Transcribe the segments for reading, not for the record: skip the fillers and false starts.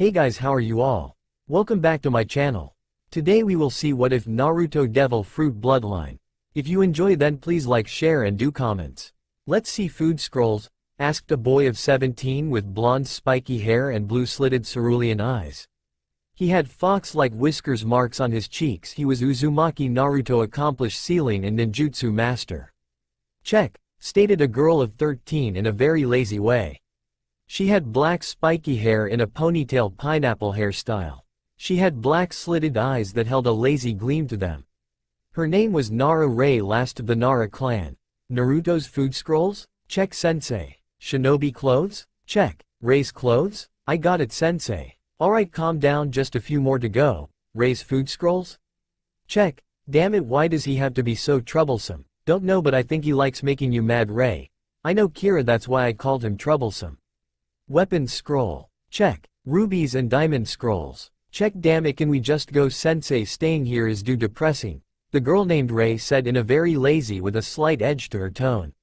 Hey guys, how are you all? Welcome back to my channel. Today we will see what if Naruto Devil Fruit Bloodline. If you enjoy then please like, share and do comments. Let's see. Food scrolls, asked a boy of 17 with blonde spiky hair and blue slitted cerulean eyes. He had fox-like whiskers marks on his cheeks. He was Uzumaki Naruto, accomplished sealing and ninjutsu master. Check, stated a girl of 13 in a very lazy way. She had black spiky hair in a ponytail pineapple hairstyle. She had black slitted eyes that held a lazy gleam to them. Her name was Nara Rei, last of the Nara clan. Naruto's food scrolls? Check. Sensei. Shinobi clothes? Check. Rei's clothes? I got it, sensei. Alright, calm down, just a few more to go. Rei's food scrolls? Check. Damn it, why does he have to be so troublesome? Don't know, but I think he likes making you mad, Rei. I know, Kira, that's why I called him troublesome. Weapons scroll. Check. Rubies and diamond scrolls. Check. Damn it, can we just go, sensei? Staying here is too depressing, the girl named Rei said in a very lazy with a slight edge to her tone.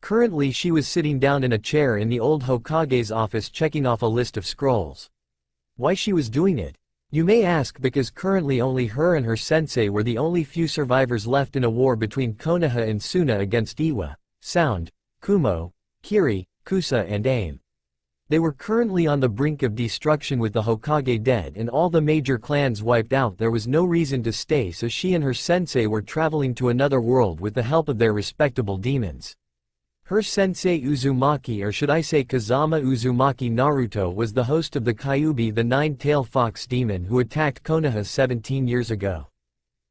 Currently she was sitting down in a chair in the old Hokage's office checking off a list of scrolls. Why she was doing it? You may ask, because currently only her and her sensei were the only few survivors left in a war between Konoha and Suna against Iwa, Sound, Kumo, Kiri, Kusa and Aim. They were currently on the brink of destruction with the Hokage dead and all the major clans wiped out. There was no reason to stay, so she and her sensei were traveling to another world with the help of their respectable demons. Her sensei Uzumaki, or should I say Kazama Uzumaki Naruto, was the host of the Kyuubi, the nine-tailed fox demon who attacked Konoha 17 years ago.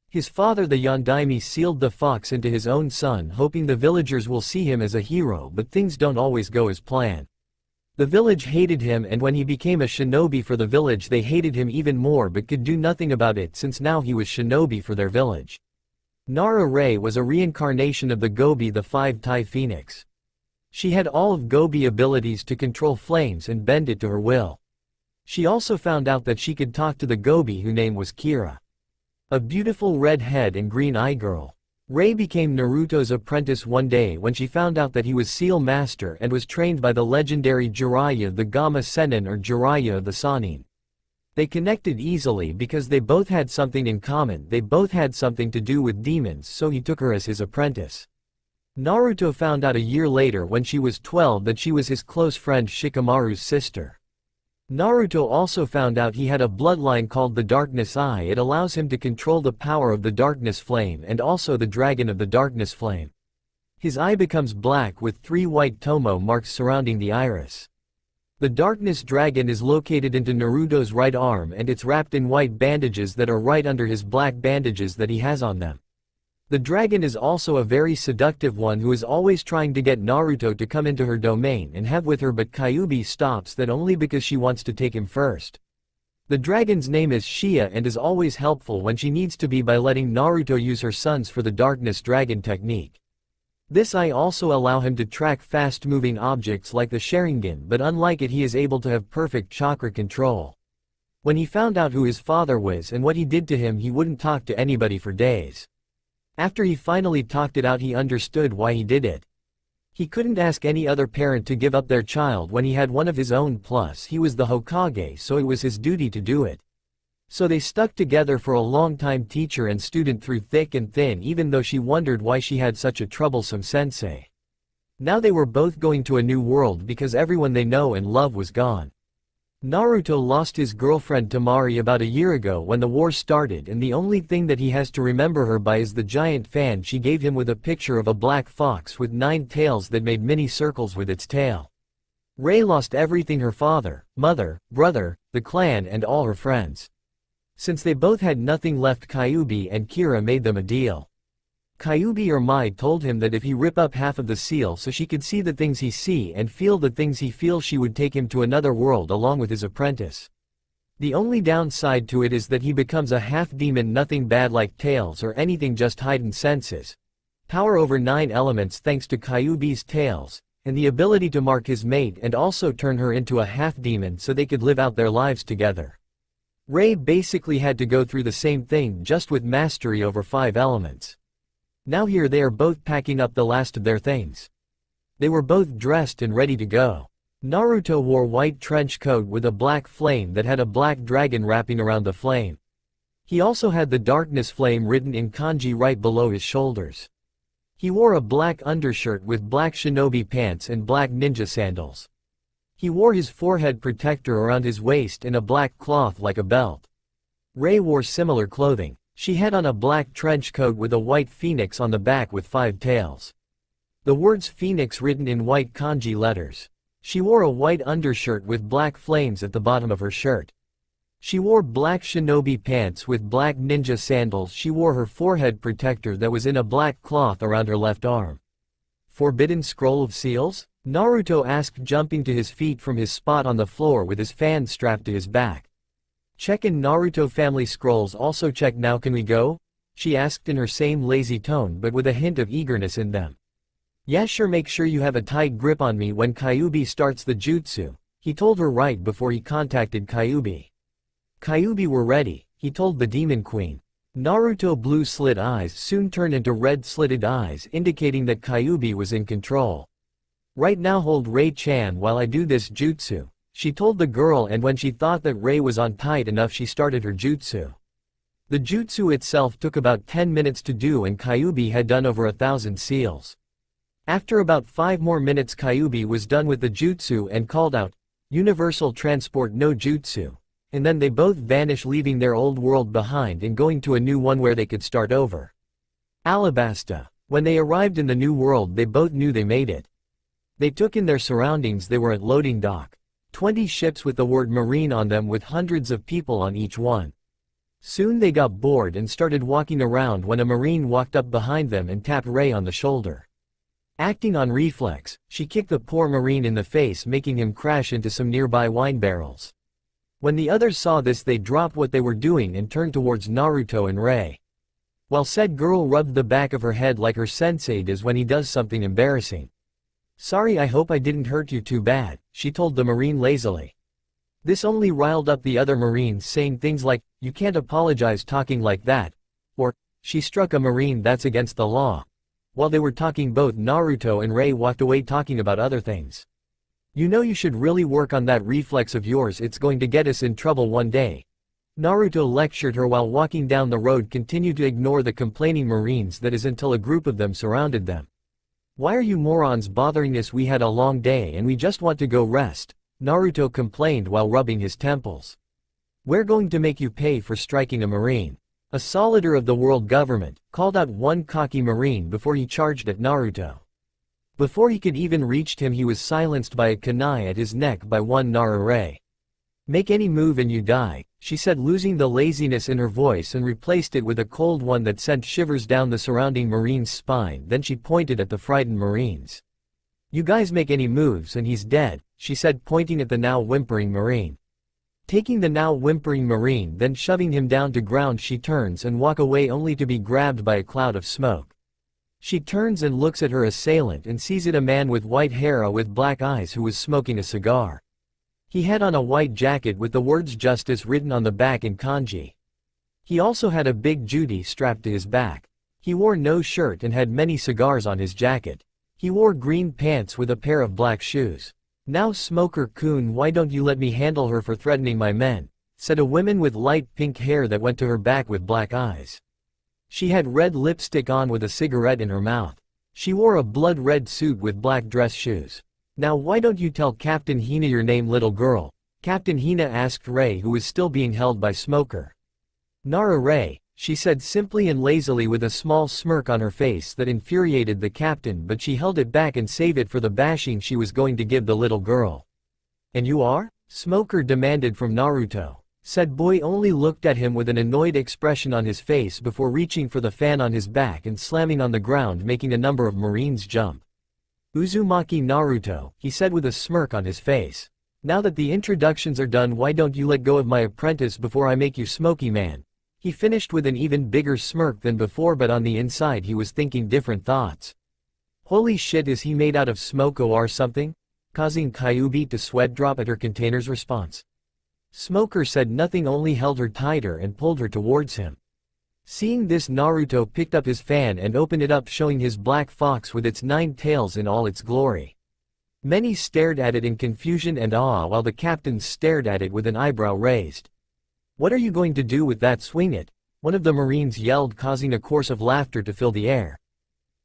His father the Yondaime sealed the fox into his own son, hoping the villagers will see him as a hero, but things don't always go as planned. The village hated him, and when he became a shinobi for the village they hated him even more, but could do nothing about it since now he was shinobi for their village. Nara Rei was a reincarnation of the Gobi, the five-tai phoenix. She had all of Gobi abilities to control flames and bend it to her will. She also found out that she could talk to the Gobi, whose name was Kira. A beautiful red head and green eye girl. Rei became Naruto's apprentice one day when she found out that he was Seal Master and was trained by the legendary Jiraiya the Gamma Sennin, or Jiraiya the Sannin. They connected easily because they both had something in common. They both had something to do with demons, so he took her as his apprentice. Naruto found out a year later when she was 12 that she was his close friend Shikamaru's sister. Naruto also found out he had a bloodline called the Darkness Eye. It allows him to control the power of the Darkness Flame and also the Dragon of the Darkness Flame. His eye becomes black with 3 white tomo marks surrounding the iris. The Darkness Dragon is located into Naruto's right arm and it's wrapped in white bandages that are right under his black bandages that he has on them. The dragon is also a very seductive one who is always trying to get Naruto to come into her domain and have with her, but Kyuubi stops that only because she wants to take him first. The dragon's name is Shia and is always helpful when she needs to be by letting Naruto use her sons for the Darkness Dragon technique. This eye also allow him to track fast-moving objects like the Sharingan, but unlike it he is able to have perfect chakra control. When he found out who his father was and what he did to him, he wouldn't talk to anybody for days. After he finally talked it out, he understood why he did it. He couldn't ask any other parent to give up their child when he had one of his own, plus he was the Hokage, so it was his duty to do it. So they stuck together for a long time, teacher and student through thick and thin, even though she wondered why she had such a troublesome sensei. Now they were both going to a new world because everyone they know and love was gone. Naruto lost his girlfriend Temari about a year ago when the war started, and the only thing that he has to remember her by is the giant fan she gave him with a picture of a black fox with 9 tails that made mini circles with its tail. Rei lost everything: her father, mother, brother, the clan and all her friends. Since they both had nothing left, Kyuubi and Kira made them a deal. Kyuubi or Mai told him that if he rip up half of the seal so she could see the things he see and feel the things he feels, she would take him to another world along with his apprentice. The only downside to it is that he becomes a half-demon, nothing bad like tails or anything, just heightened senses. Power over 9 elements thanks to Kyuubi's tails, and the ability to mark his mate and also turn her into a half-demon so they could live out their lives together. Rei basically had to go through the same thing, just with mastery over 5 elements. Now here they are both packing up the last of their things. They were both dressed and ready to go. Naruto wore white trench coat with a black flame that had a black dragon wrapping around the flame. He also had the darkness flame written in kanji right below his shoulders. He wore a black undershirt with black shinobi pants and black ninja sandals. He wore his forehead protector around his waist in a black cloth like a belt. Rei wore similar clothing. She had on a black trench coat with a white phoenix on the back with 5 tails. The words phoenix written in white kanji letters. She wore a white undershirt with black flames at the bottom of her shirt. She wore black shinobi pants with black ninja sandals. She wore her forehead protector that was in a black cloth around her left arm. Forbidden Scroll of Seals? Naruto asked, jumping to his feet from his spot on the floor with his fan strapped to his back. Check in Naruto family scrolls. Also check now. Can we go? She asked in her same lazy tone but with a hint of eagerness in them. Yeah, sure, make sure you have a tight grip on me when Kyuubi starts the jutsu, he told her right before he contacted Kyuubi. Kyuubi were ready, he told the Demon Queen. Naruto blue slit eyes soon turned into red slitted eyes, indicating that Kyuubi was in control. Right now hold Rei-chan while I do this jutsu, she told the girl, and when she thought that Rei was on tight enough she started her jutsu. The jutsu itself took about 10 minutes to do and Kyuubi had done over 1,000 seals. After about 5 more minutes Kyuubi was done with the jutsu and called out, "Universal Transport no Jutsu," and then they both vanished, leaving their old world behind and going to a new one where they could start over. Alabasta. When they arrived in the new world they both knew they made it. They took in their surroundings. They were at loading dock. 20 ships with the word marine on them with hundreds of people on each one. Soon they got bored and started walking around when a marine walked up behind them and tapped Rei on the shoulder. Acting on reflex, she kicked the poor marine in the face, making him crash into some nearby wine barrels. When the others saw this they dropped what they were doing and turned towards Naruto and Rei. While said girl rubbed the back of her head like her sensei does when he does something embarrassing. "Sorry, I hope I didn't hurt you too bad," she told the marine lazily. This only riled up the other marines, saying things like, "You can't apologize talking like that," or, "She struck a marine, that's against the law." While they were talking both Naruto and Rei walked away talking about other things. "You know you should really work on that reflex of yours, it's going to get us in trouble one day." Naruto lectured her while walking down the road, continued to ignore the complaining marines, that is until a group of them surrounded them. "Why are you morons bothering us? We had a long day and we just want to go rest," Naruto complained while rubbing his temples. "We're going to make you pay for striking a marine." A soldier of the world government called out one cocky marine before he charged at Naruto. Before he could even reach him he was silenced by a kunai at his neck by one Narare. "Make any move and you die," she said, losing the laziness in her voice and replaced it with a cold one that sent shivers down the surrounding marine's spine. Then she pointed at the frightened marines. "You guys make any moves and he's dead," she said, pointing at the now whimpering marine. Taking the now whimpering marine, then shoving him down to ground, she turns and walk away only to be grabbed by a cloud of smoke. She turns and looks at her assailant and sees it a man with white hair with black eyes who was smoking a cigar. He had on a white jacket with the words justice written on the back in kanji. He also had a big juti strapped to his back. He wore no shirt and had many cigars on his jacket. He wore green pants with a pair of black shoes. "Now Smoker-kun, why don't you let me handle her for threatening my men?" said a woman with light pink hair that went to her back with black eyes. She had red lipstick on with a cigarette in her mouth. She wore a blood-red suit with black dress shoes. "Now why don't you tell Captain Hina your name, little girl?" Captain Hina asked Rei, who was still being held by Smoker. "Nara Rei," she said simply and lazily with a small smirk on her face that infuriated the captain, but she held it back and saved it for the bashing she was going to give the little girl. "And you are?" Smoker demanded from Naruto. Said boy only looked at him with an annoyed expression on his face before reaching for the fan on his back and slamming on the ground, making a number of marines jump. "Uzumaki Naruto," he said with a smirk on his face. "Now that the introductions are done, why don't you let go of my apprentice before I make you Smoky Man?" He finished with an even bigger smirk than before, but on the inside he was thinking different thoughts. Holy shit, is he made out of smoke or something? Causing Kyuubi to sweat drop at her container's response. Smoker said nothing, only held her tighter and pulled her towards him. Seeing this, Naruto picked up his fan and opened it up, showing his black fox with its 9 tails in all its glory. Many stared at it in confusion and awe while the captains stared at it with an eyebrow raised. "What are you going to do with that? Swing it," one of the Marines yelled, causing a chorus of laughter to fill the air.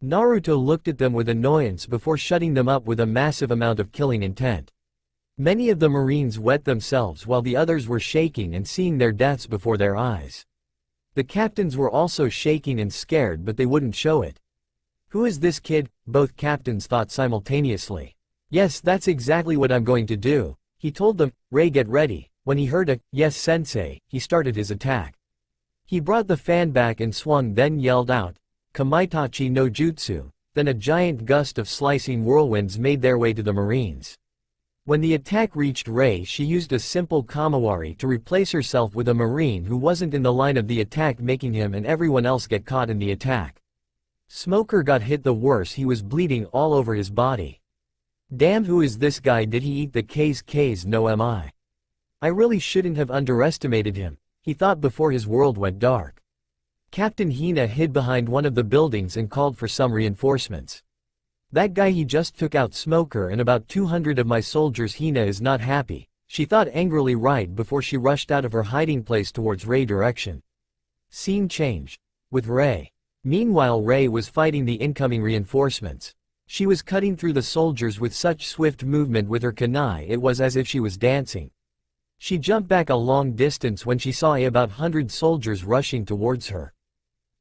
Naruto looked at them with annoyance before shutting them up with a massive amount of killing intent. Many of the Marines wet themselves while the others were shaking and seeing their deaths before their eyes. The captains were also shaking and scared, but they wouldn't show it. "Who is this kid?" both captains thought simultaneously. "Yes, that's exactly what I'm going to do," he told them. "Ray, get ready." When he heard a "Yes, sensei," he started his attack. He brought the fan back and swung, then yelled out, "Kamaitachi no Jutsu," then a giant gust of slicing whirlwinds made their way to the Marines. When the attack reached Ray, she used a simple Kamawari to replace herself with a Marine who wasn't in the line of the attack, making him and everyone else get caught in the attack. Smoker got hit the worst. He was bleeding all over his body. "Damn, who is this guy? Did he eat the K's? No, am I really shouldn't have underestimated him," he thought before his world went dark. Captain Hina hid behind one of the buildings and called for some reinforcements. "That guy, he just took out Smoker and about 200 of my soldiers. Hina is not happy," she thought angrily right before she rushed out of her hiding place towards Ray direction. Scene changed. With Ray. Meanwhile, Ray was fighting the incoming reinforcements. She was cutting through the soldiers with such swift movement with her kunai it was as if she was dancing. She jumped back a long distance when she saw about 100 soldiers rushing towards her.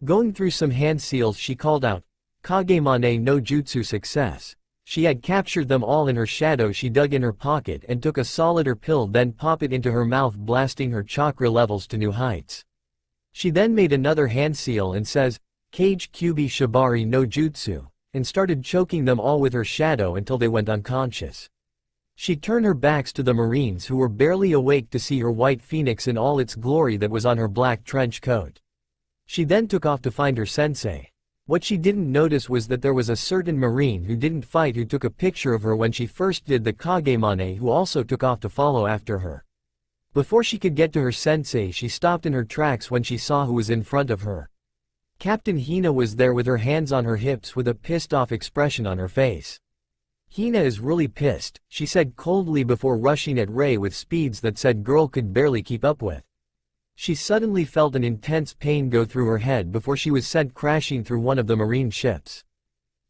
Going through some hand seals, she called out, "Kagemane no Jutsu success." She had captured them all in her shadow. She dug in her pocket and took a solider pill, then popped it into her mouth, blasting her chakra levels to new heights. She then made another hand seal and says, "Kage Kyubi Shibari no Jutsu," and started choking them all with her shadow until they went unconscious. She turned her backs to the Marines, who were barely awake to see her white phoenix in all its glory that was on her black trench coat. She then took off to find her sensei. What she didn't notice was that there was a certain Marine who didn't fight who took a picture of her when she first did the Kagemane, who also took off to follow after her. Before she could get to her sensei, she stopped in her tracks when she saw who was in front of her. Captain Hina was there with her hands on her hips with a pissed-off expression on her face. "Hina is really pissed," she said coldly before rushing at Ray with speeds that said girl could barely keep up with. She suddenly felt an intense pain go through her head before she was sent crashing through one of the Marine ships.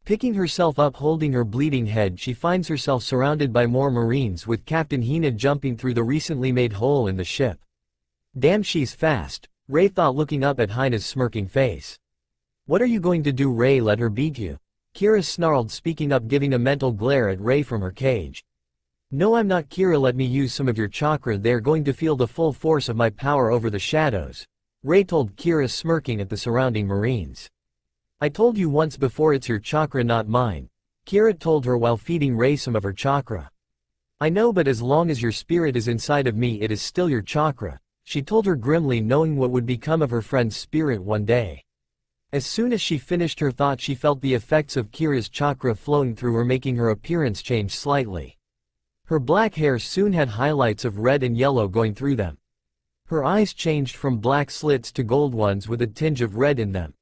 Picking herself up, holding her bleeding head, she finds herself surrounded by more Marines, with Captain Hina jumping through the recently made hole in the ship. "Damn, she's fast," Ray thought, looking up at Hina's smirking face. "What are you going to do, Ray? Let her beat you?" Kira snarled, speaking up, giving a mental glare at Ray from her cage. "No, I'm not, Kira. Let me use some of your chakra. They're going to feel the full force of my power over the shadows," Ray told Kira, smirking at the surrounding Marines. "I told you once before, it's your chakra, not mine," Kira told her while feeding Ray some of her chakra. "I know, but as long as your spirit is inside of me, it is still your chakra," she told her grimly, knowing what would become of her friend's spirit one day. As soon as she finished her thought, she felt the effects of Kira's chakra flowing through her, making her appearance change slightly. Her black hair soon had highlights of red and yellow going through them. Her eyes changed from black slits to gold ones with a tinge of red in them.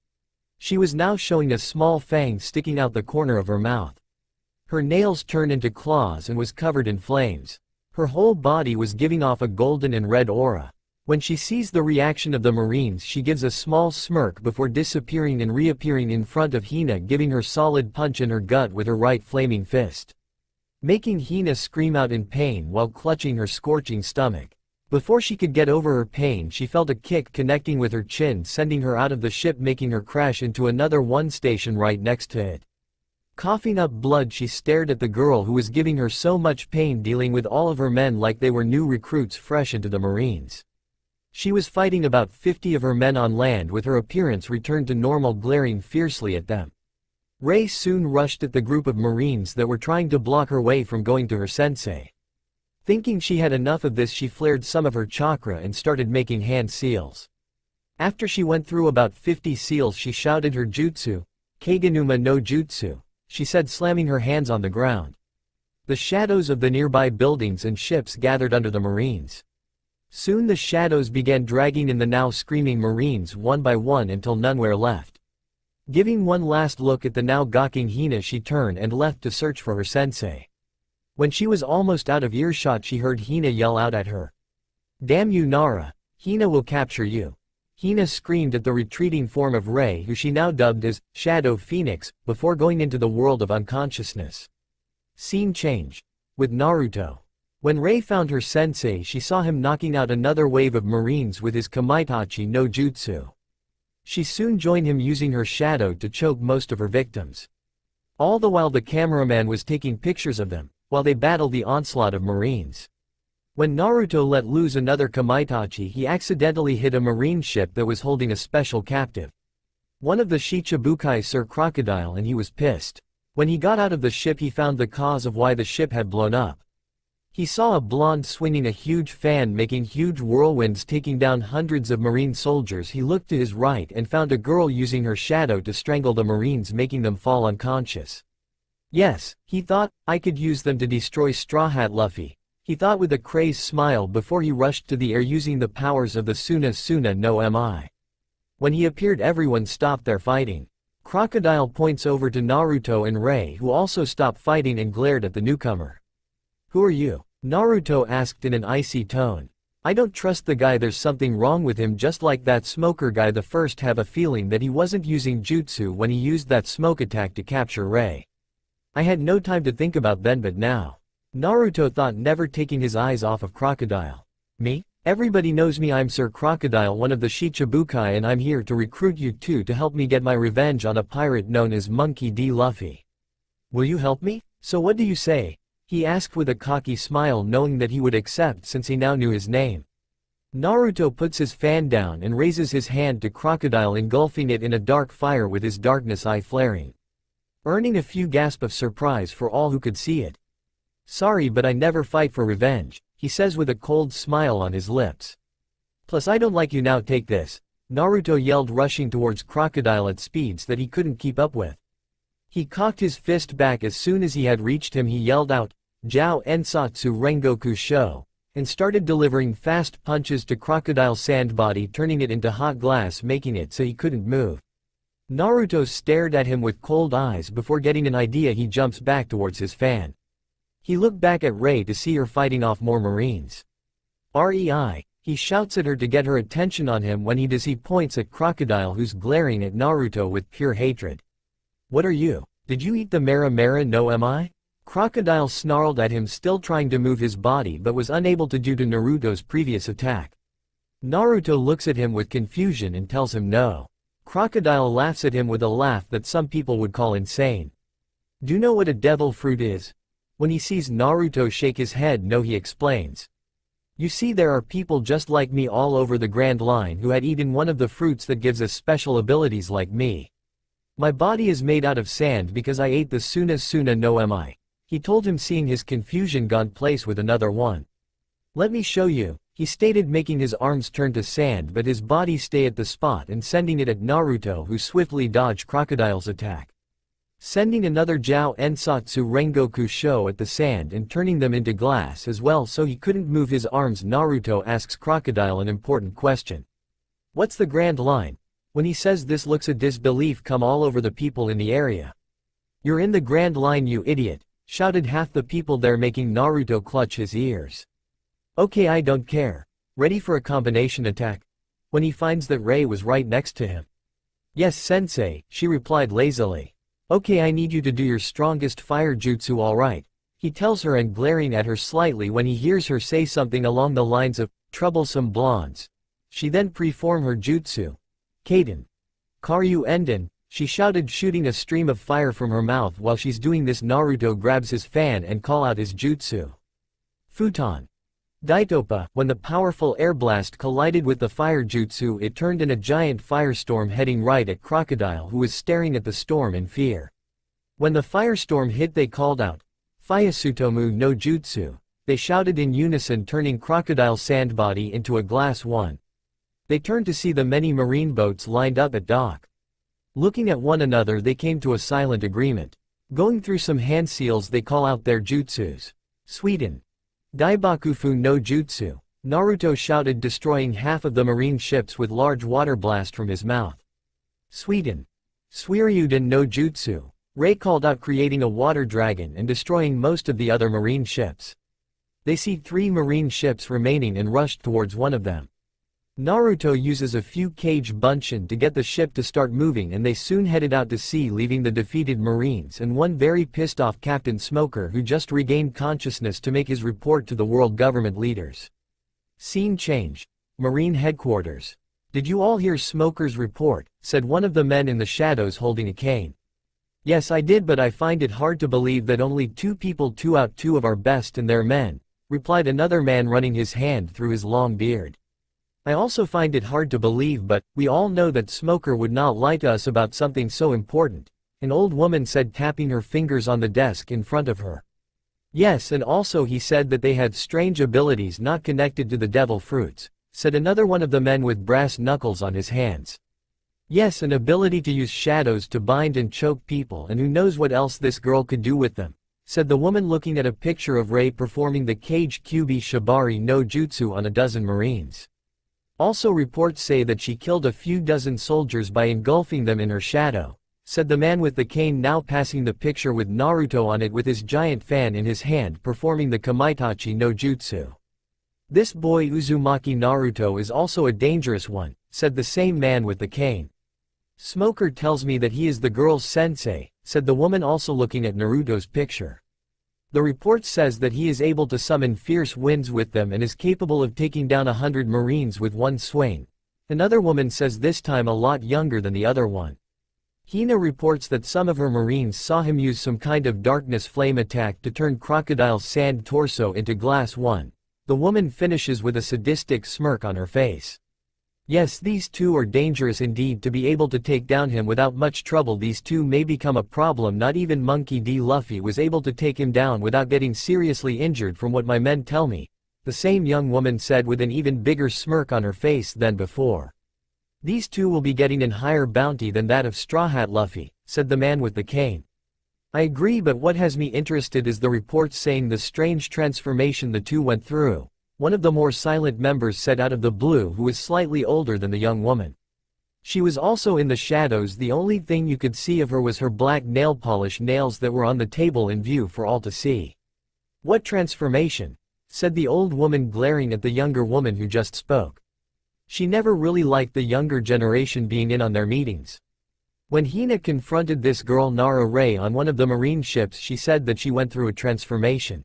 She was now showing a small fang sticking out the corner of her mouth. Her nails turned into claws and was covered in flames. Her whole body was giving off a golden and red aura. When she sees the reaction of the Marines, she gives a small smirk before disappearing and reappearing in front of Hina, giving her solid punch in her gut with her right flaming fist, making Hina scream out in pain while clutching her scorching stomach. Before she could get over her pain, she felt a kick connecting with her chin, sending her out of the ship, making her crash into another one station right next to it. Coughing up blood, she stared at the girl who was giving her so much pain, dealing with all of her men like they were new recruits fresh into the Marines. She was fighting about 50 of her men on land, with her appearance returned to normal, glaring fiercely at them. Ray soon rushed at the group of Marines that were trying to block her way from going to her sensei. Thinking she had enough of this, she flared some of her chakra and started making hand seals. After she went through about 50 seals, she shouted her jutsu, "Kagenuma no Jutsu," she said, slamming her hands on the ground. The shadows of the nearby buildings and ships gathered under the Marines. Soon the shadows began dragging in the now screaming Marines one by one until none were left. Giving one last look at the now gawking Hina, she turned and left to search for her sensei. When she was almost out of earshot she heard Hina yell out at her. "Damn you Nara! Hina will capture you." Hina screamed at the retreating form of Rei, who she now dubbed as Shadow Phoenix, before going into the world of unconsciousness. Scene change. With Naruto. When Rei found her sensei she saw him knocking out another wave of marines with his Kamaitachi no Jutsu. She soon joined him using her shadow to choke most of her victims. All the while the cameraman was taking pictures of them, while they battled the onslaught of marines. When Naruto let loose another Kamaitachi he accidentally hit a marine ship that was holding a special captive. One of the Shichibukai Sir Crocodile, and he was pissed. When he got out of the ship he found the cause of why the ship had blown up. He saw a blonde swinging a huge fan making huge whirlwinds taking down hundreds of marine soldiers. He looked to his right and found a girl using her shadow to strangle the marines making them fall unconscious. Yes, he thought, I could use them to destroy Straw Hat Luffy. He thought with a crazed smile before he rushed to the air using the powers of the Suna no Mi. When he appeared everyone stopped their fighting. Crocodile points over to Naruto and Rei, who also stopped fighting and glared at the newcomer. "Who are you?" Naruto asked in an icy tone. "I don't trust the guy, there's something wrong with him, just like that smoker guy." The first have a feeling that he wasn't using jutsu when he used that smoke attack to capture Rei. "I had no time to think about then but now." Naruto thought, never taking his eyes off of Crocodile. "Me? Everybody knows me, I'm Sir Crocodile, one of the Shichibukai, and I'm here to recruit you two to help me get my revenge on a pirate known as Monkey D. Luffy. Will you help me? So what do you say?" he asked with a cocky smile, knowing that he would accept since he now knew his name. Naruto puts his fan down and raises his hand to Crocodile, engulfing it in a dark fire with his darkness eye flaring, earning a few gasps of surprise for all who could see it. "Sorry, but I never fight for revenge," he says with a cold smile on his lips. "Plus I don't like you, now take this." Naruto yelled, rushing towards Crocodile at speeds that he couldn't keep up with. He cocked his fist back as soon as he had reached him. He yelled out, "Jiao Ensatsu Rengoku Sho," and started delivering fast punches to Crocodile's sand body, turning it into hot glass, making it so he couldn't move. Naruto stared at him with cold eyes. Before getting an idea he jumps back towards his fan. He looked back at Rei to see her fighting off more marines. "Rei!" he shouts at her to get her attention on him. When he does he points at Crocodile, who's glaring at Naruto with pure hatred. "What are you? Did you eat the Mara no Mi?" Crocodile snarled at him, still trying to move his body but was unable to due to Naruto's previous attack. Naruto looks at him with confusion and tells him no. Crocodile laughs at him with a laugh that some people would call insane. "Do you know what a devil fruit is?" When he sees Naruto shake his head no, he explains. "You see, there are people just like me all over the Grand Line who had eaten one of the fruits that gives us special abilities like me. My body is made out of sand because I ate the Suna no Mi," he told him, seeing his confusion gone place with another one. "Let me show you," he stated, making his arms turn to sand but his body stay at the spot and sending it at Naruto, who swiftly dodged Crocodile's attack, sending another Jiao Ensatsu Rengoku Sho at the sand and turning them into glass as well so he couldn't move his arms. Naruto asks Crocodile an important question. "What's the Grand Line?" When he says this, looks of disbelief come all over the people in the area. "You're in the Grand Line, you idiot," shouted half the people there, making Naruto clutch his ears. "Okay, I don't care. Ready for a combination attack?" When he finds that Rei was right next to him. "Yes, sensei," she replied lazily. "Okay, I need you to do your strongest fire jutsu, alright," he tells her, and glaring at her slightly when he hears her say something along the lines of, "troublesome blondes." She then preform her jutsu. "Kaden. Karyu Enden," she shouted, shooting a stream of fire from her mouth. While she's doing this, Naruto grabs his fan and call out his jutsu. Futon. Daitopa. When the powerful air blast collided with the fire jutsu, it turned in a giant firestorm heading right at Crocodile, who was staring at the storm in fear. When the firestorm hit, they called out, "Fuyasutomu no jutsu." They shouted in unison, turning Crocodile's sand body into a glass one. They turned to see the many marine boats lined up at dock. Looking at one another, they came to a silent agreement. Going through some hand seals, they call out their jutsus. Sweden. Daibakufu no jutsu. Naruto shouted, destroying half of the marine ships with large water blast from his mouth. Sweden. Suiryuden no jutsu. Ray called out, creating a water dragon and destroying most of the other marine ships. They see 3 marine ships remaining and rushed towards one of them. Naruto uses a few Kage Bunshin to get the ship to start moving, and they soon headed out to sea, leaving the defeated marines and one very pissed off Captain Smoker, who just regained consciousness to make his report to the world government leaders. Scene change. Marine headquarters. "Did you all hear Smoker's report?" said one of the men in the shadows holding a cane. "Yes, I did, but I find it hard to believe that only 2 people, 2 out 2 of our best and their men," replied another man running his hand through his long beard. "I also find it hard to believe, but we all know that Smoker would not lie to us about something so important," an old woman said, tapping her fingers on the desk in front of her. "Yes, and also he said that they had strange abilities not connected to the devil fruits," said another one of the men with brass knuckles on his hands. "Yes, an ability to use shadows to bind and choke people, and who knows what else this girl could do with them," said the woman, looking at a picture of Ray performing the Kage Kyubi Shibari no Jutsu on a dozen marines. "Also, reports say that she killed a few dozen soldiers by engulfing them in her shadow," said the man with the cane, now passing the picture with Naruto on it with his giant fan in his hand, performing the Kamaitachi no Jutsu. "This boy Uzumaki Naruto is also a dangerous one," said the same man with the cane. "Smoker tells me that he is the girl's sensei," said the woman, also looking at Naruto's picture. "The report says that he is able to summon fierce winds with them and is capable of taking down 100 marines with one swing," another woman says, this time a lot younger than the other one. Hina reports that some of her marines saw him use some kind of darkness flame attack to turn Crocodile Sand torso into glass one. The woman finishes with a sadistic smirk on her face. "Yes, these 2 are dangerous indeed. To be able to take down him without much trouble, these 2 may become a problem. Not even Monkey D. Luffy was able to take him down without getting seriously injured, from what my men tell me," the same young woman said with an even bigger smirk on her face than before. "These 2 will be getting an higher bounty than that of Straw Hat Luffy," said the man with the cane. "I agree, but what has me interested is the reports saying the strange transformation the 2 went through," one of the more silent members said out of the blue, who was slightly older than the young woman. "She was also in the shadows. The only thing you could see of her was her black nail polish nails that were on the table in view for all to see." "What transformation?" said the old woman, glaring at the younger woman who just spoke. She never really liked the younger generation being in on their meetings. When Hina confronted this girl Nara Ray on one of the marine ships, she said that she went through a transformation.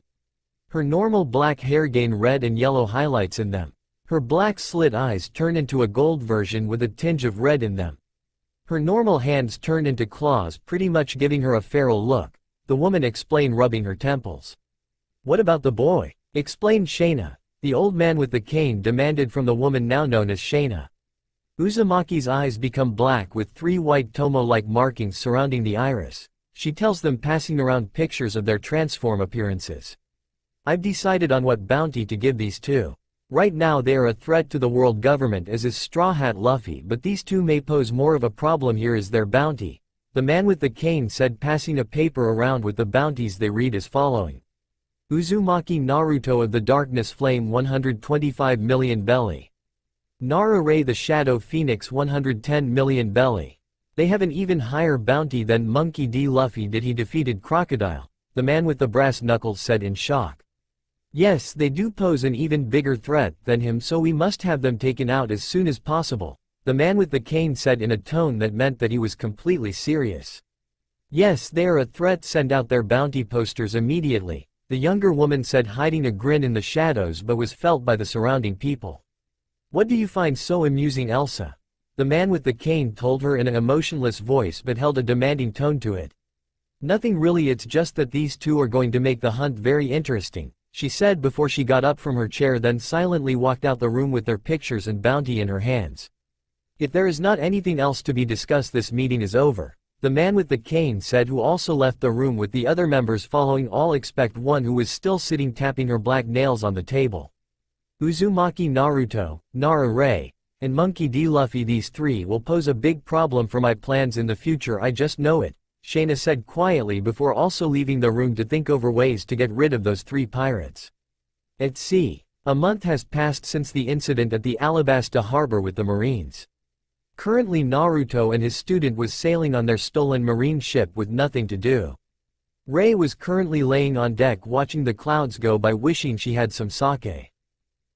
Her normal black hair gained red and yellow highlights in them. Her black slit eyes turned into a gold version with a tinge of red in them. Her normal hands turned into claws, pretty much giving her a feral look, the woman explained, rubbing her temples. "What about the boy?" explained Shayna. The old man with the cane demanded from the woman now known as Shayna. Uzumaki's eyes become black with 3 white tomo-like markings surrounding the iris. She tells them, passing around pictures of their transform appearances. "I've decided on what bounty to give these 2. Right now they are a threat to the world government, as is Straw Hat Luffy, but these 2 may pose more of a problem. Here is their bounty," the man with the cane said, passing a paper around with the bounties. They read as following. Uzumaki Naruto of the Darkness Flame 125 million belly. Nara Ray the Shadow Phoenix 110 million belly. They have an even higher bounty than Monkey D. Luffy did. He defeated Crocodile, the man with the brass knuckles said in shock. "Yes, they do pose an even bigger threat than him, so we must have them taken out as soon as possible," the man with the cane said in a tone that meant that he was completely serious. "Yes, they are a threat. Send out their bounty posters immediately," the younger woman said, hiding a grin in the shadows but was felt by the surrounding people. "What do you find so amusing, Elsa?" the man with the cane told her in an emotionless voice but held a demanding tone to it. "Nothing really, it's just that these 2 are going to make the hunt very interesting," she said before she got up from her chair, then silently walked out the room with their pictures and bounty in her hands. "If there is not anything else to be discussed, this meeting is over," the man with the cane said, who also left the room with the other members following, all except one who was still sitting tapping her black nails on the table. "Uzumaki Naruto, Nara Ray, and Monkey D. Luffy, these 3 will pose a big problem for my plans in the future. I just know it," Shayna said quietly before also leaving the room to think over ways to get rid of those 3 pirates. At sea. A month has passed since the incident at the Alabasta harbor with the Marines. Currently Naruto and his student was sailing on their stolen marine ship with nothing to do. Rei was currently laying on deck watching the clouds go by wishing she had some sake.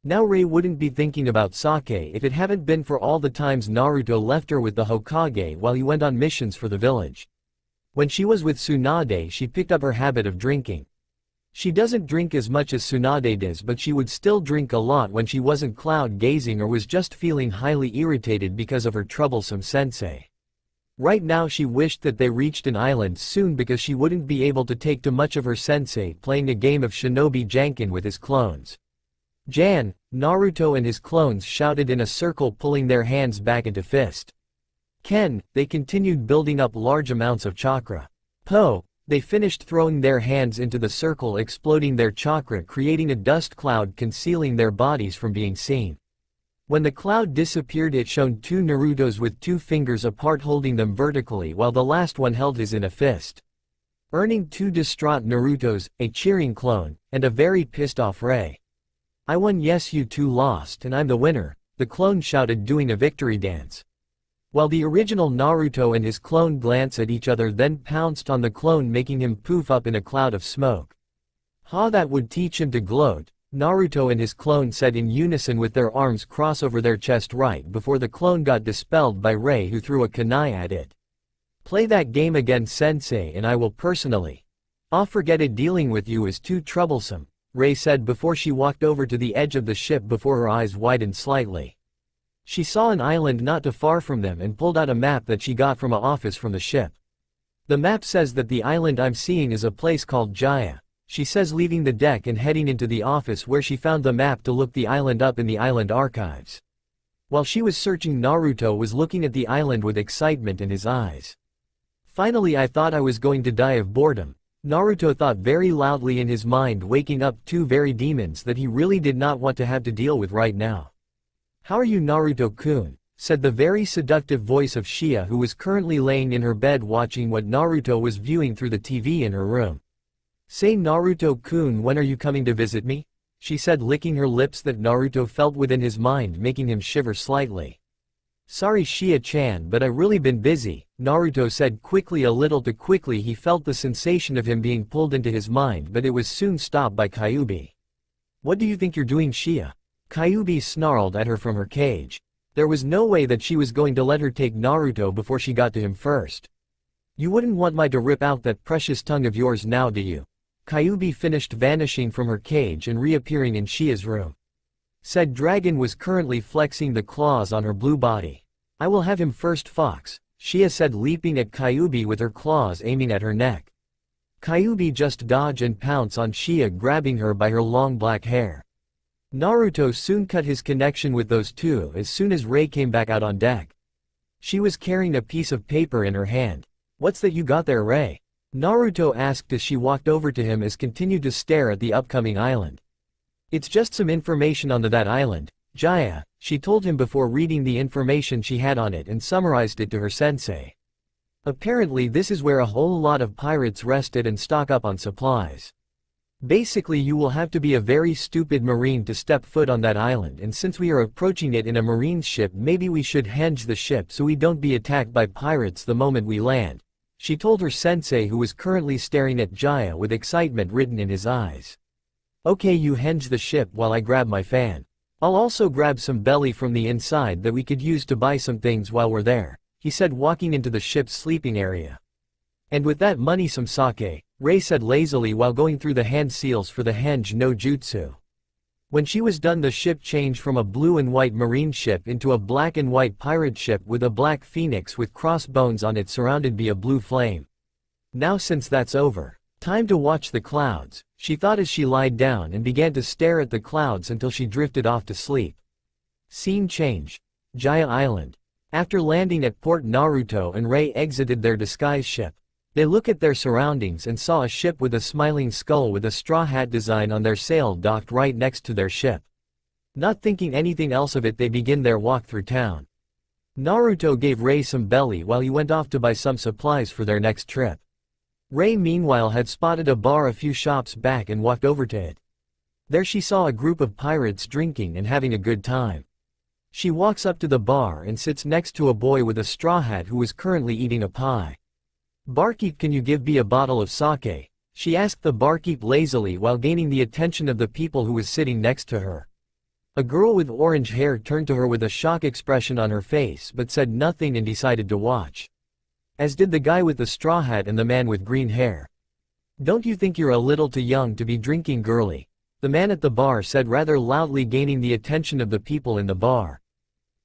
Now Rei wouldn't be thinking about sake if it hadn't been for all the times Naruto left her with the Hokage while he went on missions for the village. When she was with Tsunade she picked up her habit of drinking. She doesn't drink as much as Tsunade does, but she would still drink a lot when she wasn't cloud gazing or was just feeling highly irritated because of her troublesome sensei. Right now she wished that they reached an island soon because she wouldn't be able to take too much of her sensei playing a game of Shinobi Janken with his clones. Jan, Naruto and his clones shouted in a circle, pulling their hands back into fist. Ken, they continued building up large amounts of chakra. Po, they finished throwing their hands into the circle, exploding their chakra, creating a dust cloud concealing their bodies from being seen. When the cloud disappeared it showed two Narutos with two fingers apart holding them vertically while the last one held his in a fist. Earning two distraught Narutos, a cheering clone, and a very pissed off Rei. I won, yes you two lost and I'm the winner, the clone shouted doing a victory dance. While the original Naruto and his clone glance at each other then pounced on the clone making him poof up in a cloud of smoke. Ha, that would teach him to gloat, Naruto and his clone said in unison with their arms cross over their chest right before the clone got dispelled by Rei, who threw a kunai at it. Play that game again sensei and I will personally. Forget it, dealing with you is too troublesome, Rei said before she walked over to the edge of the ship before her eyes widened slightly. She saw an island not too far from them and pulled out a map that she got from an office from the ship. The map says that the island I'm seeing is a place called Jaya, she says, leaving the deck and heading into the office where she found the map to look the island up in the island archives. While she was searching, Naruto was looking at the island with excitement in his eyes. Finally, I thought I was going to die of boredom, Naruto thought very loudly in his mind, waking up two very demons that he really did not want to have to deal with right now. How are you, Naruto-kun? Said the very seductive voice of Shia, who was currently laying in her bed watching what Naruto was viewing through the TV in her room. Say, Naruto-kun, when are you coming to visit me? She said, licking her lips that Naruto felt within his mind, making him shiver slightly. Sorry Shia-chan, but I've really been busy, Naruto said quickly. A little too quickly. He felt the sensation of him being pulled into his mind, but it was soon stopped by Kyuubi. What do you think you're doing, Shia? Kyuubi snarled at her from her cage. There was no way that she was going to let her take Naruto before she got to him first. You wouldn't want me to rip out that precious tongue of yours now, do you? Kyuubi finished vanishing from her cage and reappearing in Shia's room. Said dragon was currently flexing the claws on her blue body. I will have him first, Fox, Shia said, leaping at Kyuubi with her claws aiming at her neck. Kyuubi just dodged and pounced on Shia, grabbing her by her long black hair. Naruto soon cut his connection with those two as soon as Rei came back out on deck. She was carrying a piece of paper in her hand. What's that you got there, Rei? Naruto asked as she walked over to him as continued to stare at the upcoming island. It's just some information on that island, Jaya, she told him before reading the information she had on it and summarized it to her sensei. Apparently this is where a whole lot of pirates rested and stock up on supplies. Basically you will have to be a very stupid marine to step foot on that island, and since we are approaching it in a marine ship, maybe we should henge the ship so we don't be attacked by pirates the moment we land, she told her sensei, who was currently staring at Jaya with excitement written in his eyes. Okay, you henge the ship while I grab my fan. I'll also grab some belly from the inside that we could use to buy some things while we're there, he said, walking into the ship's sleeping area. And with that money some sake, Rei said lazily while going through the hand seals for the henge no jutsu. When she was done, the ship changed from a blue and white marine ship into a black and white pirate ship with a black phoenix with crossbones on it surrounded by a blue flame. Now since that's over, time to watch the clouds, she thought as she lied down and began to stare at the clouds until she drifted off to sleep. Scene change. Jaya Island. After landing at port, Naruto and Rei exited their disguise ship. They looked at their surroundings and saw a ship with a smiling skull with a straw hat design on their sail docked right next to their ship. Not thinking anything else of it, they begin their walk through town. Naruto gave Rei some belly while he went off to buy some supplies for their next trip. Rei meanwhile had spotted a bar a few shops back and walked over to it. There she saw a group of pirates drinking and having a good time. She walks up to the bar and sits next to a boy with a straw hat who is currently eating a pie. "Barkeep, can you give me a bottle of sake?" she asked the barkeep lazily while gaining the attention of the people who was sitting next to her. A girl with orange hair turned to her with a shock expression on her face but said nothing and decided to watch. As did the guy with the straw hat and the man with green hair. "Don't you think you're a little too young to be drinking, girlie?" the man at the bar said rather loudly, gaining the attention of the people in the bar.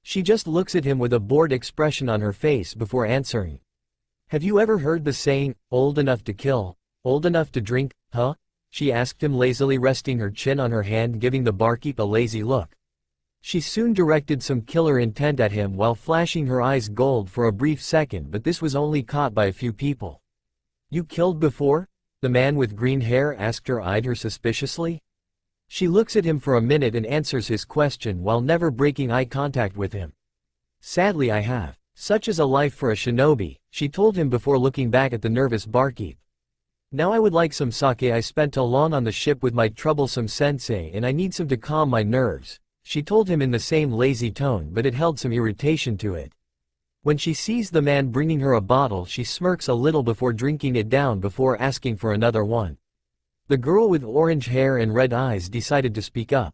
She just looks at him with a bored expression on her face before answering. "Have you ever heard the saying, old enough to kill, old enough to drink, huh?" she asked him lazily, resting her chin on her hand, giving the barkeep a lazy look. She soon directed some killer intent at him while flashing her eyes gold for a brief second, but this was only caught by a few people. "You killed before?" the man with green hair asked her, eyed her suspiciously. She looks at him for a minute and answers his question while never breaking eye contact with him. "Sadly I have. Such is a life for a shinobi," she told him before looking back at the nervous barkeep. "Now I would like some sake. I spent a long on the ship with my troublesome sensei and I need some to calm my nerves," she told him in the same lazy tone, but it held some irritation to it. When she sees the man bringing her a bottle, she smirks a little before drinking it down before asking for another one. The girl with orange hair and red eyes decided to speak up.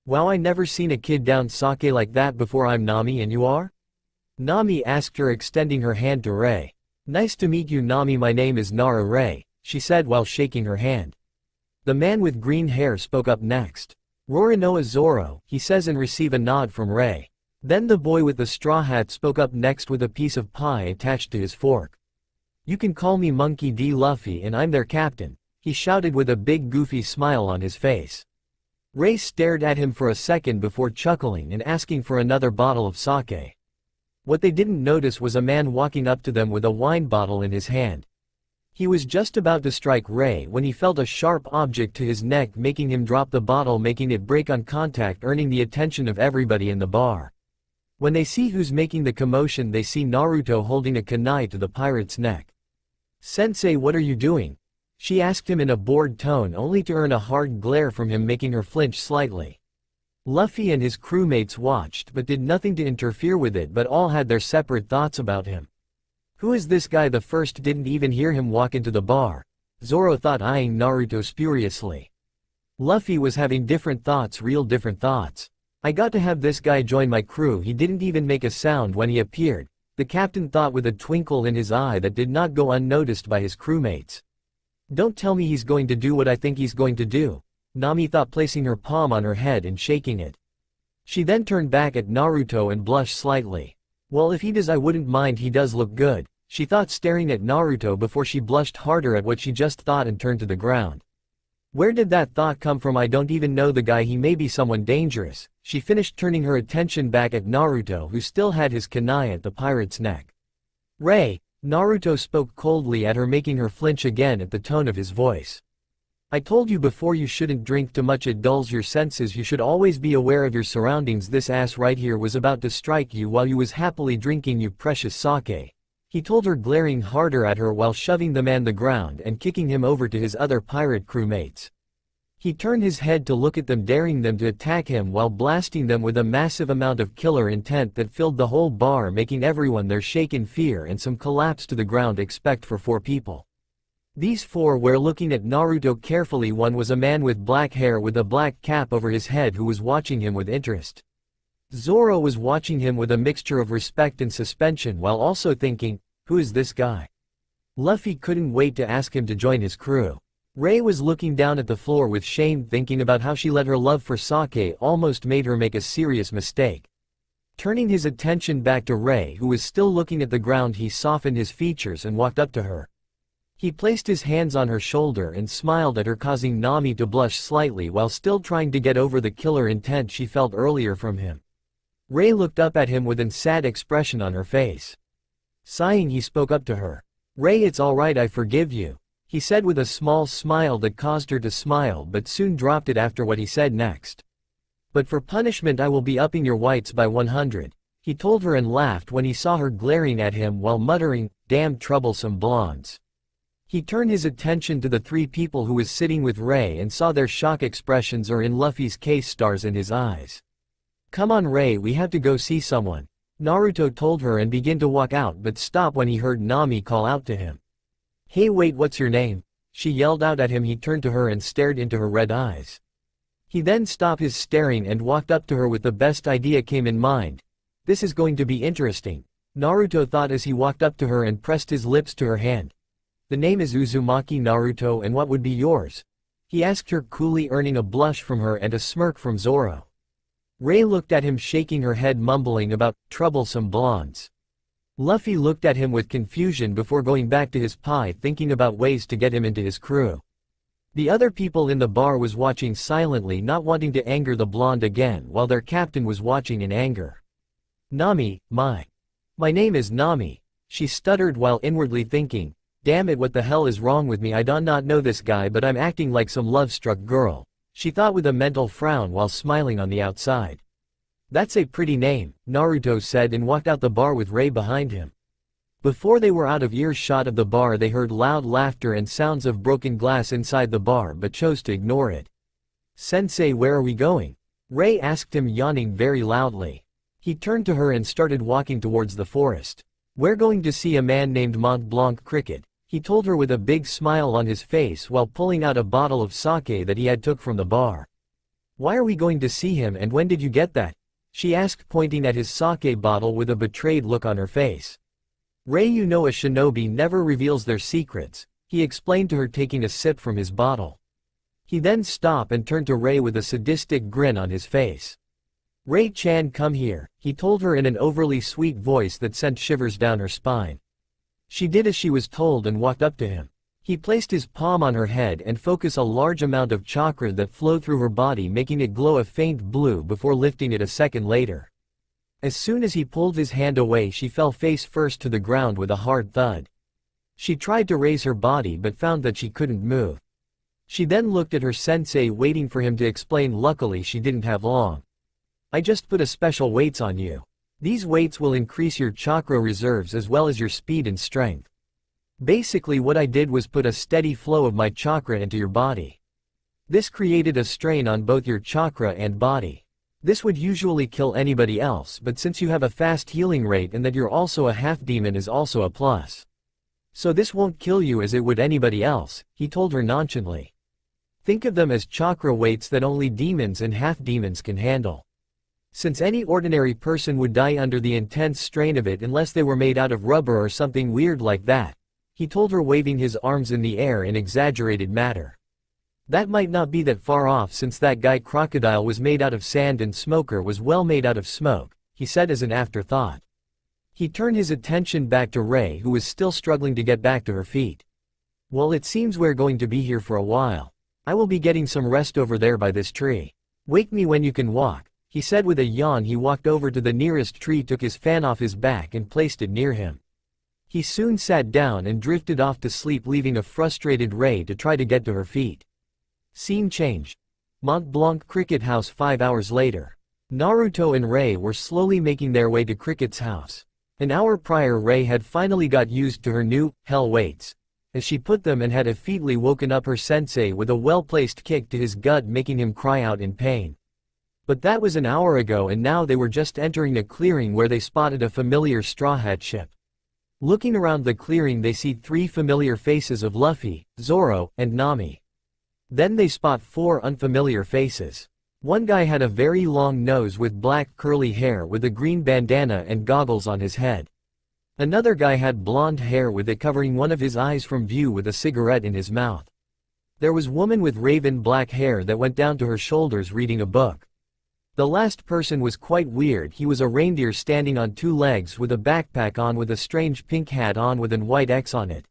"Wow, I never seen a kid down sake like that before. I'm Nami and you are?" Nami asked her, extending her hand to Rei. "Nice to meet you, Nami. My name is Nara Rei," she said while shaking her hand. The man with green hair spoke up next. "Rorinoa Zoro," he says and receive a nod from Rei. Then the boy with the straw hat spoke up next with a piece of pie attached to his fork. "You can call me Monkey D. Luffy and I'm their captain," he shouted with a big goofy smile on his face. Rei stared at him for a second before chuckling and asking for another bottle of sake. What they didn't notice was a man walking up to them with a wine bottle in his hand. He was just about to strike Rei when he felt a sharp object to his neck, making him drop the bottle, making it break on contact, earning the attention of everybody in the bar. When they see who's making the commotion, they see Naruto holding a kunai to the pirate's neck. "Sensei, what are you doing?" she asked him in a bored tone, only to earn a hard glare from him, making her flinch slightly. Luffy and his crewmates watched but did nothing to interfere with it, but all had their separate thoughts about him. Who is this guy? The first didn't even hear him walk into the bar. Zoro thought, eyeing Naruto spuriously. Luffy was having different thoughts, real different thoughts. "I got to have this guy join my crew. He didn't even make a sound when he appeared," the captain thought with a twinkle in his eye that did not go unnoticed by his crewmates. "Don't tell me he's going to do what I think he's going to do," Nami thought, placing her palm on her head and shaking it. She then turned back at Naruto and blushed slightly. "Well, if he does, I wouldn't mind. He does look good," she thought, staring at Naruto before she blushed harder at what she just thought and turned to the ground. "Where did that thought come from? I don't even know the guy. He may be someone dangerous," she finished, turning her attention back at Naruto, who still had his kunai at the pirate's neck. "Rei," Naruto spoke coldly at her, making her flinch again at the tone of his voice. "I told you before, you shouldn't drink too much. It dulls your senses. You should always be aware of your surroundings. This ass right here was about to strike you while you was happily drinking your precious sake," he told her, glaring harder at her while shoving the man the ground and kicking him over to his other pirate crewmates. He turned his head to look at them, daring them to attack him while blasting them with a massive amount of killer intent that filled the whole bar, making everyone there shake in fear and some collapse to the ground. Expect for 4 people. These 4 were looking at Naruto carefully. One was a man with black hair with a black cap over his head who was watching him with interest. Zoro was watching him with a mixture of respect and suspension while also thinking, who is this guy? Luffy couldn't wait to ask him to join his crew. Rei was looking down at the floor with shame, thinking about how she let her love for sake almost made her make a serious mistake. Turning his attention back to Rei, who was still looking at the ground, he softened his features and walked up to her. He placed his hands on her shoulder and smiled at her, causing Nami to blush slightly while still trying to get over the killer intent she felt earlier from him. Rei looked up at him with a sad expression on her face. Sighing, he spoke up to her. "Rei, it's alright, I forgive you," he said with a small smile that caused her to smile but soon dropped it after what he said next. "But for punishment I will be upping your whites by 100, he told her and laughed when he saw her glaring at him while muttering, "Damn troublesome blondes." He turned his attention to the 3 people who was sitting with Rei and saw their shock expressions, or in Luffy's case, stars in his eyes. Come on Rei, we have to go see someone. Naruto told her and began to walk out but stopped when he heard Nami call out to him. Hey wait, what's your name? She yelled out at him. He turned to her and stared into her red eyes. He then stopped his staring and walked up to her with the best idea came in mind. This is going to be interesting, Naruto thought as he walked up to her and pressed his lips to her hand. The name is Uzumaki Naruto, and what would be yours? He asked her coolly, earning a blush from her and a smirk from Zoro. Rei looked at him, shaking her head, mumbling about troublesome blondes. Luffy looked at him with confusion before going back to his pie, thinking about ways to get him into his crew. The other people in the bar was watching silently, not wanting to anger the blonde again, while their captain was watching in anger. Nami, my name is Nami, she stuttered while inwardly thinking, damn it, what the hell is wrong with me? I do not know this guy, but I'm acting like some love-struck girl, she thought with a mental frown while smiling on the outside. That's a pretty name, Naruto said and walked out the bar with Rei behind him. Before they were out of earshot of the bar, they heard loud laughter and sounds of broken glass inside the bar but chose to ignore it. Sensei, where are we going? Rei asked him, yawning very loudly. He turned to her and started walking towards the forest. We're going to see a man named Mont Blanc Cricket, he told her with a big smile on his face while pulling out a bottle of sake that he had took from the bar. Why are we going to see him, and when did you get that? She asked, pointing at his sake bottle with a betrayed look on her face. Rei, you know a shinobi never reveals their secrets, he explained to her, taking a sip from his bottle. He then stopped and turned to Rei with a sadistic grin on his face. Rei-chan, come here, he told her in an overly sweet voice that sent shivers down her spine. She did as she was told and walked up to him. He placed his palm on her head and focused a large amount of chakra that flowed through her body, making it glow a faint blue before lifting it a second later. As soon as he pulled his hand away, she fell face first to the ground with a hard thud. She tried to raise her body but found that she couldn't move. She then looked at her sensei, waiting for him to explain. Luckily she didn't have long. I just put a special weights on you. These weights will increase your chakra reserves as well as your speed and strength. Basically what I did was put a steady flow of my chakra into your body. This created a strain on both your chakra and body. This would usually kill anybody else, but since you have a fast healing rate and that you're also a half-demon is also a plus. So this won't kill you as it would anybody else, he told her nonchalantly. Think of them as chakra weights that only demons and half-demons can handle. Since any ordinary person would die under the intense strain of it unless they were made out of rubber or something weird like that, he told her, waving his arms in the air in exaggerated manner. That might not be that far off, since that guy crocodile was made out of sand and Smoker was well made out of smoke, he said as an afterthought. He turned his attention back to Rei, who was still struggling to get back to her feet. Well, it seems we're going to be here for a while. I will be getting some rest over there by this tree. Wake me when you can walk, he said with a yawn. He walked over to the nearest tree, took his fan off his back and placed it near him. He soon sat down and drifted off to sleep, leaving a frustrated Rei to try to get to her feet. Scene change. Mont Blanc Cricket House. 5 hours later. Naruto and Rei were slowly making their way to Cricket's house. An hour prior, Rei had finally got used to her new hell weights, as she put them, and had effectively woken up her sensei with a well-placed kick to his gut, making him cry out in pain. But that was an hour ago, and now they were just entering a clearing where they spotted a familiar Straw Hat ship. Looking around the clearing, they see 3 familiar faces of Luffy, Zoro, and Nami. Then they spot 4 unfamiliar faces. One guy had a very long nose with black curly hair with a green bandana and goggles on his head. Another guy had blonde hair with it covering one of his eyes from view, with a cigarette in his mouth. There was a woman with raven black hair that went down to her shoulders reading a book. The last person was quite weird. He was a reindeer standing on 2 legs with a backpack on, with a strange pink hat on with an white X on it.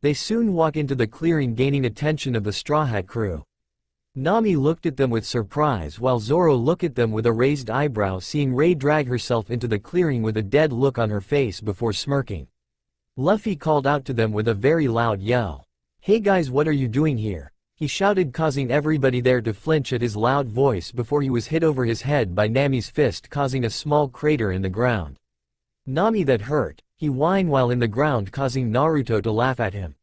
They soon walk into the clearing, gaining attention of the Straw Hat crew. Nami looked at them with surprise, while Zoro looked at them with a raised eyebrow, seeing Rei drag herself into the clearing with a dead look on her face before smirking. Luffy called out to them with a very loud yell. Hey guys, what are you doing here? He shouted, causing everybody there to flinch at his loud voice before he was hit over his head by Nami's fist, causing a small crater in the ground. Nami, that hurt, he whined while in the ground, causing Naruto to laugh at him.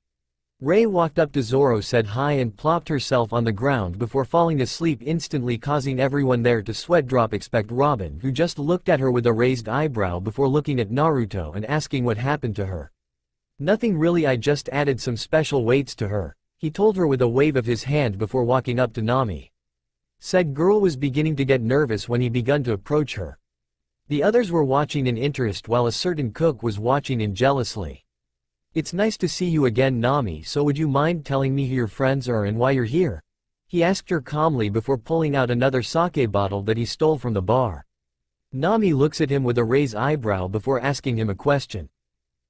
Rei walked up to Zoro, said hi and plopped herself on the ground before falling asleep, instantly causing everyone there to sweat drop except Robin, who just looked at her with a raised eyebrow before looking at Naruto and asking what happened to her. Nothing really, I just added some special weights to her, he told her with a wave of his hand before walking up to Nami. Said girl was beginning to get nervous when he begun to approach her. The others were watching in interest while a certain cook was watching in jealously. It's nice to see you again, Nami, so would you mind telling me who your friends are and why you're here? He asked her calmly before pulling out another sake bottle that he stole from the bar. Nami looks at him with a raised eyebrow before asking him a question.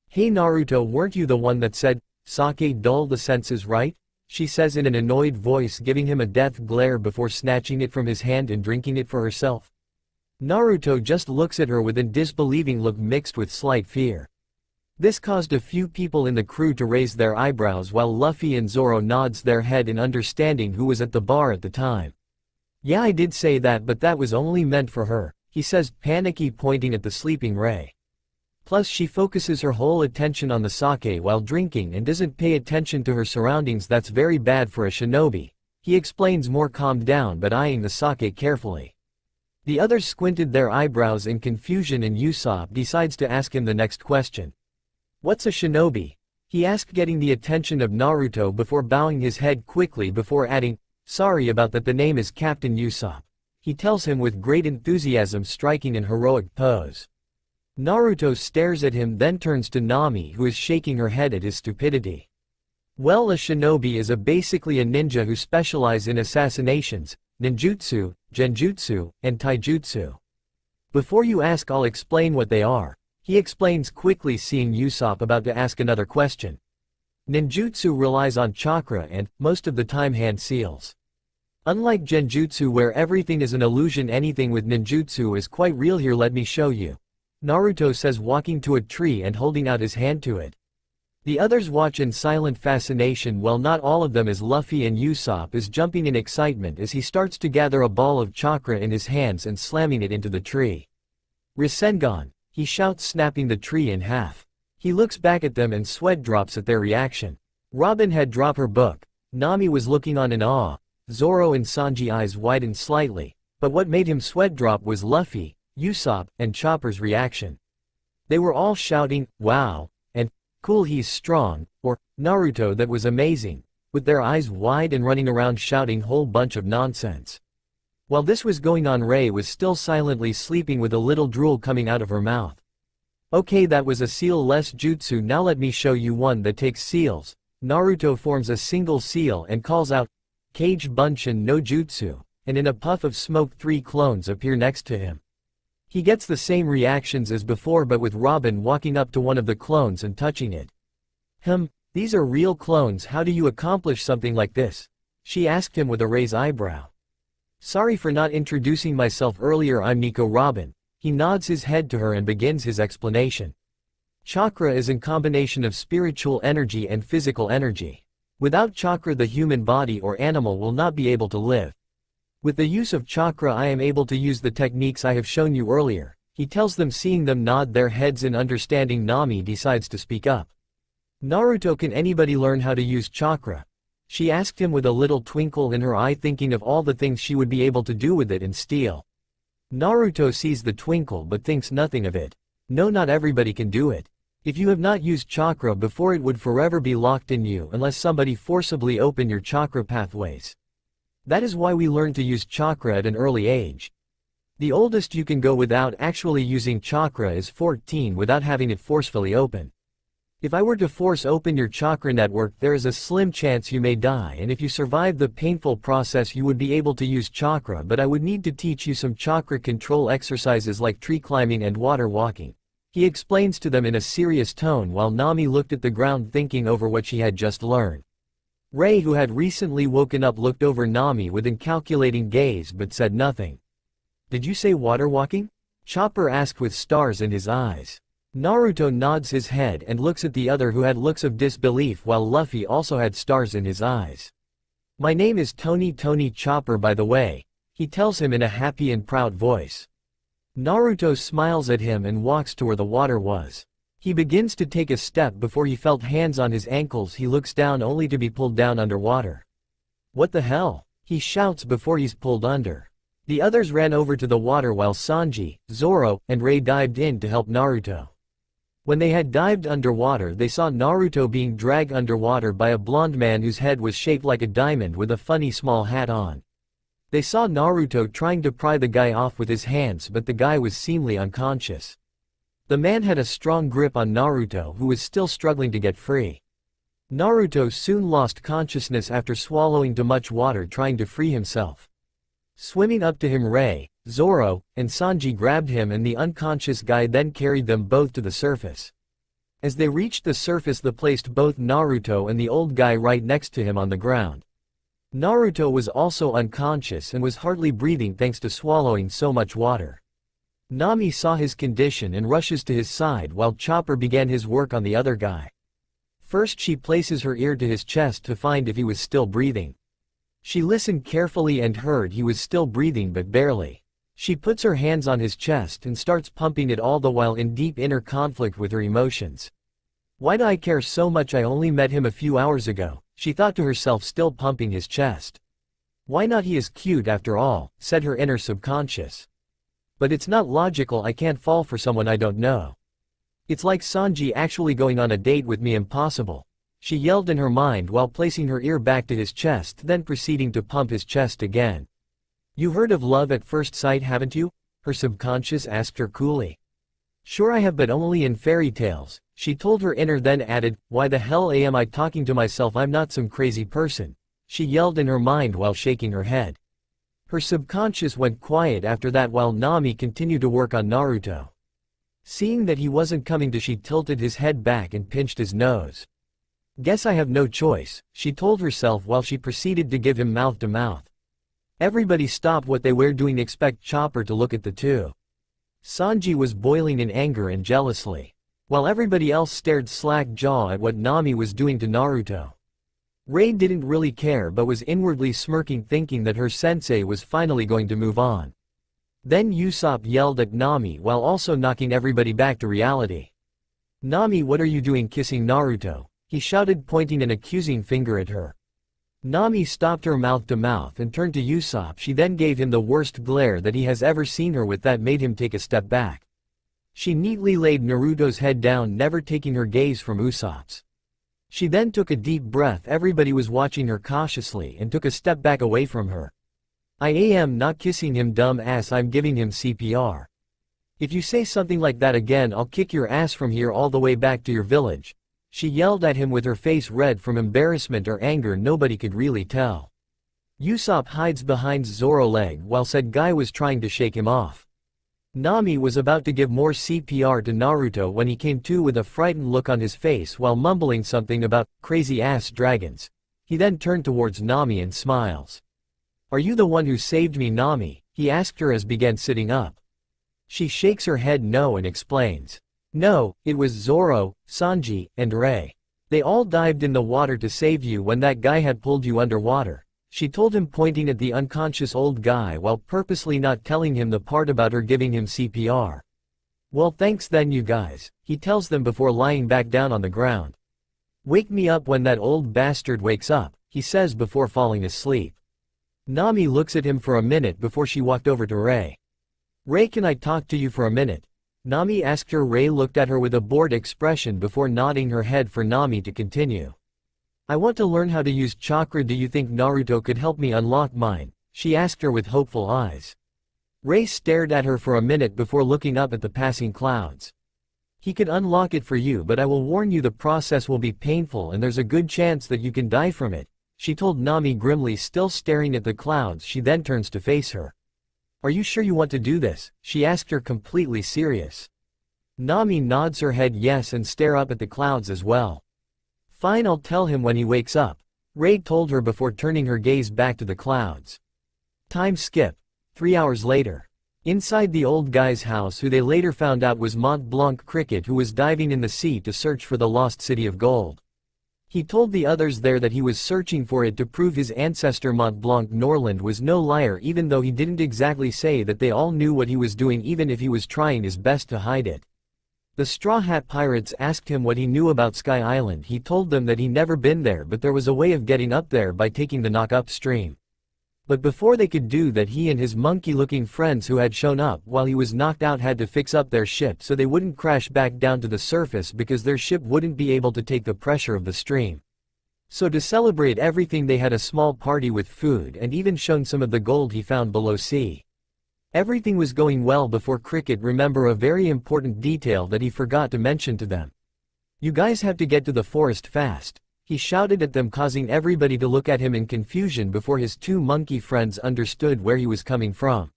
Hey Naruto, weren't you the one that said, sake dull the senses, right? She says in an annoyed voice, giving him a death glare before snatching it from his hand and drinking it for herself. Naruto just looks at her with a disbelieving look mixed with slight fear. This caused a few people in the crew to raise their eyebrows while Luffy and Zoro nods their head in understanding who was at the bar at the time. Yeah, I did say that, but that was only meant for her, he says, panicky, pointing at the sleeping Rei. Plus she focuses her whole attention on the sake while drinking and doesn't pay attention to her surroundings. That's very bad for a shinobi, he explains, more calmed down but eyeing the sake carefully. The others squinted their eyebrows in confusion and Usopp decides to ask him the next question. What's a shinobi? He asked, getting the attention of Naruto before bowing his head quickly before adding, sorry about that, the name is Captain Usopp. He tells him with great enthusiasm, striking an heroic pose. Naruto stares at him, then turns to Nami, who is shaking her head at his stupidity. Well, a shinobi is basically a ninja who specialize in assassinations, ninjutsu, genjutsu, and taijutsu. Before you ask, I'll explain what they are, he explains quickly, seeing Usopp about to ask another question. Ninjutsu relies on chakra and, most of the time, hand seals. Unlike genjutsu where everything is an illusion, anything with ninjutsu is quite real. Here, let me show you, Naruto says, walking to a tree and holding out his hand to it. The others watch in silent fascination, while not all of them, as Luffy and Usopp is jumping in excitement as he starts to gather a ball of chakra in his hands and slamming it into the tree. Rasengan, he shouts, snapping the tree in half. He looks back at them and sweat drops at their reaction. Robin had dropped her book. Nami was looking on in awe. Zoro and Sanji eyes widened slightly, but what made him sweat drop was Luffy, Usopp, and Chopper's reaction. They were all shouting, wow, and cool, he's strong, or Naruto, that was amazing, with their eyes wide and running around shouting whole bunch of nonsense. While this was going on, Rei was still silently sleeping with a little drool coming out of her mouth. Okay, that was a seal-less jutsu, now let me show you one that takes seals. Naruto forms a single seal and calls out, Kage Bunshin no Jutsu, and in a puff of smoke 3 clones appear next to him. He gets the same reactions as before, but with Robin walking up to one of the clones and touching it. These are real clones, how do you accomplish something like this? She asked him with a raised eyebrow. Sorry for not introducing myself earlier, I'm Nico Robin. He nods his head to her and begins his explanation. Chakra is a combination of spiritual energy and physical energy. Without chakra, the human body or animal will not be able to live. With the use of chakra, I am able to use the techniques I have shown you earlier, he tells them, seeing them nod their heads in understanding. Nami decides to speak up. Naruto, can anybody learn how to use chakra? She asked him with a little twinkle in her eye, thinking of all the things she would be able to do with it and steal. Naruto sees the twinkle but thinks nothing of it. No, not everybody can do it. If you have not used chakra before, it would forever be locked in you unless somebody forcibly open your chakra pathways. That is why we learn to use chakra at an early age. The oldest you can go without actually using chakra is 14 without having it forcefully open. If I were to force open your chakra network, there is a slim chance you may die, and if you survive the painful process you would be able to use chakra, but I would need to teach you some chakra control exercises like tree climbing and water walking. He explains to them in a serious tone while Nami looked at the ground thinking over what she had just learned. Rei, who had recently woken up, looked over Nami with an calculating gaze but said nothing. Did you say water walking? Chopper asked with stars in his eyes. Naruto nods his head and looks at the other, who had looks of disbelief, while Luffy also had stars in his eyes. My name is Tony Chopper, by the way, he tells him in a happy and proud voice. Naruto smiles at him and walks to where the water was. He begins to take a step before he felt hands on his ankles. He looks down only to be pulled down underwater. What the hell? He shouts before he's pulled under. The others ran over to the water while Sanji, Zoro, and Rei dived in to help Naruto. When they had dived underwater, they saw Naruto being dragged underwater by a blonde man whose head was shaped like a diamond with a funny small hat on. They saw Naruto trying to pry the guy off with his hands, but the guy was seemingly unconscious. The man had a strong grip on Naruto, who was still struggling to get free. Naruto soon lost consciousness after swallowing too much water trying to free himself. Swimming up to him, Rei, Zoro, and Sanji grabbed him, and the unconscious guy then carried them both to the surface. As they reached the surface, they placed both Naruto and the old guy right next to him on the ground. Naruto was also unconscious and was hardly breathing thanks to swallowing so much water. Nami saw his condition and rushes to his side while Chopper began his work on the other guy. First, she places her ear to his chest to find if he was still breathing. She listened carefully and heard he was still breathing, but barely. She puts her hands on his chest and starts pumping it, all the while in deep inner conflict with her emotions. Why do I care so much? I only met him a few hours ago, she thought to herself, still pumping his chest. Why not? He is cute after all, said her inner subconscious. But it's not logical. I can't fall for someone I don't know. It's like Sanji actually going on a date with me. Impossible, she yelled in her mind while placing her ear back to his chest, then proceeding to pump his chest again. You heard of love at first sight, haven't you? Her subconscious asked her coolly. Sure I have, but only in fairy tales, she told her inner, then added, why the hell am I talking to myself? I'm not some crazy person, she yelled in her mind while shaking her head. Her subconscious went quiet after that while Nami continued to work on Naruto. Seeing that he wasn't coming to, she tilted his head back and pinched his nose. Guess I have no choice, she told herself while she proceeded to give him mouth to mouth. Everybody stopped what they were doing, expect Chopper to look at the two. Sanji was boiling in anger and jealously, while everybody else stared slack-jaw at what Nami was doing to Naruto. Rei didn't really care but was inwardly smirking, thinking that her sensei was finally going to move on. Then Usopp yelled at Nami while also knocking everybody back to reality. Nami, what are you doing kissing Naruto? He shouted, pointing an accusing finger at her. Nami stopped her mouth to mouth and turned to Usopp. She then gave him the worst glare that he has ever seen her with that made him take a step back. She neatly laid Naruto's head down, never taking her gaze from Usopp's. She then took a deep breath. Everybody was watching her cautiously and took a step back away from her. I am not kissing him, dumb ass, I'm giving him CPR. If you say something like that again, I'll kick your ass from here all the way back to your village. She yelled at him with her face red from embarrassment or anger, nobody could really tell. Usopp hides behind Zoro's leg while said guy was trying to shake him off. Nami was about to give more CPR to Naruto when he came to with a frightened look on his face while mumbling something about crazy-ass dragons. He then turned towards Nami and smiles. Are you the one who saved me, Nami? He asked her as began sitting up. She shakes her head no and explains. No, it was Zoro, Sanji, and Rei. They all dived in the water to save you when that guy had pulled you underwater, she told him, pointing at the unconscious old guy while purposely not telling him the part about her giving him CPR. Well, thanks then you guys, he tells them before lying back down on the ground. Wake me up when that old bastard wakes up, he says before falling asleep. Nami looks at him for a minute before she walked over to Rei. Rei, can I talk to you for a minute? Nami asked her. Rei looked at her with a bored expression before nodding her head for Nami to continue. I want to learn how to use chakra. Do you think Naruto could help me unlock mine? She asked her with hopeful eyes. Rei stared at her for a minute before looking up at the passing clouds. He could unlock it for you, but I will warn you the process will be painful and there's a good chance that you can die from it, she told Nami grimly, still staring at the clouds. She then turns to face her. Are you sure you want to do this? She asked her, completely serious. Nami nods her head yes and stare up at the clouds as well. Fine, I'll tell him when he wakes up, Rei told her before turning her gaze back to the clouds. Time skip. 3 hours later. Inside the old guy's house, who they later found out was Mont Blanc Cricket, who was diving in the sea to search for the lost city of gold. He told the others there that he was searching for it to prove his ancestor Mont Blanc Norland was no liar, even though he didn't exactly say that. They all knew what he was doing, even if he was trying his best to hide it. The Straw Hat Pirates asked him what he knew about Sky Island. He told them that he never been there, but there was a way of getting up there by taking the knock-up stream. But before they could do that, he and his monkey-looking friends who had shown up while he was knocked out had to fix up their ship so they wouldn't crash back down to the surface because their ship wouldn't be able to take the pressure of the stream. So to celebrate everything, they had a small party with food and even shown some of the gold he found below sea. Everything was going well before Cricket remembered a very important detail that he forgot to mention to them. "You guys have to get to the forest fast," he shouted at them, causing everybody to look at him in confusion before his two monkey friends understood where he was coming from.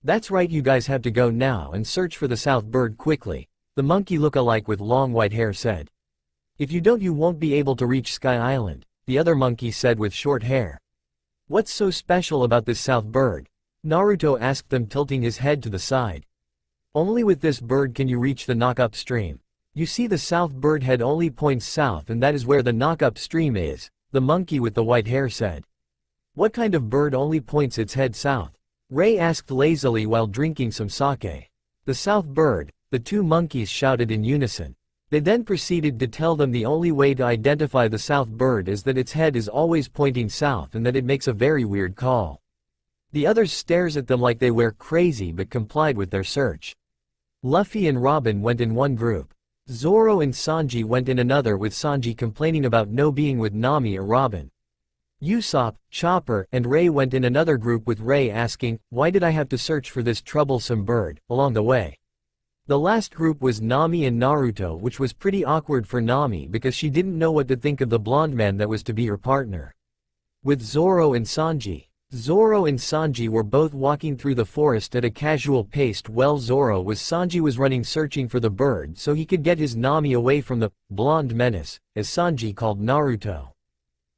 "That's right, you guys have to go now and search for the South Bird quickly," the monkey look-alike with long white hair said. "If you don't, you won't be able to reach Sky Island," the other monkey said with short hair. "What's so special about this South Bird?" Naruto asked them, tilting his head to the side. "Only with this bird can you reach the knock-up stream. You see, the South Bird head only points south, and that is where the knock-up stream is," the monkey with the white hair said. "What kind of bird only points its head south?" Ray asked lazily while drinking some sake. "The South Bird," the two monkeys shouted in unison. They then proceeded to tell them the only way to identify the South Bird is that its head is always pointing south and that it makes a very weird call. The others stares at them like they were crazy but complied with their search. Luffy and Robin went in one group. Zoro and Sanji went in another, with Sanji complaining about no being with Nami or Robin. Usopp, Chopper, and Ray went in another group, with Ray asking, "Why did I have to search for this troublesome bird?" along the way. The last group was Nami and Naruto, which was pretty awkward for Nami because she didn't know what to think of the blonde man that was to be her partner. With Zoro and Sanji were both walking through the forest at a casual pace while Sanji was running searching for the bird so he could get his Nami away from the blonde menace, as Sanji called Naruto.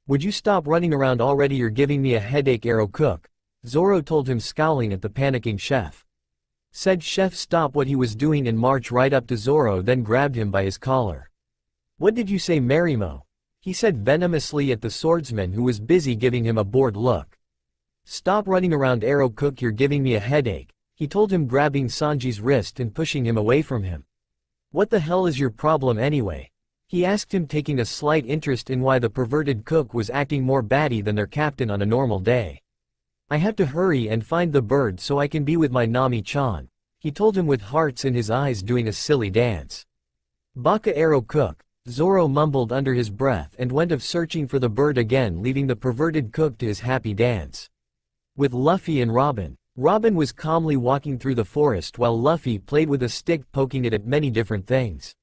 "Would you stop running around already? You're giving me a headache, Arrow Cook," Zoro told him, scowling at the panicking chef. Said chef stop what he was doing and march right up to Zoro, then grabbed him by his collar. "What did you say, Marimo?" he said venomously at the swordsman, who was busy giving him a bored look. "Stop running around, Arrow Cook, you're giving me a headache," he told him, grabbing Sanji's wrist and pushing him away from him. "What the hell is your problem anyway?" he asked him, taking a slight interest in why the perverted cook was acting more batty than their captain on a normal day. "I have to hurry and find the bird so I can be with my Nami-chan," he told him, with hearts in his eyes, doing a silly dance. "Baka, Arrow Cook," Zoro mumbled under his breath and went off searching for the bird again, leaving the perverted cook to his happy dance. With Luffy and Robin was calmly walking through the forest while Luffy played with a stick, poking it at many different things.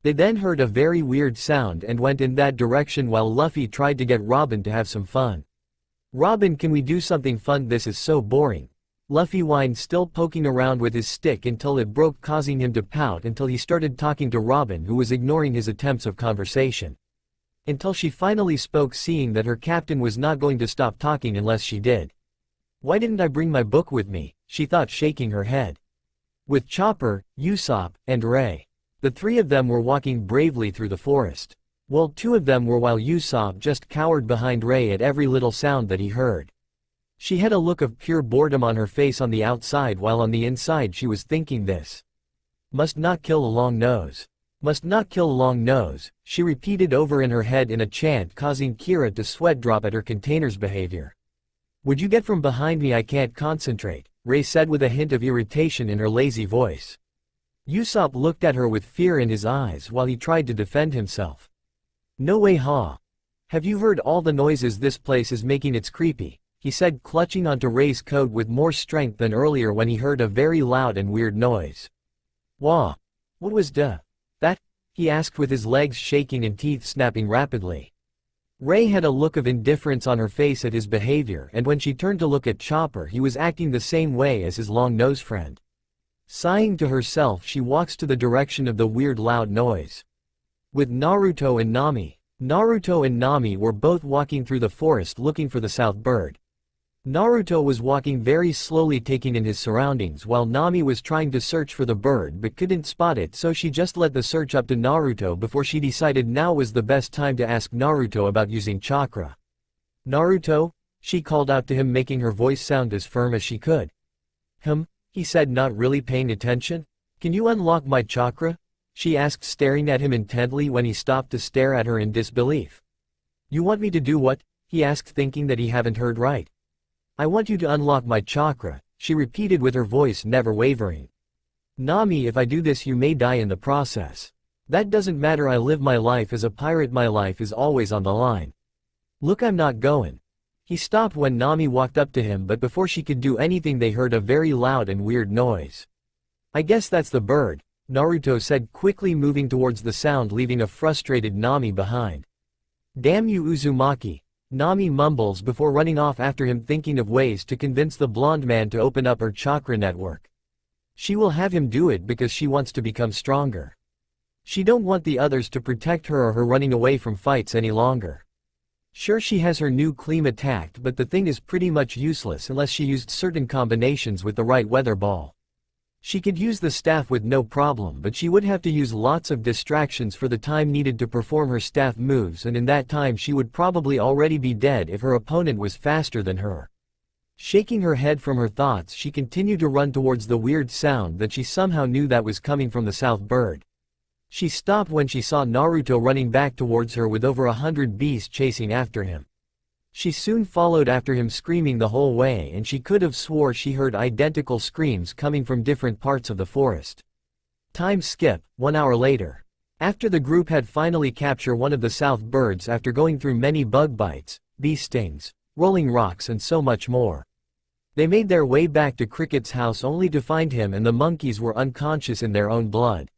They then heard a very weird sound and went in that direction while Luffy tried to get Robin to have some fun. "Robin, can we do something fun? This is so boring," Luffy whined, still poking around with his stick until it broke, causing him to pout until he started talking to Robin, who was ignoring his attempts of conversation. Until she finally spoke, seeing that her captain was not going to stop talking unless she did. "Why didn't I bring my book with me?" she thought, shaking her head. With Chopper, Usopp, and Ray, the three of them were walking bravely through the forest. Well, two of them were, while Usopp just cowered behind Ray at every little sound that he heard. She had a look of pure boredom on her face on the outside, while on the inside she was thinking, "This must not kill a long nose. Must not kill a long nose," she repeated over in her head in a chant, causing Kira to sweat drop at her container's behavior. "Would you get from behind me? I can't concentrate," Ray said with a hint of irritation in her lazy voice. Usopp looked at her with fear in his eyes while he tried to defend himself. "No way, ha. Have you heard all the noises this place is making? It's creepy," he said, clutching onto Ray's coat with more strength than earlier when he heard a very loud and weird noise. "Wah. What was that?" he asked, with his legs shaking and teeth snapping rapidly. Ray had a look of indifference on her face at his behavior, and when she turned to look at Chopper, he was acting the same way as his long-nosed friend. Sighing to herself, she walks to the direction of the weird loud noise. With Naruto and Nami were both walking through the forest looking for the South Bird. Naruto was walking very slowly, taking in his surroundings, while Nami was trying to search for the bird but couldn't spot it, so she just let the search up to Naruto before she decided now was the best time to ask Naruto about using chakra. "Naruto?" she called out to him, making her voice sound as firm as she could. He said, not really paying attention. "Can you unlock my chakra?" she asked, staring at him intently when he stopped to stare at her in disbelief. You want me to do what? He asked, thinking that he hadn't heard right. I want you to unlock my chakra, she repeated with her voice never wavering. Nami, if I do this you may die in the process. That doesn't matter, I live my life as a pirate, my life is always on the line. Look, I'm not going. He stopped when Nami walked up to him, but before she could do anything they heard a very loud and weird noise. I guess that's the bird, Naruto said, quickly moving towards the sound, leaving a frustrated Nami behind. Damn you, Uzumaki, Nami mumbles before running off after him, thinking of ways to convince the blonde man to open up her chakra network. She will have him do it because she wants to become stronger. She don't want the others to protect her or her running away from fights any longer. Sure, she has her new claim attacked, but the thing is pretty much useless unless she used certain combinations with the right weather ball. She could use the staff with no problem, but she would have to use lots of distractions for the time needed to perform her staff moves, and in that time she would probably already be dead if her opponent was faster than her. Shaking her head from her thoughts, she continued to run towards the weird sound that she somehow knew that was coming from the south bird. She stopped when she saw Naruto running back towards her with over 100 bees chasing after him. She soon followed after him, screaming the whole way, and she could have swore she heard identical screams coming from different parts of the forest. Time skip, 1 hour later. After the group had finally captured one of the south birds after going through many bug bites, bee stings, rolling rocks and so much more. They made their way back to Cricket's house only to find him and the monkeys were unconscious in their own blood.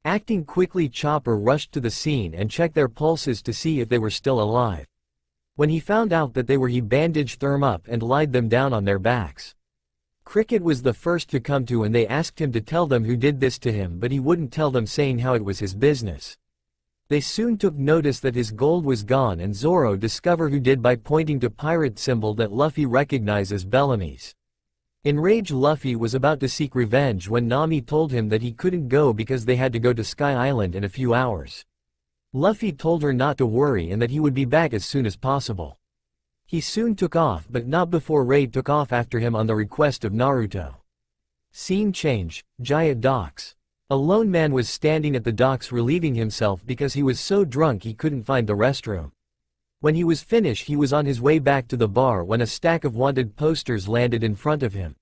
Acting quickly, Chopper rushed to the scene and checked their pulses to see if they were still alive. When he found out that they were, he bandaged them up and lied them down on their backs. Cricket was the first to come to and they asked him to tell them who did this to him, but he wouldn't tell them, saying how it was his business. They soon took notice that his gold was gone, and Zoro discovered who did by pointing to pirate symbol that Luffy recognized as Bellamy's. Enraged, Luffy was about to seek revenge when Nami told him that he couldn't go because they had to go to Sky Island in a few hours. Luffy told her not to worry and that he would be back as soon as possible. He soon took off, but not before Raid took off after him on the request of Naruto. Scene change, Giant Docks. A lone man was standing at the docks relieving himself because he was so drunk he couldn't find the restroom. When he was finished, he was on his way back to the bar when a stack of wanted posters landed in front of him.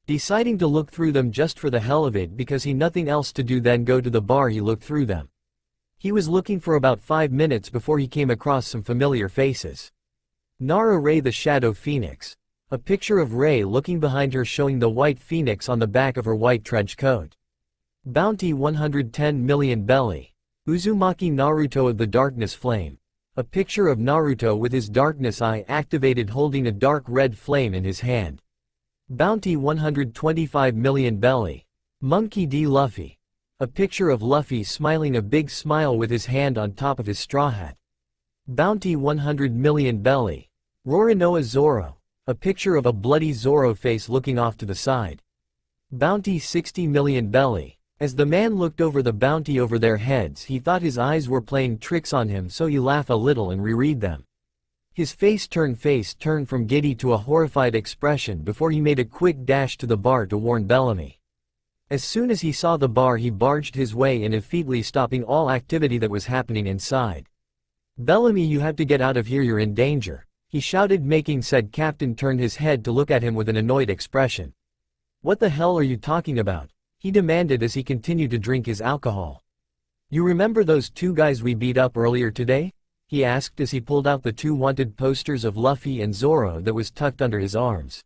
Deciding to look through them just for the hell of it because he nothing else to do than go to the bar, he looked through them. He was looking for about 5 minutes before he came across some familiar faces. Nara Ray, the Shadow Phoenix. A picture of Ray looking behind her, showing the white phoenix on the back of her white trench coat. Bounty 110 million belly. Uzumaki Naruto of the Darkness Flame. A picture of Naruto with his darkness eye activated, holding a dark red flame in his hand. Bounty 125 million belly. Monkey D. Luffy. A picture of Luffy smiling a big smile with his hand on top of his straw hat. Bounty 100 million belly. Rorinoa Zoro. A picture of a bloody Zoro face looking off to the side. Bounty 60 million belly. As the man looked over the bounty over their heads, he thought his eyes were playing tricks on him, so he laughed a little and reread them. His face turned from giddy to a horrified expression before he made a quick dash to the bar to warn Bellamy. As soon as he saw the bar, he barged his way in effectively, stopping all activity that was happening inside. Bellamy, you have to get out of here, you're in danger, he shouted, making said captain turn his head to look at him with an annoyed expression. What the hell are you talking about? He demanded as he continued to drink his alcohol. You remember those 2 guys we beat up earlier today? He asked as he pulled out the 2 wanted posters of Luffy and Zoro that was tucked under his arms.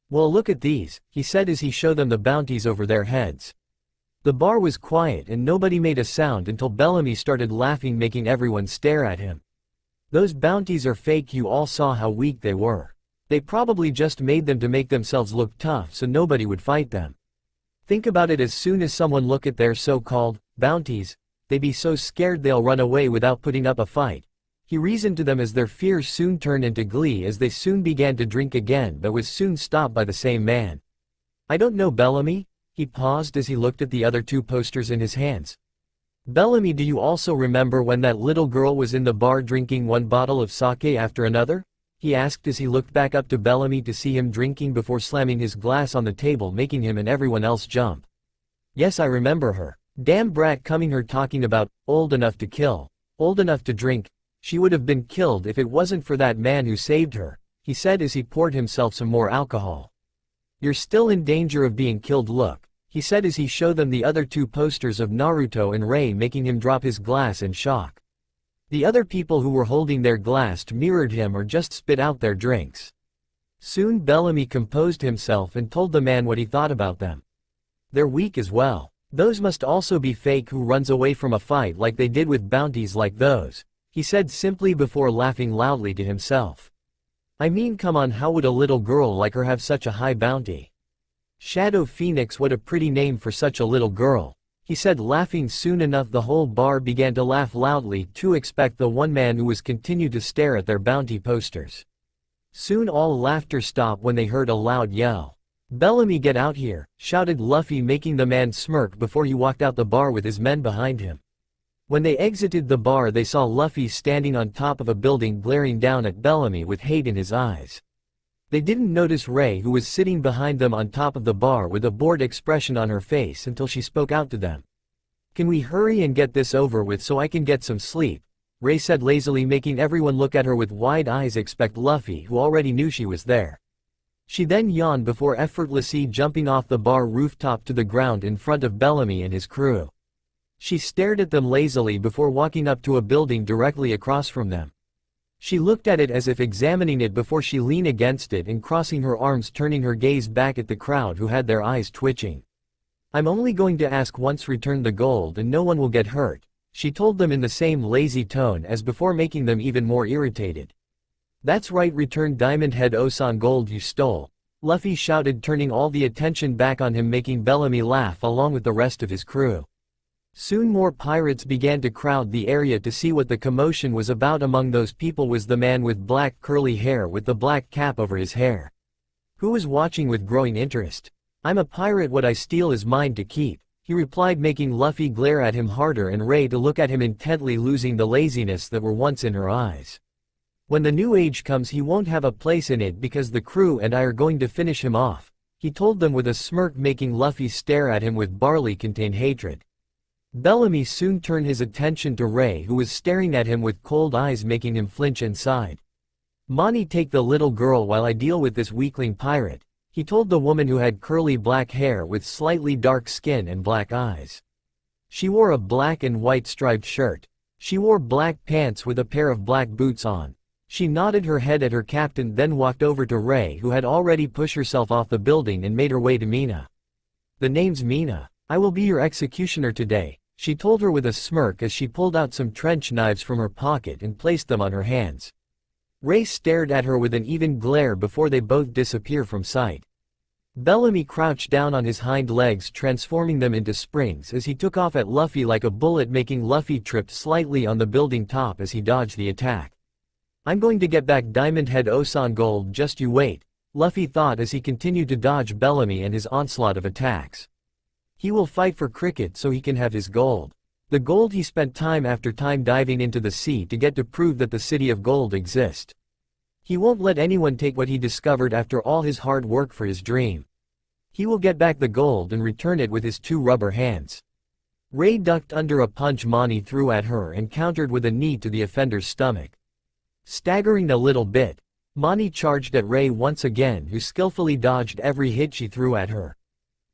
Well, look at these, he said as he showed them the bounties over their heads. The bar was quiet and nobody made a sound until Bellamy started laughing, making everyone stare at him. Those bounties are fake, you all saw how weak they were. They probably just made them to make themselves look tough so nobody would fight them. Think about it, as soon as someone look at their so-called bounties, they be so scared they'll run away without putting up a fight. He reasoned to them as their fears soon turned into glee as they soon began to drink again, but was soon stopped by the same man. I don't know, Bellamy? He paused as he looked at the other 2 posters in his hands. Bellamy, do you also remember when that little girl was in the bar drinking 1 bottle of sake after another? He asked as he looked back up to Bellamy to see him drinking before slamming his glass on the table, making him and everyone else jump. Yes, I remember her, Damn brat coming here talking about, old enough to kill, old enough to drink, she would have been killed if it wasn't for that man who saved her, he said as he poured himself some more alcohol. You're still in danger of being killed, look, he said as he showed them the other two posters of Naruto and Ray, making him drop his glass in shock. The other people who were holding their glass mirrored him or just spit out their drinks. Soon Bellamy composed himself and told the man what he thought about them. They're weak as well. Those must also be fake who runs away from a fight like they did with bounties like those, he said simply before laughing loudly to himself. I mean, come on, how would a little girl like her have such a high bounty? Shadow Phoenix, what a pretty name for such a little girl, he said, laughing. Soon enough the whole bar began to laugh loudly to expect the one man who was continued to stare at their bounty posters. Soon all laughter stopped when they heard a loud yell. Bellamy, get out here, shouted Luffy, making the man smirk before he walked out the bar with his men behind him. When they exited the bar they saw Luffy standing on top of a building glaring down at Bellamy with hate in his eyes. They didn't notice Ray, who was sitting behind them on top of the bar with a bored expression on her face, until she spoke out to them. Can we hurry and get this over with so I can get some sleep? Ray said lazily, making everyone look at her with wide eyes except Luffy, who already knew she was there. She then yawned before effortlessly jumping off the bar rooftop to the ground in front of Bellamy and his crew. She stared at them lazily before walking up to a building directly across from them. She looked at it as if examining it before she leaned against it and crossing her arms, turning her gaze back at the crowd who had their eyes twitching. I'm only going to ask once, return the gold and no one will get hurt, she told them in the same lazy tone as before, making them even more irritated. That's right, return Diamond Head Osan gold you stole, Luffy shouted, turning all the attention back on him, making Bellamy laugh along with the rest of his crew. Soon more pirates began to crowd the area to see what the commotion was about. Among those people was the man with black curly hair with the black cap over his hair, who was watching with growing interest. I'm a pirate, what I steal is mine to keep, he replied, making Luffy glare at him harder and Ray to look at him intently, losing the laziness that were once in her eyes. When the new age comes he won't have a place in it because the crew and I are going to finish him off, he told them with a smirk, making Luffy stare at him with barley-contained hatred. Bellamy soon turned his attention to Ray, who was staring at him with cold eyes, making him flinch and sighed. Mani, take the little girl while I deal with this weakling pirate, he told the woman who had curly black hair with slightly dark skin and black eyes. She wore a black and white striped shirt. She wore black pants with a pair of black boots on. She nodded her head at her captain, then walked over to Ray, who had already pushed herself off the building and made her way to Mina. The name's Mina. I will be your executioner today, she told her with a smirk as she pulled out some trench knives from her pocket and placed them on her hands. Ray stared at her with an even glare before they both disappear from sight. Bellamy crouched down on his hind legs, transforming them into springs as he took off at Luffy like a bullet, making Luffy trip slightly on the building top as he dodged the attack. I'm going to get back Diamond Head Osan gold, just you wait, Luffy thought as he continued to dodge Bellamy and his onslaught of attacks. He will fight for cricket so he can have his gold. The gold he spent time after time diving into the sea to get, to prove that the city of gold exists. He won't let anyone take what he discovered after all his hard work for his dream. He will get back the gold and return it with his two rubber hands. Ray ducked under a punch Mani threw at her and countered with a knee to the offender's stomach. Staggering a little bit, Mani charged at Ray once again, who skillfully dodged every hit she threw at her.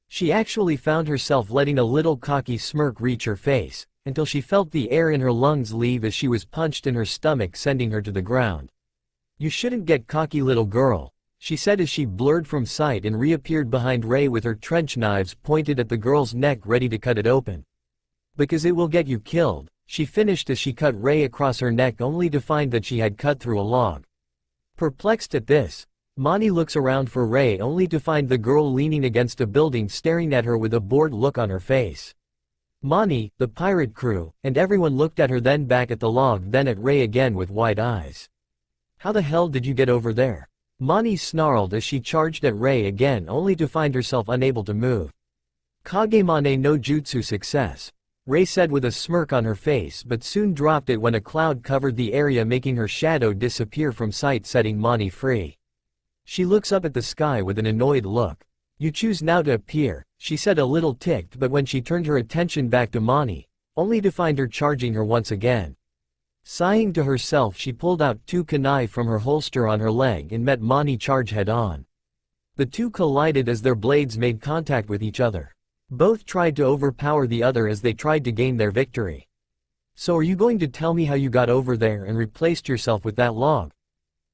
She actually found herself letting a little cocky smirk reach her face, until she felt the air in her lungs leave as she was punched in her stomach, sending her to the ground. You shouldn't get cocky, little girl, she said as she blurred from sight and reappeared behind Ray with her trench knives pointed at the girl's neck, ready to cut it open. Because it will get you killed, she finished as she cut Ray across her neck, only to find that she had cut through a log. Perplexed at this, Mani looks around for Ray, only to find the girl leaning against a building staring at her with a bored look on her face. Mani, the pirate crew, and everyone looked at her, then back at the log, then at Ray again with wide eyes. How the hell did you get over there? Mani snarled as she charged at Ray again, only to find herself unable to move. Kagemane no jutsu success, Ray said with a smirk on her face, but soon dropped it when a cloud covered the area, making her shadow disappear from sight, setting Mani free. She looks up at the sky with an annoyed look. You choose now to appear, she said, a little ticked, but when she turned her attention back to Mani, only to find her charging her once again. Sighing to herself, she pulled out two kunai from her holster on her leg and met Mani charge head-on. The two collided as their blades made contact with each other. Both tried to overpower the other as they tried to gain their victory. So are you going to tell me how you got over there and replaced yourself with that log?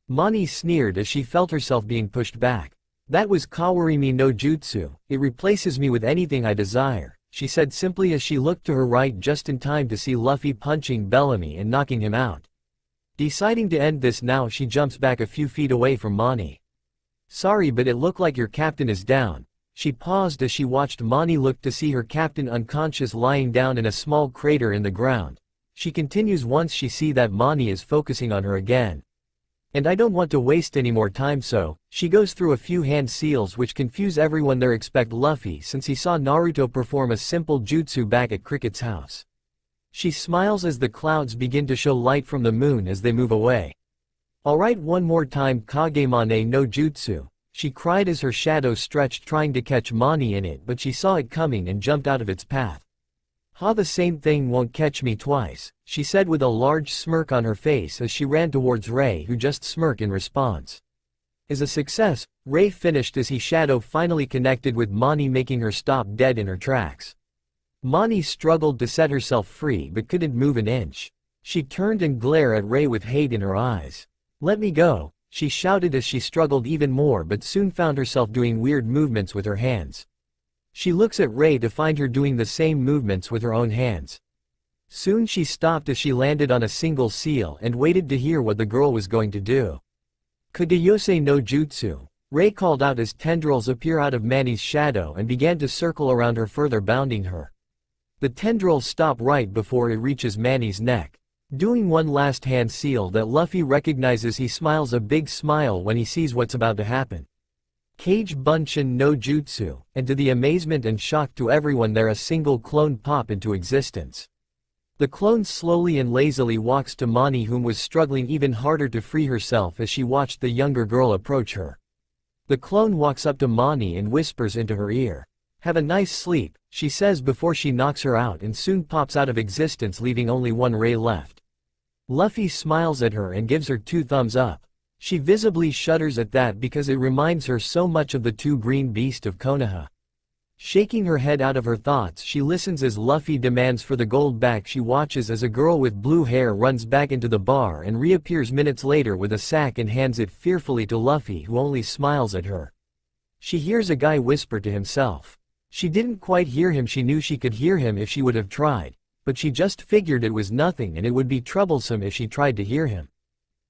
Mani sneered as she felt herself being pushed back. That was Kawarimi no Jutsu, it replaces me with anything I desire, she said simply as she looked to her right just in time to see Luffy punching Bellamy and knocking him out. Deciding to end this now, she jumps back a few feet away from Mani. Sorry, but it looked like your captain is down. She paused as she watched Mani look to see her captain unconscious lying down in a small crater in the ground. She continues once she see that Mani is focusing on her again. And I don't want to waste any more time, so she goes through a few hand seals which confuse everyone there except Luffy, since he saw Naruto perform a simple jutsu back at Cricket's house. She smiles as the clouds begin to show light from the moon as they move away. Alright, one more time, Kagemane no Jutsu, she cried as her shadow stretched trying to catch Mani in it, but she saw it coming and jumped out of its path. Ha, the same thing won't catch me twice, she said with a large smirk on her face as she ran towards Ray, who just smirked in response. As a success, Ray finished as he shadow finally connected with Mani, making her stop dead in her tracks. Mani struggled to set herself free but couldn't move an inch. She turned and glared at Ray with hate in her eyes. Let me go, she shouted as she struggled even more but soon found herself doing weird movements with her hands. She looks at Ray to find her doing the same movements with her own hands. Soon she stopped as she landed on a single seal and waited to hear what the girl was going to do. Kageyose no Jutsu, Ray called out as tendrils appear out of Mani's shadow and began to circle around her, further bounding her. The tendrils stop right before it reaches Mani's neck. Doing one last hand seal that Luffy recognizes, he smiles a big smile when he sees what's about to happen. Kage Bunshin no Jutsu, and to the amazement and shock to everyone there, a single clone pop into existence. The clone slowly and lazily walks to Mani, whom was struggling even harder to free herself as she watched the younger girl approach her. The clone walks up to Mani and whispers into her ear. Have a nice sleep, she says before she knocks her out and soon pops out of existence, leaving only one ray left. Luffy smiles at her and gives her two thumbs up. She visibly shudders at that because it reminds her so much of the two green beasts of Konoha. Shaking her head out of her thoughts, she listens as Luffy demands for the gold back. She watches as a girl with blue hair runs back into the bar and reappears minutes later with a sack and hands it fearfully to Luffy, who only smiles at her. She hears a guy whisper to himself. She didn't quite hear him, she knew she could hear him if she would have tried, but she just figured it was nothing and it would be troublesome if she tried to hear him.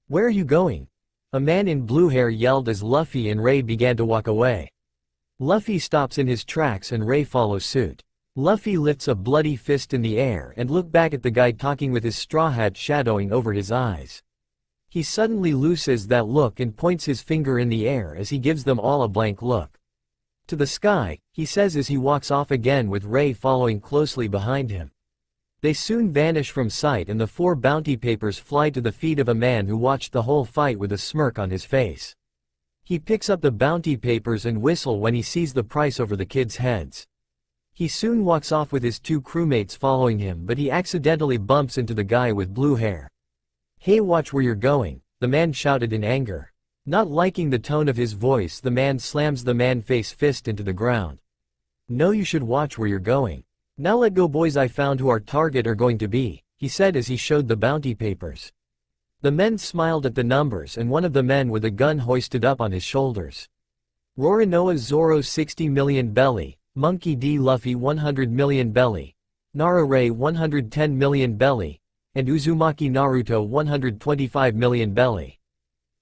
Where are you going? A man in blue hair yelled as Luffy and Ray began to walk away. Luffy stops in his tracks and Ray follows suit. Luffy lifts a bloody fist in the air and looks back at the guy talking with his straw hat shadowing over his eyes. He suddenly loses that look and points his finger in the air as he gives them all a blank look. To the sky, he says as he walks off again with Ray following closely behind him. They soon vanish from sight and the 4 bounty papers fly to the feet of a man who watched the whole fight with a smirk on his face. He picks up the bounty papers and whistles when he sees the price over the kids' heads. He soon walks off with his 2 crewmates following him, but he accidentally bumps into the guy with blue hair. Hey, watch where you're going, the man shouted in anger. Not liking the tone of his voice, the man slams the man-face fist into the ground. No, you should watch where you're going. Now let go, boys, I found who our target are going to be, he said as he showed the bounty papers. The men smiled at the numbers and one of the men with a gun hoisted up on his shoulders. Roronoa Zoro 60 million belly, Monkey D Luffy 100 million belly, Nara Ray 110 million belly, and Uzumaki Naruto 125 million belly.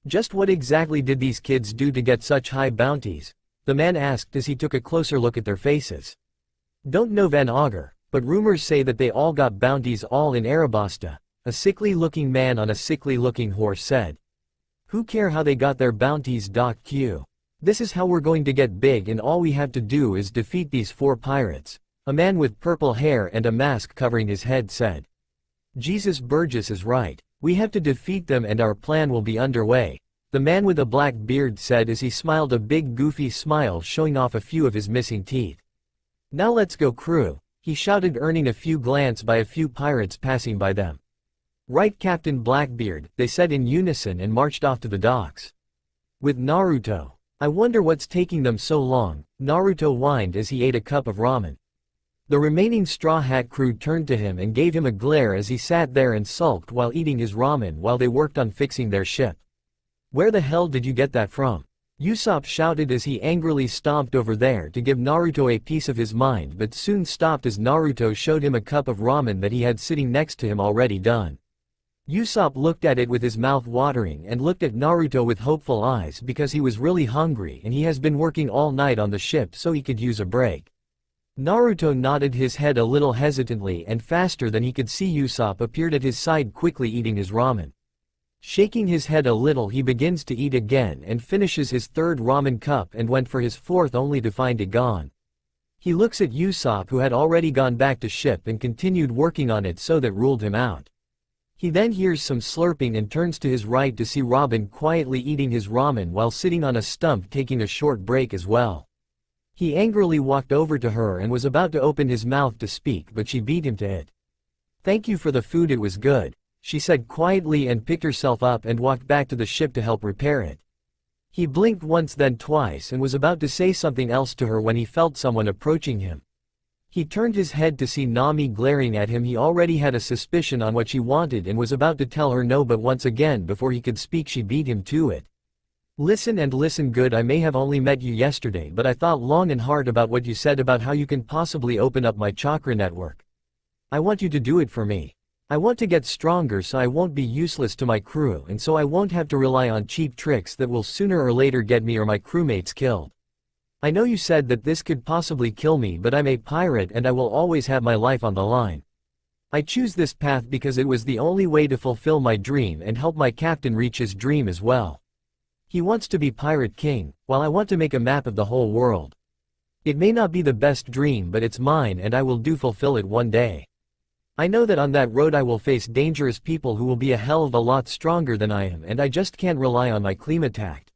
Just what exactly did these kids do to get such high bounties? The man asked as he took a closer look at their faces. Don't know, Van Augur, but rumors say that they all got bounties all in Arabasta, a sickly-looking man on a sickly-looking horse said. Who care how they got their bounties, Doc Q? This is how we're going to get big, and all we have to do is defeat these 4 pirates, a man with purple hair and a mask covering his head said. Jesus, Burgess is right, we have to defeat them and our plan will be underway, the man with a black beard said as he smiled, a big goofy smile showing off a few of his missing teeth. "Now let's go, crew," he shouted, earning a few glances by a few pirates passing by them. "Right, Captain Blackbeard," they said in unison and marched off to the docks. With Naruto. "I wonder what's taking them so long," Naruto whined as he ate a cup of ramen. The remaining Straw Hat crew turned to him and gave him a glare as he sat there and sulked while eating his ramen while they worked on fixing their ship. "Where the hell did you get that from?" Usopp shouted as he angrily stomped over there to give Naruto a piece of his mind, but soon stopped as Naruto showed him a cup of ramen that he had sitting next to him already done. Usopp looked at it with his mouth watering and looked at Naruto with hopeful eyes because he was really hungry and he has been working all night on the ship so he could use a break. Naruto nodded his head a little hesitantly, and faster than he could see, Usopp appeared at his side quickly eating his ramen. Shaking his head a little, he begins to eat again and finishes his third ramen cup and went for his fourth only to find it gone. He looks at Usopp, who had already gone back to ship and continued working on it, so that ruled him out. He then hears some slurping and turns to his right to see Robin quietly eating his ramen while sitting on a stump taking a short break as well. He angrily walked over to her and was about to open his mouth to speak, but she beat him to it. "Thank you for the food, it was good," she said quietly and picked herself up and walked back to the ship to help repair it. He blinked once then twice and was about to say something else to her when he felt someone approaching him. He turned his head to see Nami glaring at him. He already had a suspicion on what she wanted and was about to tell her no, but once again before he could speak she beat him to it. "Listen and listen good. I may have only met you yesterday, but I thought long and hard about what you said about how you can possibly open up my chakra network. I want you to do it for me. I want to get stronger so I won't be useless to my crew, and so I won't have to rely on cheap tricks that will sooner or later get me or my crewmates killed. I know you said that this could possibly kill me, but I'm a pirate and I will always have my life on the line. I choose this path because it was the only way to fulfill my dream and help my captain reach his dream as well. He wants to be Pirate King, while I want to make a map of the whole world. It may not be the best dream, but it's mine and I will fulfill it one day. I know that on that road I will face dangerous people who will be a hell of a lot stronger than I am, and I just can't rely on my Klimatact.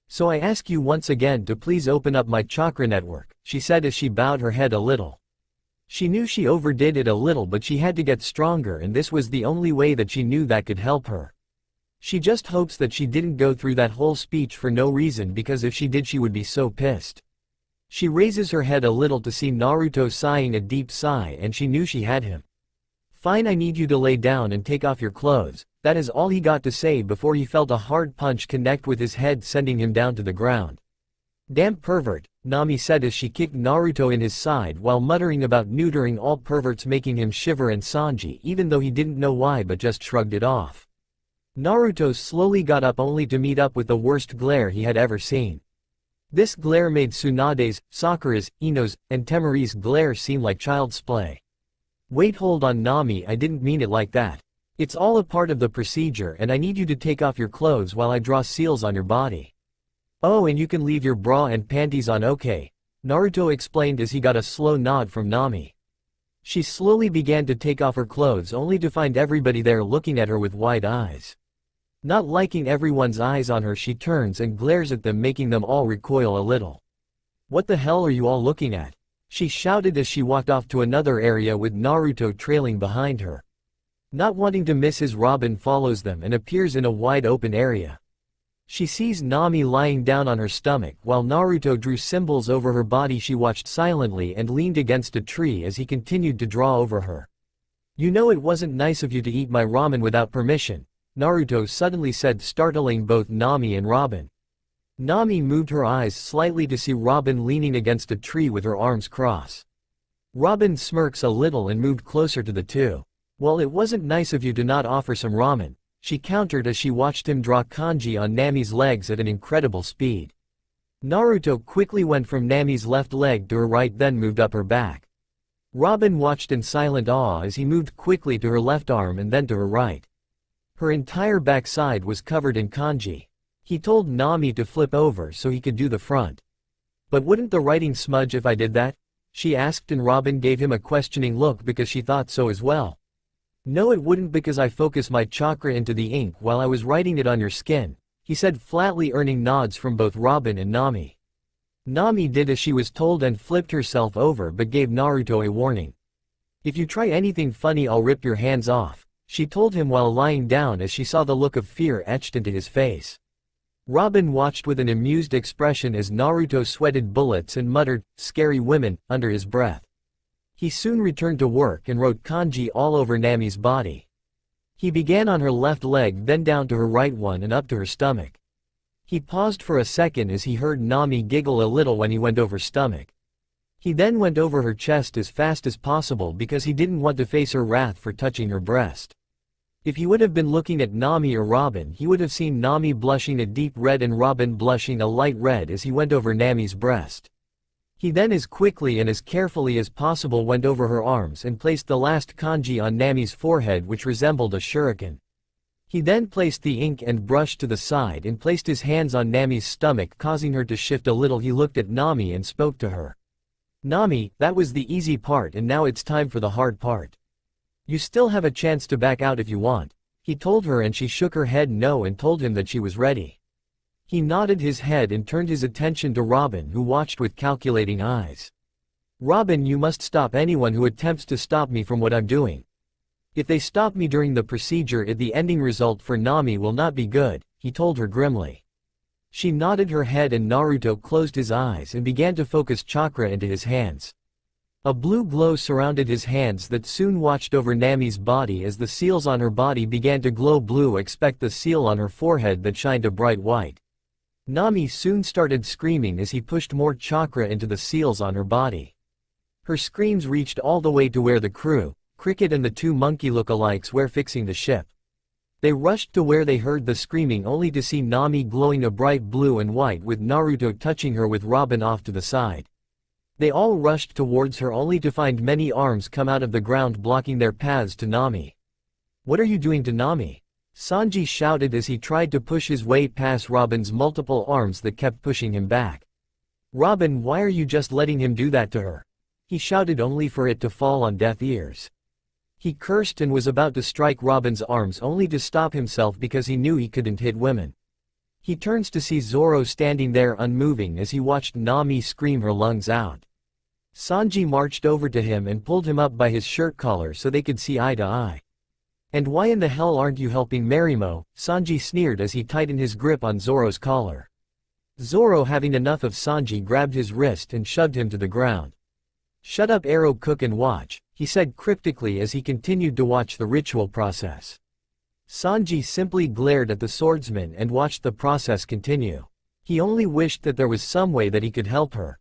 So I ask you once again to please open up my chakra network," she said as she bowed her head a little. She knew she overdid it a little, but she had to get stronger and this was the only way that she knew that could help her. She just hopes that she didn't go through that whole speech for no reason, because if she did she would be so pissed. She raises her head a little to see Naruto sighing a deep sigh, and she knew she had him. "Fine, I need you to lay down and take off your clothes." That is all he got to say before he felt a hard punch connect with his head, sending him down to the ground. "Damn pervert," Nami said as she kicked Naruto in his side while muttering about neutering all perverts, making him shiver, and Sanji, even though he didn't know why, but just shrugged it off. Naruto slowly got up only to meet up with the worst glare he had ever seen. This glare made Tsunade's, Sakura's, Ino's, and Temari's glare seem like child's play. "Wait, hold on Nami, I didn't mean it like that. It's all a part of the procedure and I need you to take off your clothes while I draw seals on your body. Oh, and you can leave your bra and panties on, okay?" Naruto explained as he got a slow nod from Nami. She slowly began to take off her clothes only to find everybody there looking at her with wide eyes. Not liking everyone's eyes on her, she turns and glares at them, making them all recoil a little. "What the hell are you all looking at?" she shouted as she walked off to another area with Naruto trailing behind her. Not wanting to miss his Robin follows them and appears in a wide open area. She sees Nami lying down on her stomach while Naruto drew symbols over her body. She watched silently and leaned against a tree as he continued to draw over her. "You know it wasn't nice of you to eat my ramen without permission," Naruto suddenly said, startling both Nami and Robin. Nami moved her eyes slightly to see Robin leaning against a tree with her arms crossed. Robin smirks a little and moved closer to the two. "Well, it wasn't nice of you to not offer some ramen," she countered as she watched him draw kanji on Nami's legs at an incredible speed. Naruto quickly went from Nami's left leg to her right, then moved up her back. Robin watched in silent awe as he moved quickly to her left arm and then to her right. Her entire backside was covered in kanji. He told Nami to flip over so he could do the front. "But wouldn't the writing smudge if I did that?" she asked, and Robin gave him a questioning look because she thought so as well. "No, it wouldn't, because I focus my chakra into the ink while I was writing it on your skin," he said flatly, earning nods from both Robin and Nami. Nami did as she was told and flipped herself over but gave Naruto a warning. "If you try anything funny I'll rip your hands off," she told him while lying down as she saw the look of fear etched into his face. Robin watched with an amused expression as Naruto sweated bullets and muttered, "Scary women," under his breath. He soon returned to work and wrote kanji all over Nami's body. He began on her left leg, then down to her right one and up to her stomach. He paused for a second as he heard Nami giggle a little when he went over stomach. He then went over her chest as fast as possible because he didn't want to face her wrath for touching her breast. If he would have been looking at Nami or Robin, he would have seen Nami blushing a deep red and Robin blushing a light red as he went over Nami's breast. He then as quickly and as carefully as possible went over her arms and placed the last kanji on Nami's forehead, which resembled a shuriken. He then placed the ink and brush to the side and placed his hands on Nami's stomach, causing her to shift a little. He looked at Nami and spoke to her. "Nami, that was the easy part and now it's time for the hard part. You still have a chance to back out if you want," he told her, and she shook her head no and told him that she was ready. He nodded his head and turned his attention to Robin, who watched with calculating eyes. "Robin, you must stop anyone who attempts to stop me from what I'm doing. If they stop me during the procedure, the ending result for Nami will not be good," he told her grimly. She nodded her head and Naruto closed his eyes and began to focus chakra into his hands. A blue glow surrounded his hands that soon watched over Nami's body as the seals on her body began to glow blue. Expect the seal on her forehead that shined a bright white. Nami soon started screaming as he pushed more chakra into the seals on her body. Her screams reached all the way to where the crew, Cricket and the two monkey lookalikes were fixing the ship. They rushed to where they heard the screaming only to see Nami glowing a bright blue and white with Naruto touching her with Robin off to the side. They all rushed towards her only to find many arms come out of the ground blocking their paths to Nami. "What are you doing to Nami?" Sanji shouted as he tried to push his way past Robin's multiple arms that kept pushing him back. "Robin, why are you just letting him do that to her?" he shouted, only for it to fall on deaf ears. He cursed and was about to strike Robin's arms only to stop himself because he knew he couldn't hit women. He turns to see Zoro standing there unmoving as he watched Nami scream her lungs out. Sanji marched over to him and pulled him up by his shirt collar so they could see eye to eye. "And why in the hell aren't you helping Marimo?" Sanji sneered as he tightened his grip on Zoro's collar. Zoro, having enough of Sanji, grabbed his wrist and shoved him to the ground. "Shut up, Arrow, cook and watch," he said cryptically as he continued to watch the ritual process. Sanji simply glared at the swordsman and watched the process continue. He only wished that there was some way that he could help her.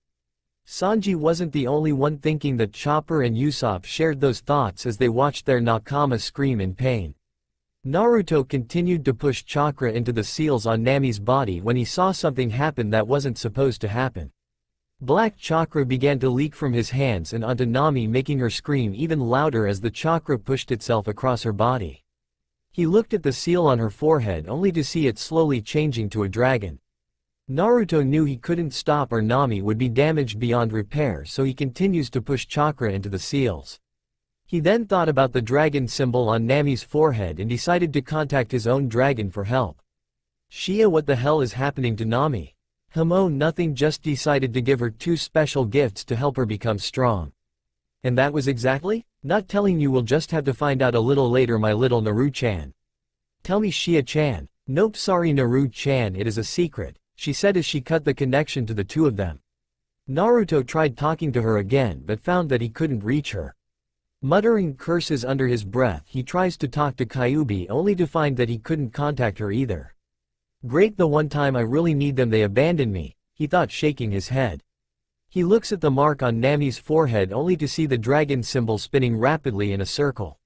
Sanji wasn't the only one thinking that. Chopper and Usopp shared those thoughts as they watched their nakama scream in pain. Naruto continued to push chakra into the seals on Nami's body when he saw something happen that wasn't supposed to happen. Black chakra began to leak from his hands and onto Nami, making her scream even louder as the chakra pushed itself across her body. He looked at the seal on her forehead only to see it slowly changing to a dragon. Naruto knew he couldn't stop or Nami would be damaged beyond repair, so he continues to push chakra into the seals. He then thought about the dragon symbol on Nami's forehead and decided to contact his own dragon for help. "Shia, what the hell is happening to Nami?" "Oh, nothing, just decided to give her 2 special gifts to help her become strong." "And that was exactly?" "Not telling you, we'll just have to find out a little later, my little Naru-chan." "Tell me, Shia-chan." "Nope, sorry Naru-chan, it is a secret," she said as she cut the connection to the two of them. Naruto tried talking to her again but found that he couldn't reach her. Muttering curses under his breath, he tries to talk to Kyuubi only to find that he couldn't contact her either. "Great, the one time I really need them they abandoned me," he thought, shaking his head. He looks at the mark on Nami's forehead only to see the dragon symbol spinning rapidly in a circle.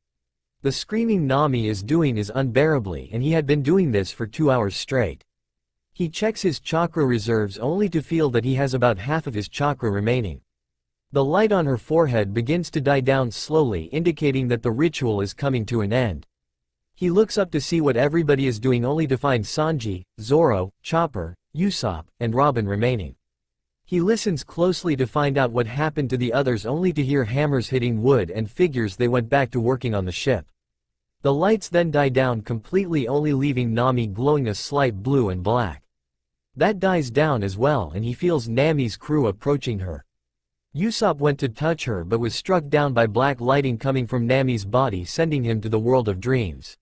The screaming Nami is doing is unbearably, and he had been doing this for 2 hours straight. He checks his chakra reserves only to feel that he has about half of his chakra remaining. The light on her forehead begins to die down slowly, indicating that the ritual is coming to an end. He looks up to see what everybody is doing only to find Sanji, Zoro, Chopper, Usopp, and Robin remaining. He listens closely to find out what happened to the others only to hear hammers hitting wood and figures. They went back to working on the ship. The lights then die down completely, only leaving Nami glowing a slight blue and black. That dies down as well and he feels Nami's crew approaching her. Usopp went to touch her but was struck down by black lighting coming from Nami's body, sending him to the world of dreams.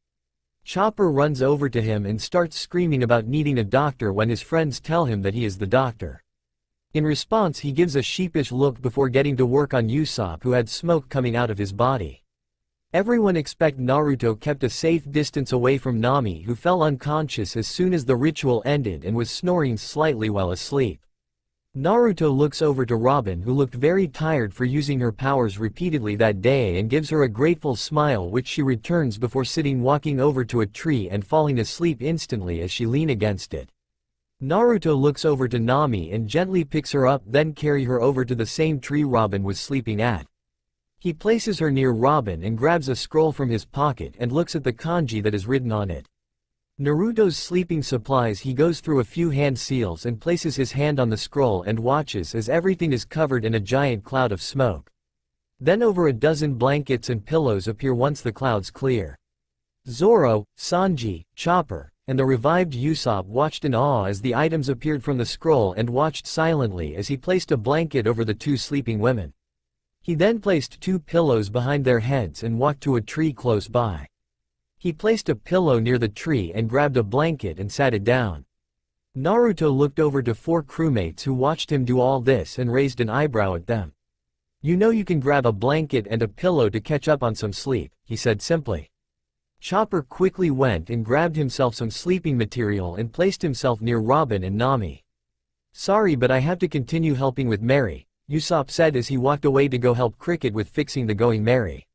Chopper runs over to him and starts screaming about needing a doctor when his friends tell him that he is the doctor. In response, he gives a sheepish look before getting to work on Usopp, who had smoke coming out of his body. Everyone except Naruto kept a safe distance away from Nami, who fell unconscious as soon as the ritual ended and was snoring slightly while asleep. Naruto looks over to Robin, who looked very tired for using her powers repeatedly that day, and gives her a grateful smile which she returns before walking over to a tree and falling asleep instantly as she leans against it. Naruto looks over to Nami and gently picks her up, then carry her over to the same tree Robin was sleeping at. He places her near Robin and grabs a scroll from his pocket and looks at the kanji that is written on it. Naruto's sleeping supplies. He goes through a few hand seals and places his hand on the scroll and watches as everything is covered in a giant cloud of smoke. Then over a dozen blankets and pillows appear once the clouds clear. Zoro, Sanji, Chopper, and the revived Usopp watched in awe as the items appeared from the scroll and watched silently as he placed a blanket over the two sleeping women. He then placed two pillows behind their heads and walked to a tree close by. He placed a pillow near the tree and grabbed a blanket and sat it down. Naruto looked over to four crewmates who watched him do all this and raised an eyebrow at them. "You know you can grab a blanket and a pillow to catch up on some sleep," he said simply. Chopper quickly went and grabbed himself some sleeping material and placed himself near Robin and Nami. "Sorry, but I have to continue helping with Mary," Usopp said as he walked away to go help Cricket with fixing the Going Merry.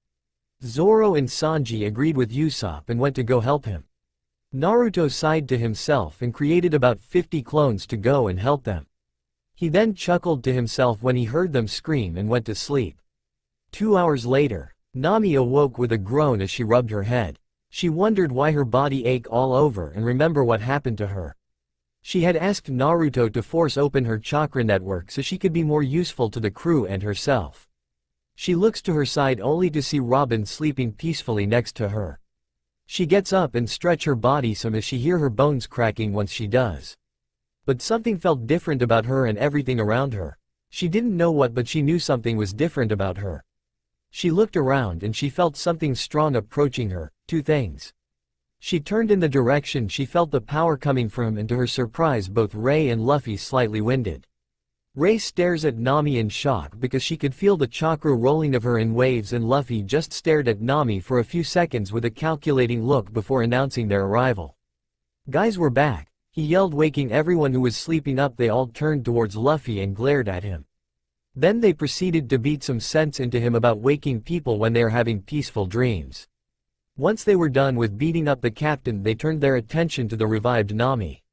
Zoro and Sanji agreed with Usopp and went to go help him. Naruto sighed to himself and created about 50 clones to go and help them. He then chuckled to himself when he heard them scream and went to sleep. 2 hours later, Nami awoke with a groan as she rubbed her head. She wondered why her body ached all over and remember what happened to her. She had asked Naruto to force open her chakra network so she could be more useful to the crew and herself. She looks to her side only to see Robin sleeping peacefully next to her. She gets up and stretches her body some as she hears her bones cracking once she does. But something felt different about her and everything around her. She didn't know what, but she knew something was different about her. She looked around and she felt something strong approaching her, two things. She turned in the direction she felt the power coming from, and to her surprise both Ray and Luffy slightly winded. Ray stares at Nami in shock because she could feel the chakra rolling of her in waves, and Luffy just stared at Nami for a few seconds with a calculating look before announcing their arrival. "Guys, we're back," he yelled, waking everyone who was sleeping up. They all turned towards Luffy and glared at him. Then they proceeded to beat some sense into him about waking people when they are having peaceful dreams. Once they were done with beating up the captain, they turned their attention to the revived Nami.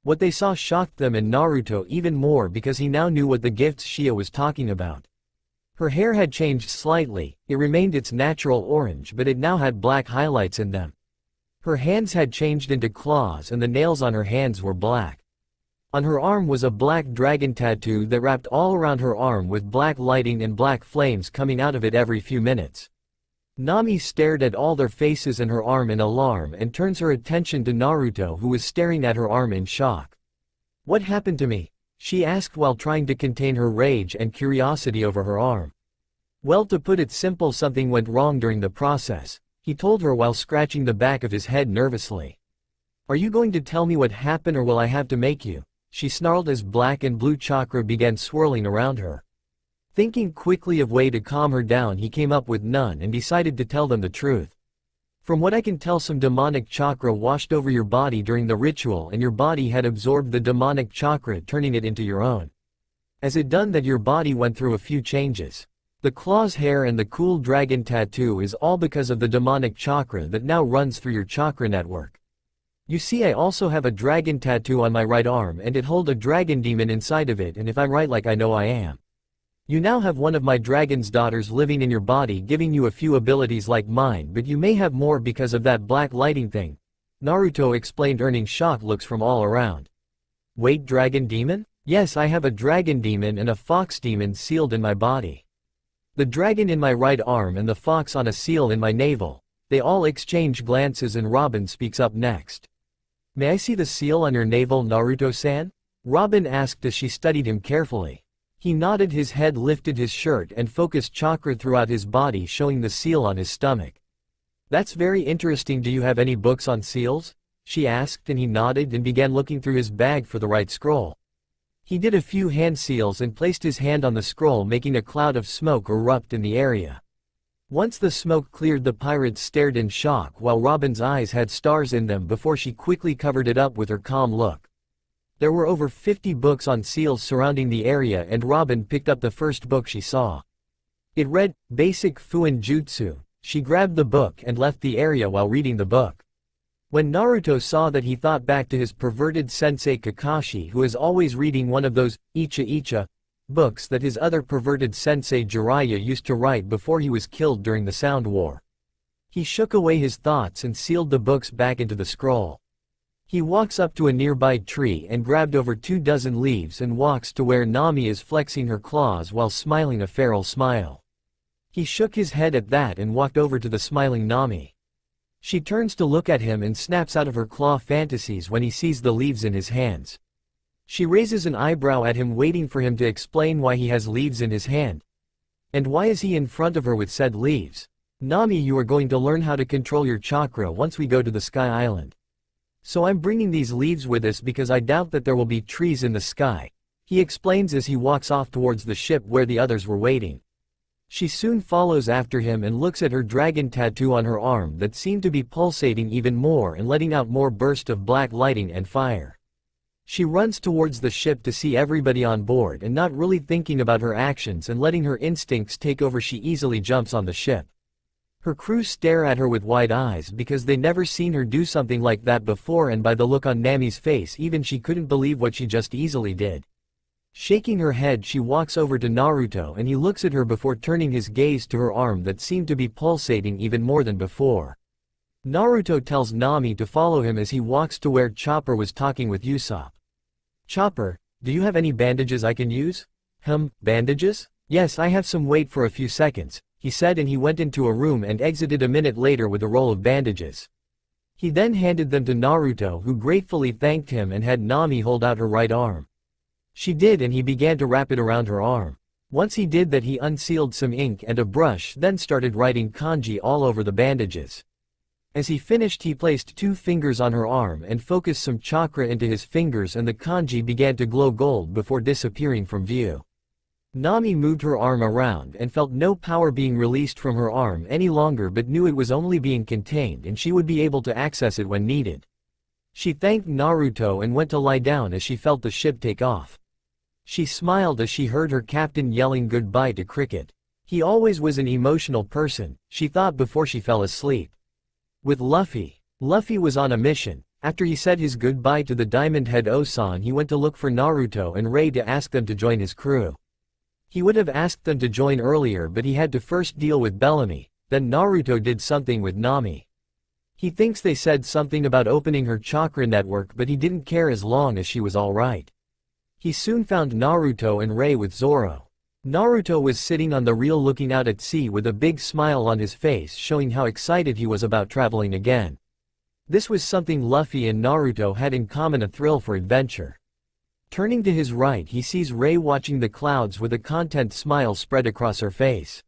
What they saw shocked them and Naruto even more because he now knew what the gifts Shia was talking about. Her hair had changed slightly, it remained its natural orange but it now had black highlights in them. Her hands had changed into claws and the nails on her hands were black. On her arm was a black dragon tattoo that wrapped all around her arm with black lighting and black flames coming out of it every few minutes. Nami stared at all their faces and her arm in alarm and turns her attention to Naruto, who was staring at her arm in shock. "What happened to me?" she asked while trying to contain her rage and curiosity over her arm. "Well, to put it simple, something went wrong during the process," he told her while scratching the back of his head nervously. "Are you going to tell me what happened or will I have to make you?" she snarled as black and blue chakra began swirling around her. Thinking quickly of way to calm her down, he came up with none and decided to tell them the truth. "From what I can tell, some demonic chakra washed over your body during the ritual and your body had absorbed the demonic chakra, turning it into your own. As it done that, your body went through a few changes. The claw's hair and the cool dragon tattoo is all because of the demonic chakra that now runs through your chakra network. You see, I also have a dragon tattoo on my right arm and it holds a dragon demon inside of it, and if I'm right, like I know I am. You now have one of my dragon's daughters living in your body, giving you a few abilities like mine, but you may have more because of that black lighting thing," Naruto explained, earning shocked looks from all around. "Wait, dragon demon?" "Yes, I have a dragon demon and a fox demon sealed in my body. The dragon in my right arm and the fox on a seal in my navel," They all exchange glances and Robin speaks up next. "May I see the seal on your navel, Naruto-san?" Robin asked as she studied him carefully. He nodded, his head lifted his shirt and focused chakra throughout his body, showing the seal on his stomach. "That's very interesting. Do you have any books on seals?" she asked, and he nodded and began looking through his bag for the right scroll. He did a few hand seals and placed his hand on the scroll, making a cloud of smoke erupt in the area. Once the smoke cleared, the pirates stared in shock while Robin's eyes had stars in them before she quickly covered it up with her calm look. There were over 50 books on seals surrounding the area, and Robin picked up the first book she saw. It read, "Basic Fuin Jutsu." She grabbed the book and left the area while reading the book. When Naruto saw that, he thought back to his perverted sensei Kakashi, who is always reading one of those Icha books that his other perverted sensei Jiraiya used to write before he was killed during the Sound War. He shook away his thoughts and sealed the books back into the scroll. He walks up to a nearby tree and grabbed over 24 leaves and walks to where Nami is flexing her claws while smiling a feral smile. He shook his head at that and walked over to the smiling Nami. She turns to look at him and snaps out of her claw fantasies when he sees the leaves in his hands. She raises an eyebrow at him, waiting for him to explain why he has leaves in his hand. And why is he in front of her with said leaves? "Nami, you are going to learn how to control your chakra once we go to the Sky Island. So I'm bringing these leaves with us because I doubt that there will be trees in the sky," he explains as he walks off towards the ship where the others were waiting. She soon follows after him and looks at her dragon tattoo on her arm that seemed to be pulsating even more and letting out more bursts of black lighting and fire. She runs towards the ship to see everybody on board, and not really thinking about her actions and letting her instincts take over, she easily jumps on the ship. Her crew stare at her with wide eyes because they never seen her do something like that before, and by the look on Nami's face, even she couldn't believe what she just easily did. Shaking her head, she walks over to Naruto and he looks at her before turning his gaze to her arm that seemed to be pulsating even more than before. Naruto tells Nami to follow him as he walks to where Chopper was talking with Usopp. "Chopper, do you have any bandages I can use?" Bandages? "Yes, I have some. Wait for a few seconds," he said, and he went into a room and exited a minute later with a roll of bandages. He then handed them to Naruto, who gratefully thanked him and had Nami hold out her right arm. She did, and he began to wrap it around her arm. Once he did that, he unsealed some ink and a brush, then started writing kanji all over the bandages. As he finished, he placed 2 fingers on her arm and focused some chakra into his fingers, and the kanji began to glow gold before disappearing from view. Nami moved her arm around and felt no power being released from her arm any longer, but knew it was only being contained and she would be able to access it when needed. She thanked Naruto and went to lie down as she felt the ship take off. She smiled as she heard her captain yelling goodbye to Cricket. He always was an emotional person, she thought before she fell asleep. With Luffy. Luffy was on a mission. After he said his goodbye to the Diamond Head Osan, he went to look for Naruto and Ray to ask them to join his crew. He would have asked them to join earlier, but he had to first deal with Bellamy. Then Naruto did something with Nami. He thinks they said something about opening her chakra network, but he didn't care as long as she was alright. He soon found Naruto and Ray with Zoro. Naruto was sitting on the reel looking out at sea with a big smile on his face, showing how excited he was about traveling again. This was something Luffy and Naruto had in common, a thrill for adventure. Turning to his right, he sees Ray watching the clouds with a content smile spread across her face.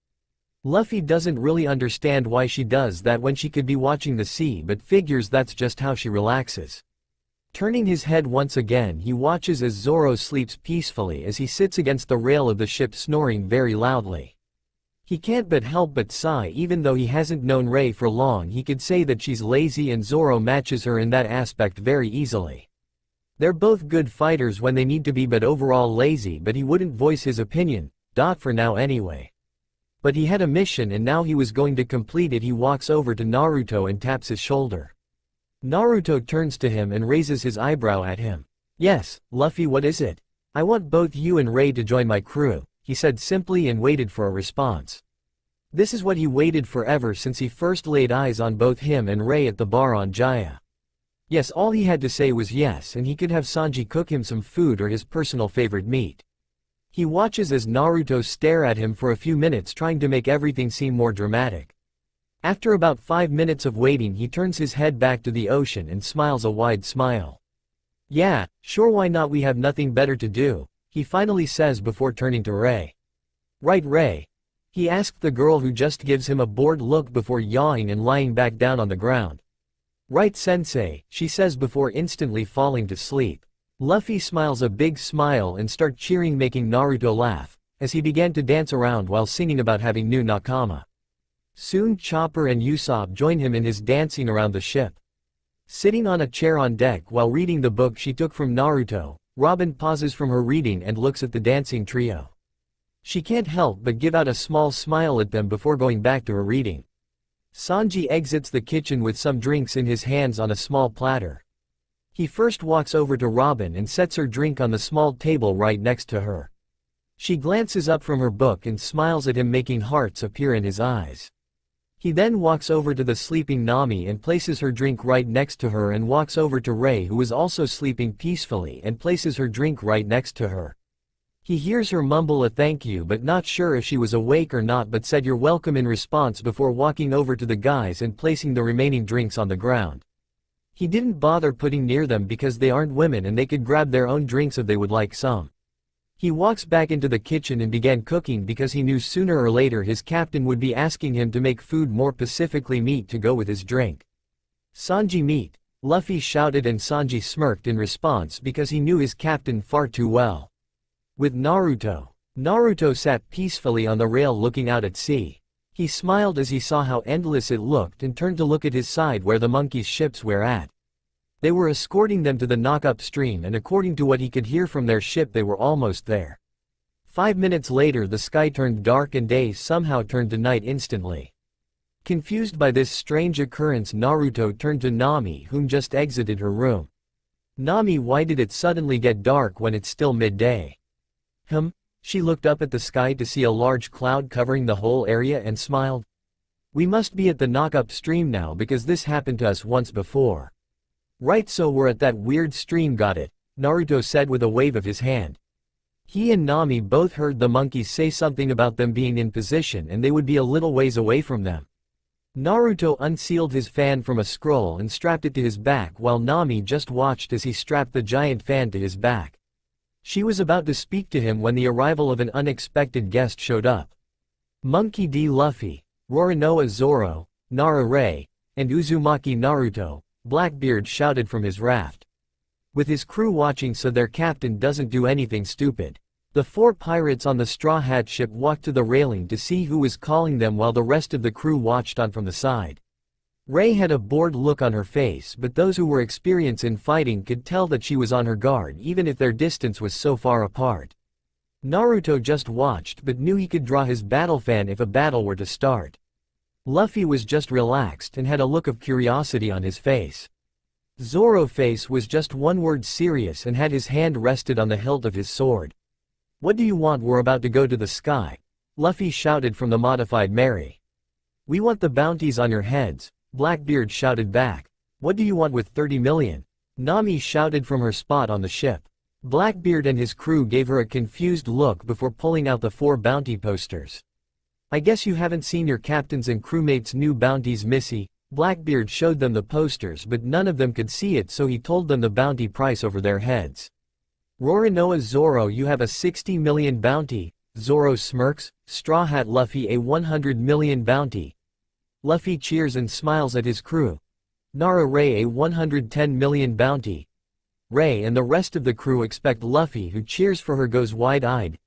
Luffy doesn't really understand why she does that when she could be watching the sea, but figures that's just how she relaxes. Turning his head once again, he watches as Zoro sleeps peacefully as he sits against the rail of the ship snoring very loudly. He can't but help but sigh. Even though he hasn't known Ray for long, he could say that she's lazy, and Zoro matches her in that aspect very easily. They're both good fighters when they need to be, but overall lazy, but he wouldn't voice his opinion, for now anyway. But he had a mission and now he was going to complete it. He walks over to Naruto and taps his shoulder. Naruto turns to him and raises his eyebrow at him. "Yes, Luffy, what is it?" "I want both you and Ray to join my crew," he said simply, and waited for a response. This is what he waited for ever since he first laid eyes on both him and Ray at the bar on Jaya. Yes, all he had to say was yes, and he could have Sanji cook him some food or his personal favorite meat. He watches as Naruto stare at him for a few minutes, trying to make everything seem more dramatic. After about 5 minutes of waiting, he turns his head back to the ocean and smiles a wide smile. "Yeah, sure, why not, we have nothing better to do," he finally says before turning to Ray. "Right, Ray?" he asked the girl, who just gives him a bored look before yawing and lying back down on the ground. "Right, sensei," she says before instantly falling to sleep. Luffy smiles a big smile and start cheering, making Naruto laugh, as he began to dance around while singing about having new nakama. Soon Chopper and Usopp join him in his dancing around the ship. Sitting on a chair on deck while reading the book she took from Naruto, Robin pauses from her reading and looks at the dancing trio. She can't help but give out a small smile at them before going back to her reading. Sanji exits the kitchen with some drinks in his hands on a small platter. He first walks over to Robin and sets her drink on the small table right next to her. She glances up from her book and smiles at him, making hearts appear in his eyes. He then walks over to the sleeping Nami and places her drink right next to her, and walks over to Ray, who is also sleeping peacefully, and places her drink right next to her. He hears her mumble a thank you, but not sure if she was awake or not, but said "you're welcome" in response before walking over to the guys and placing the remaining drinks on the ground. He didn't bother putting near them because they aren't women and they could grab their own drinks if they would like some. He walks back into the kitchen and began cooking because he knew sooner or later his captain would be asking him to make food, more specifically meat, to go with his drink. "Sanji, meat," Luffy shouted, and Sanji smirked in response because he knew his captain far too well. With Naruto sat peacefully on the rail looking out at sea. He smiled as he saw how endless it looked and turned to look at his side where the monkeys' ships were at. They were escorting them to the knock-up stream, and according to what he could hear from their ship, they were almost there. 5 minutes later the sky turned dark and day somehow turned to night instantly. Confused by this strange occurrence, Naruto turned to Nami, whom just exited her room. "Nami, why did it suddenly get dark when it's still midday?" She looked up at the sky to see a large cloud covering the whole area and smiled. "We must be at the knock-up stream now because this happened to us once before." "Right, so we're at that weird stream, got it," Naruto said with a wave of his hand. He and Nami both heard the monkeys say something about them being in position and they would be a little ways away from them. Naruto unsealed his fan from a scroll and strapped it to his back, while Nami just watched as he strapped the giant fan to his back. She was about to speak to him when the arrival of an unexpected guest showed up. Monkey D. Luffy, Roronoa Zoro, Nara Ray, and Uzumaki Naruto, Blackbeard shouted from his raft. With his crew watching so their captain doesn't do anything stupid, the 4 pirates on the Straw Hat ship walked to the railing to see who was calling them, while the rest of the crew watched on from the side. Ray had a bored look on her face, but those who were experienced in fighting could tell that she was on her guard even if their distance was so far apart. Naruto just watched but knew he could draw his battle fan if a battle were to start. Luffy was just relaxed and had a look of curiosity on his face. Zoro's face was just one word: serious, and had his hand rested on the hilt of his sword. "What do you want? We're about to go to the sky," Luffy shouted from the modified Mary. "We want the bounties on your heads," Blackbeard shouted back. "What do you want with 30 million? Nami shouted from her spot on the ship. Blackbeard and his crew gave her a confused look before pulling out the 4 bounty posters. "I guess you haven't seen your captain's and crewmates' new bounties, Missy." Blackbeard showed them the posters, but none of them could see it, so he told them the bounty price over their heads. "Roronoa Zoro, you have a 60 million bounty." Zoro smirks. "Straw Hat Luffy, a 100 million bounty." Luffy cheers and smiles at his crew. "Nara Ray, a 110 million bounty." Ray and the rest of the crew expect Luffy, who cheers for her, goes wide-eyed.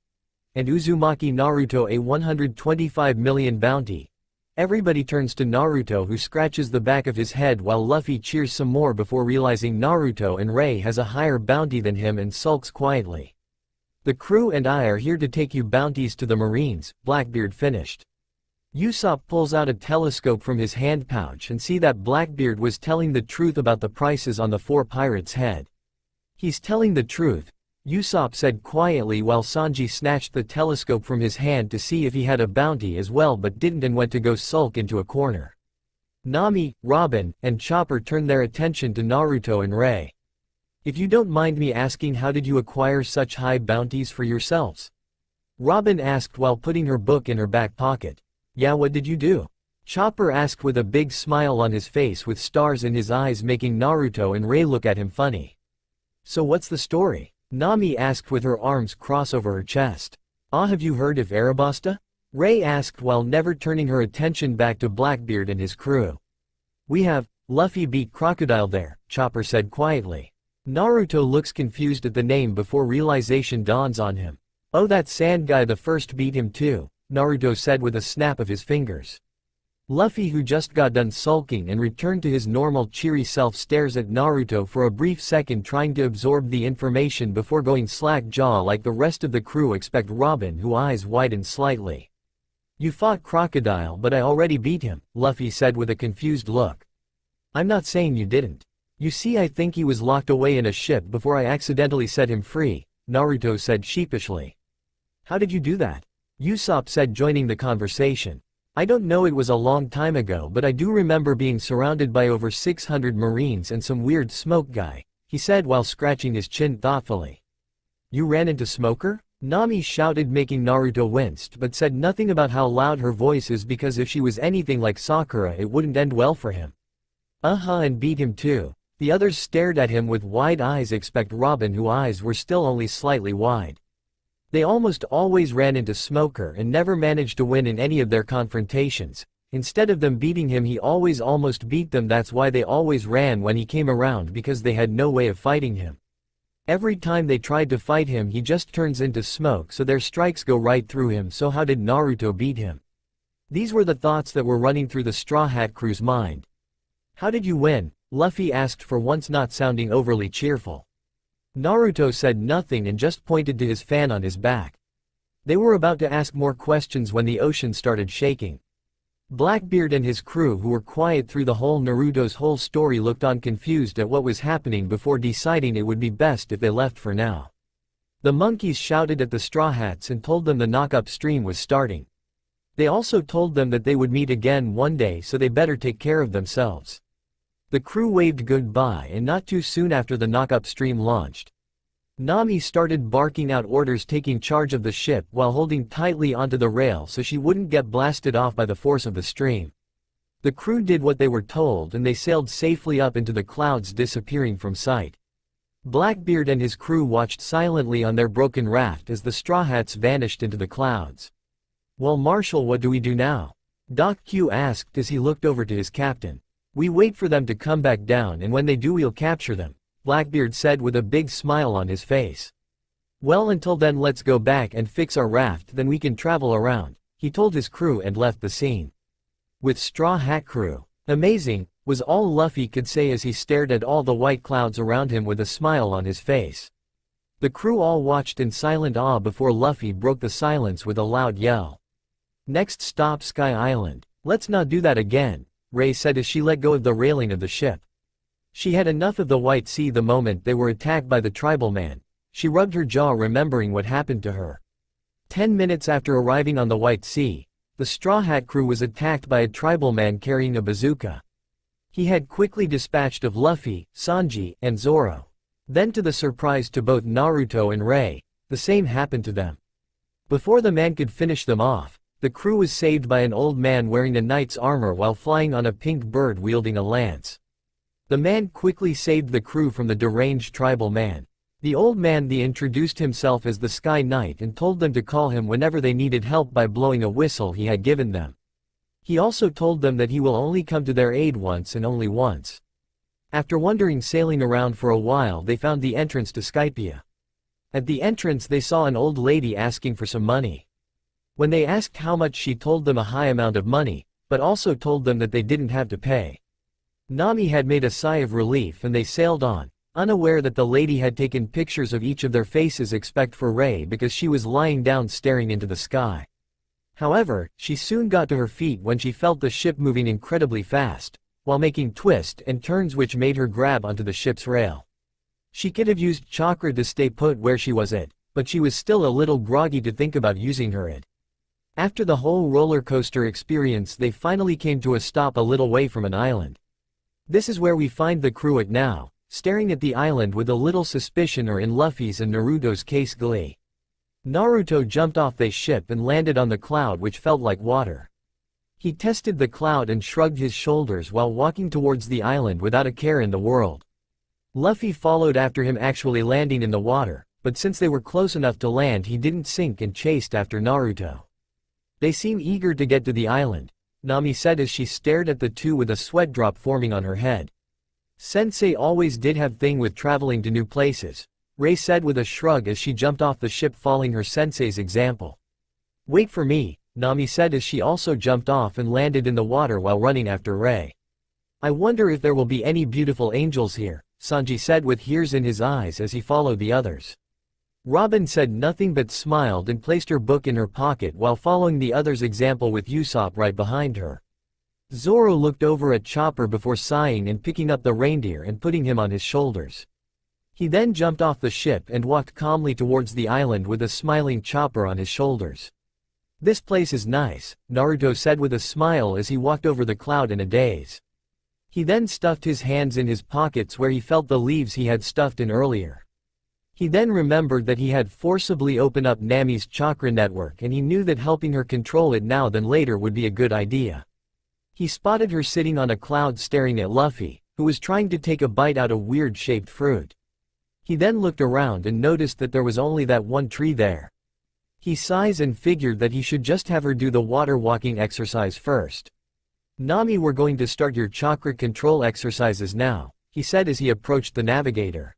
"And Uzumaki Naruto, a 125 million bounty." Everybody turns to Naruto, who scratches the back of his head while Luffy cheers some more before realizing Naruto and Ray has a higher bounty than him and sulks quietly. "The crew and I are here to take you bounties to the Marines," Blackbeard finished. Usopp pulls out a telescope from his hand pouch and see that Blackbeard was telling the truth about the prices on the 4 pirates' head. "He's telling the truth," Usopp said quietly while Sanji snatched the telescope from his hand to see if he had a bounty as well, but didn't and went to go sulk into a corner. Nami, Robin, and Chopper turned their attention to Naruto and Ray. "If you don't mind me asking, how did you acquire such high bounties for yourselves?" Robin asked while putting her book in her back pocket. "Yeah, what did you do?" Chopper asked with a big smile on his face with stars in his eyes making Naruto and Rei look at him funny. So what's the story? Nami asked with her arms crossed over her chest. Ah, have you heard of Arabasta? Rei asked while never turning her attention back to Blackbeard and his crew. We have. Luffy beat Crocodile there, Chopper said quietly. Naruto looks confused at the name before realization dawns on him. Oh, that sand guy the first beat him too, Naruto said with a snap of his fingers. Luffy, who just got done sulking and returned to his normal cheery self, stares at Naruto for a brief second trying to absorb the information before going slack jaw like the rest of the crew except Robin, whose eyes widened slightly. You fought Crocodile, but I already beat him, Luffy said with a confused look. I'm not saying you didn't. You see, I think he was locked away in a ship before I accidentally set him free, Naruto said sheepishly. How did you do that? Usopp said, joining the conversation. I don't know, it was a long time ago, but I do remember being surrounded by over 600 Marines and some weird smoke guy, he said while scratching his chin thoughtfully. You ran into Smoker? Nami shouted, making Naruto winced, but said nothing about how loud her voice is because if she was anything like Sakura it wouldn't end well for him. And beat him too. The others stared at him with wide eyes except Robin, whose eyes were still only slightly wide. They almost always ran into Smoker and never managed to win in any of their confrontations. Instead of them beating him, he always almost beat them. That's why they always ran when he came around, because they had no way of fighting him. Every time they tried to fight him he just turns into smoke, so their strikes go right through him. So how did Naruto beat him? These were the thoughts that were running through the Straw Hat crew's mind. How did you win? Luffy asked, for once not sounding overly cheerful. Naruto said nothing and just pointed to his fan on his back. They were about to ask more questions when the ocean started shaking. Blackbeard and his crew, who were quiet through the whole Naruto's whole story, looked on confused at what was happening before deciding it would be best if they left for now. The monkeys shouted at the Straw Hats and told them the knock-up stream was starting. They also told them that they would meet again one day, so they better take care of themselves. The crew waved goodbye, and not too soon after the knock-up stream launched. Nami started barking out orders, taking charge of the ship while holding tightly onto the rail so she wouldn't get blasted off by the force of the stream. The crew did what they were told and they sailed safely up into the clouds, disappearing from sight. Blackbeard and his crew watched silently on their broken raft as the Straw Hats vanished into the clouds. Well, Marshal, what do we do now? Doc Q asked as he looked over to his captain. We wait for them to come back down, and when they do we'll capture them, Blackbeard said with a big smile on his face. Well, until then let's go back and fix our raft, then we can travel around, he told his crew and left the scene. With Straw Hat crew. Amazing, was all Luffy could say as he stared at all the white clouds around him with a smile on his face. The crew all watched in silent awe before Luffy broke the silence with a loud yell. Next stop, Sky Island. Let's not do that again, Rei said as she let go of the railing of the ship. She had enough of the White Sea the moment they were attacked by the tribal man. She rubbed her jaw remembering what happened to her. 10 minutes after arriving on the White Sea, the Straw Hat crew was attacked by a tribal man carrying a bazooka. He had quickly dispatched of Luffy, Sanji, and Zoro. Then, to the surprise to both Naruto and Rei, the same happened to them. Before the man could finish them off, the crew was saved by an old man wearing a knight's armor while flying on a pink bird wielding a lance. The man quickly saved the crew from the deranged tribal man. The old man introduced himself as the Sky Knight and told them to call him whenever they needed help by blowing a whistle he had given them. He also told them that he will only come to their aid once and only once. After wandering sailing around for a while, they found the entrance to Skypia. At the entrance they saw an old lady asking for some money. When they asked how much, she told them a high amount of money, but also told them that they didn't have to pay. Nami had made a sigh of relief and they sailed on, unaware that the lady had taken pictures of each of their faces except for Rei because she was lying down staring into the sky. However, she soon got to her feet when she felt the ship moving incredibly fast, while making twists and turns which made her grab onto the ship's rail. She could have used chakra to stay put where she was at, but she was still a little groggy to think about using her it. After the whole roller coaster experience, they finally came to a stop a little way from an island. This is where we find the crew at now, staring at the island with a little suspicion, or in Luffy's and Naruto's case, glee. Naruto jumped off the ship and landed on the cloud which felt like water. He tested the cloud and shrugged his shoulders while walking towards the island without a care in the world. Luffy followed after him, actually landing in the water, but since they were close enough to land he didn't sink and chased after Naruto. They seem eager to get to the island, Nami said as she stared at the two with a sweat drop forming on her head. Sensei always did have thing with traveling to new places, Rei said with a shrug as she jumped off the ship following her sensei's example. Wait for me, Nami said as she also jumped off and landed in the water while running after Rei. I wonder if there will be any beautiful angels here, Sanji said with tears in his eyes as he followed the others. Robin said nothing but smiled and placed her book in her pocket while following the others' example with Usopp right behind her. Zoro looked over at Chopper before sighing and picking up the reindeer and putting him on his shoulders. He then jumped off the ship and walked calmly towards the island with a smiling Chopper on his shoulders. This place is nice, Naruto said with a smile as he walked over the cloud in a daze. He then stuffed his hands in his pockets where he felt the leaves he had stuffed in earlier. He then remembered that he had forcibly opened up Nami's chakra network and he knew that helping her control it now than later would be a good idea. He spotted her sitting on a cloud staring at Luffy, who was trying to take a bite out of weird-shaped fruit. He then looked around and noticed that there was only that one tree there. He sighs and figured that he should just have her do the water walking exercise first. Nami, we're going to start your chakra control exercises now, he said as he approached the navigator.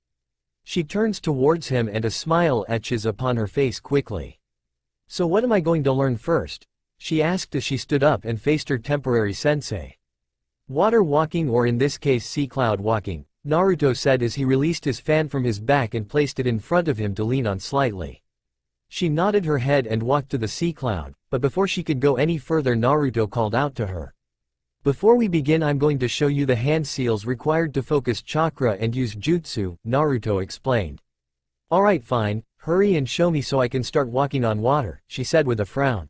She turns towards him and a smile etches upon her face quickly. So what am I going to learn first? She asked as she stood up and faced her temporary sensei. Water walking, or in this case sea cloud walking, Naruto said as he released his fan from his back and placed it in front of him to lean on slightly. She nodded her head and walked to the sea cloud, but before she could go any further Naruto called out to her. Before we begin, I'm going to show you the hand seals required to focus chakra and use jutsu, Naruto explained. Alright, fine, hurry and show me so I can start walking on water, she said with a frown.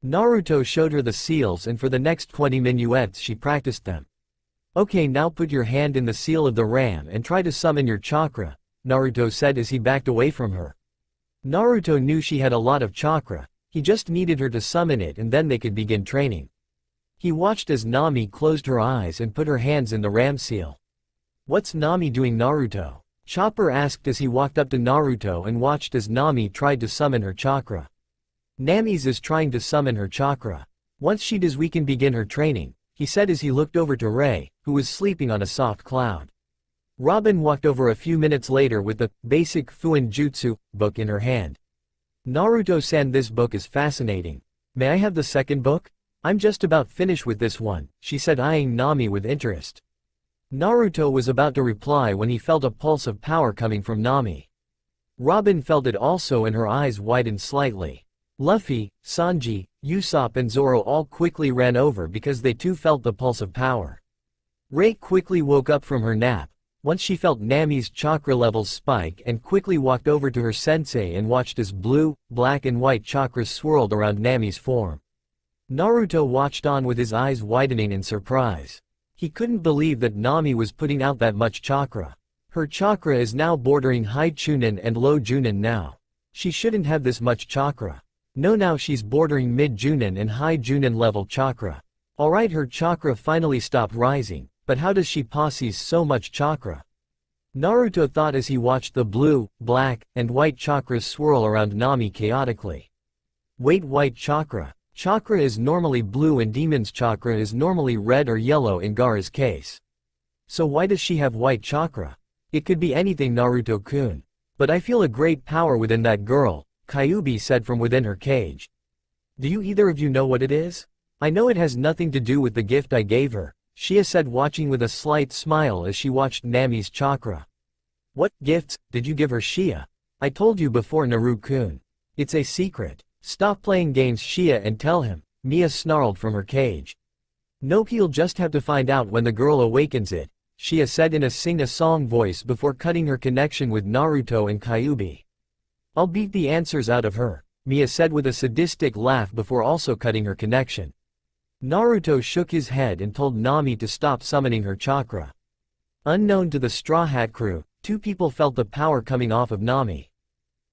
Naruto showed her the seals and for the next 20 minuets she practiced them. Okay, now put your hand in the seal of the ram and try to summon your chakra, Naruto said as he backed away from her. Naruto knew she had a lot of chakra, he just needed her to summon it and then they could begin training. He watched as Nami closed her eyes and put her hands in the ram seal. What's Nami doing, Naruto? Chopper asked as he walked up to Naruto and watched as Nami tried to summon her chakra. Nami's is trying to summon her chakra. Once she does we can begin her training, he said as he looked over to Rei, who was sleeping on a soft cloud. Robin walked over a few minutes later with the Basic Fuin Jutsu book in her hand. Naruto-san, this book is fascinating. May I have the second book? I'm just about finished with this one, she said, eyeing Nami with interest. Naruto was about to reply when he felt a pulse of power coming from Nami. Robin felt it also and her eyes widened slightly. Luffy, Sanji, Usopp and Zoro all quickly ran over because they too felt the pulse of power. Rei quickly woke up from her nap, once she felt Nami's chakra levels spike and quickly walked over to her sensei and watched as blue, black and white chakras swirled around Nami's form. Naruto watched on with his eyes widening in surprise. He couldn't believe that Nami was putting out that much chakra. Her chakra is now bordering high Chunin and low Junin now. She shouldn't have this much chakra. No, now she's bordering mid Junin and high Junin level chakra. Alright, her chakra finally stopped rising, but how does she possess so much chakra? Naruto thought as he watched the blue, black, and white chakras swirl around Nami chaotically. Wait, white chakra? Chakra is normally blue and Demon's chakra is normally red or yellow in Gaara's case. So why does she have white chakra? It could be anything, Naruto-kun. But I feel a great power within that girl, Kyuubi said from within her cage. Do you either of you know what it is? I know it has nothing to do with the gift I gave her, Shia said, watching with a slight smile as she watched Nami's chakra. What gifts did you give her, Shia? I told you before, Naruto-kun. It's a secret. Stop playing games, Shia, and tell him, Mia snarled from her cage. Nope, he'll just have to find out when the girl awakens it, Shia said in a sing-a-song voice before cutting her connection with Naruto and Kyuubi. I'll beat the answers out of her, Mia said with a sadistic laugh before also cutting her connection. Naruto shook his head and told Nami to stop summoning her chakra. Unknown to the Straw Hat crew, two people felt the power coming off of Nami.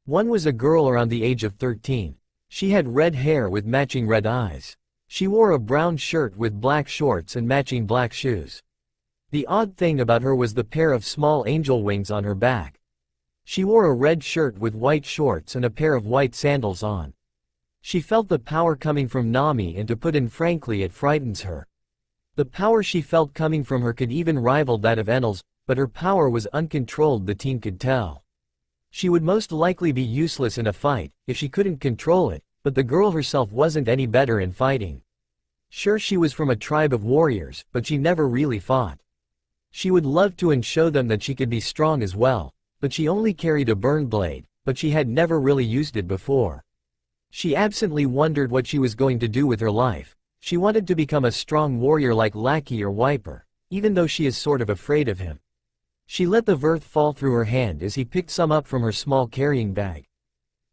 One was a girl around the age of 13. She had red hair with matching red eyes. She wore a brown shirt with black shorts and matching black shoes. The odd thing about her was the pair of small angel wings on her back. She wore a red shirt with white shorts and a pair of white sandals on. She felt the power coming from Nami, and to put in frankly, it frightens her. The power she felt coming from her could even rival that of Enel's, but her power was uncontrolled, the teen could tell. She would most likely be useless in a fight, if she couldn't control it, but the girl herself wasn't any better in fighting. Sure, she was from a tribe of warriors, but she never really fought. She would love to and show them that she could be strong as well, but she only carried a burn blade, but she had never really used it before. She absently wondered what she was going to do with her life. She wanted to become a strong warrior like Lackey or Wiper, even though she is sort of afraid of him. She let the Verth fall through her hand as he picked some up from her small carrying bag.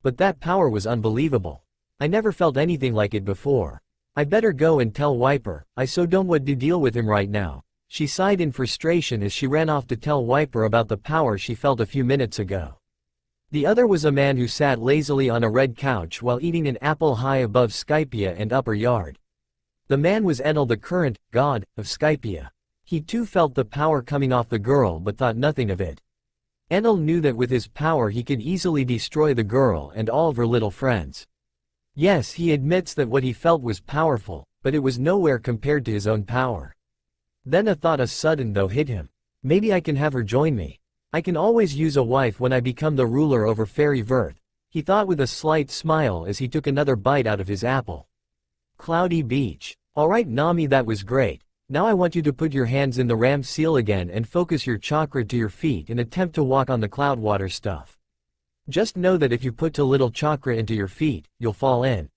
But that power was unbelievable. I never felt anything like it before. I better go and tell Wiper, I so don't want to deal with him right now. She sighed in frustration as she ran off to tell Wiper about the power she felt a few minutes ago. The other was a man who sat lazily on a red couch while eating an apple high above Skypia and upper yard. The man was Enel, the current god of Skypia. He too felt the power coming off the girl but thought nothing of it. Enel knew that with his power he could easily destroy the girl and all of her little friends. Yes, he admits that what he felt was powerful, but it was nowhere compared to his own power. Then a thought, a sudden though, hit him. Maybe I can have her join me. I can always use a wife when I become the ruler over Fairy Verth, he thought with a slight smile as he took another bite out of his apple. Cloudy Beach. Alright Nami, that was great. Now I want you to put your hands in the ram seal again and focus your chakra to your feet and attempt to walk on the cloud water stuff. Just know that if you put too little chakra into your feet, you'll fall in.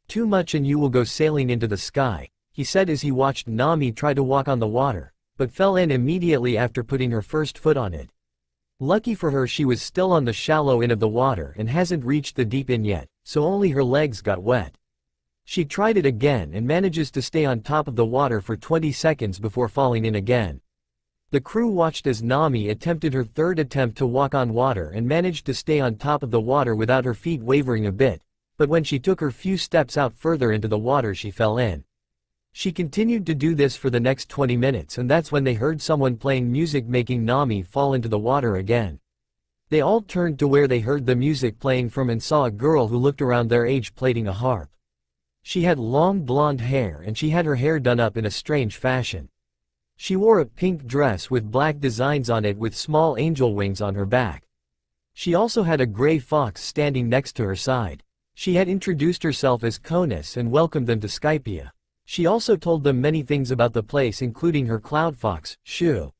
Too much and you will go sailing into the sky, he said as he watched Nami try to walk on the water, but fell in immediately after putting her first foot on it. Lucky for her, she was still on the shallow end of the water and hasn't reached the deep end yet, so only her legs got wet. She tried it again and manages to stay on top of the water for 20 seconds before falling in again. The crew watched as Nami attempted her third attempt to walk on water and managed to stay on top of the water without her feet wavering a bit, but when she took her few steps out further into the water she fell in. She continued to do this for the next 20 minutes, and that's when they heard someone playing music making Nami fall into the water again. They all turned to where they heard the music playing from and saw a girl who looked around their age playing a harp. She had long blonde hair and she had her hair done up in a strange fashion. She wore a pink dress with black designs on it with small angel wings on her back. She also had a gray fox standing next to her side. She had introduced herself as Conus and welcomed them to Skypia. She also told them many things about the place, including her cloud fox, Shu.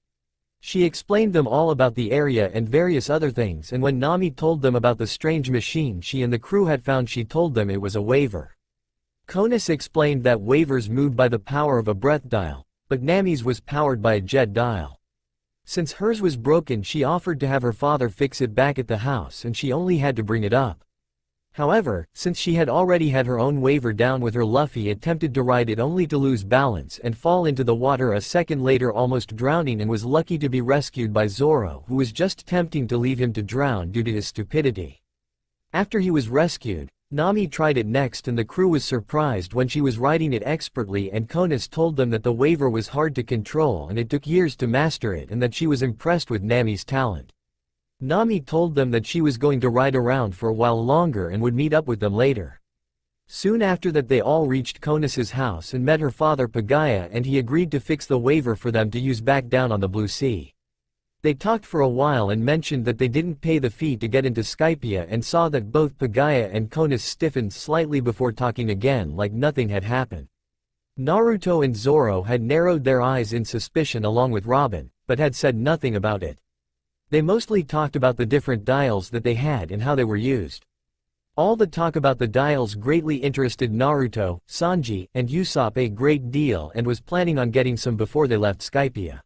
She explained them all about the area and various other things, and when Nami told them about the strange machine she and the crew had found, she told them it was a waver. Conus explained that wavers moved by the power of a breath dial, but Nami's was powered by a jet dial. Since hers was broken, she offered to have her father fix it back at the house and she only had to bring it up. However, since she had already had her own waver down with her, Luffy attempted to ride it only to lose balance and fall into the water a second later, almost drowning, and was lucky to be rescued by Zoro, who was just attempting to leave him to drown due to his stupidity. After he was rescued, Nami tried it next and the crew was surprised when she was riding it expertly, and Conus told them that the waver was hard to control and it took years to master it and that she was impressed with Nami's talent. Nami told them that she was going to ride around for a while longer and would meet up with them later. Soon after that they all reached Conus's house and met her father Pagaya, and he agreed to fix the waver for them to use back down on the Blue Sea. They talked for a while and mentioned that they didn't pay the fee to get into Skypia, and saw that both Pagaya and Conus stiffened slightly before talking again like nothing had happened. Naruto and Zoro had narrowed their eyes in suspicion along with Robin, but had said nothing about it. They mostly talked about the different dials that they had and how they were used. All the talk about the dials greatly interested Naruto, Sanji, and Usopp a great deal, and was planning on getting some before they left Skypia.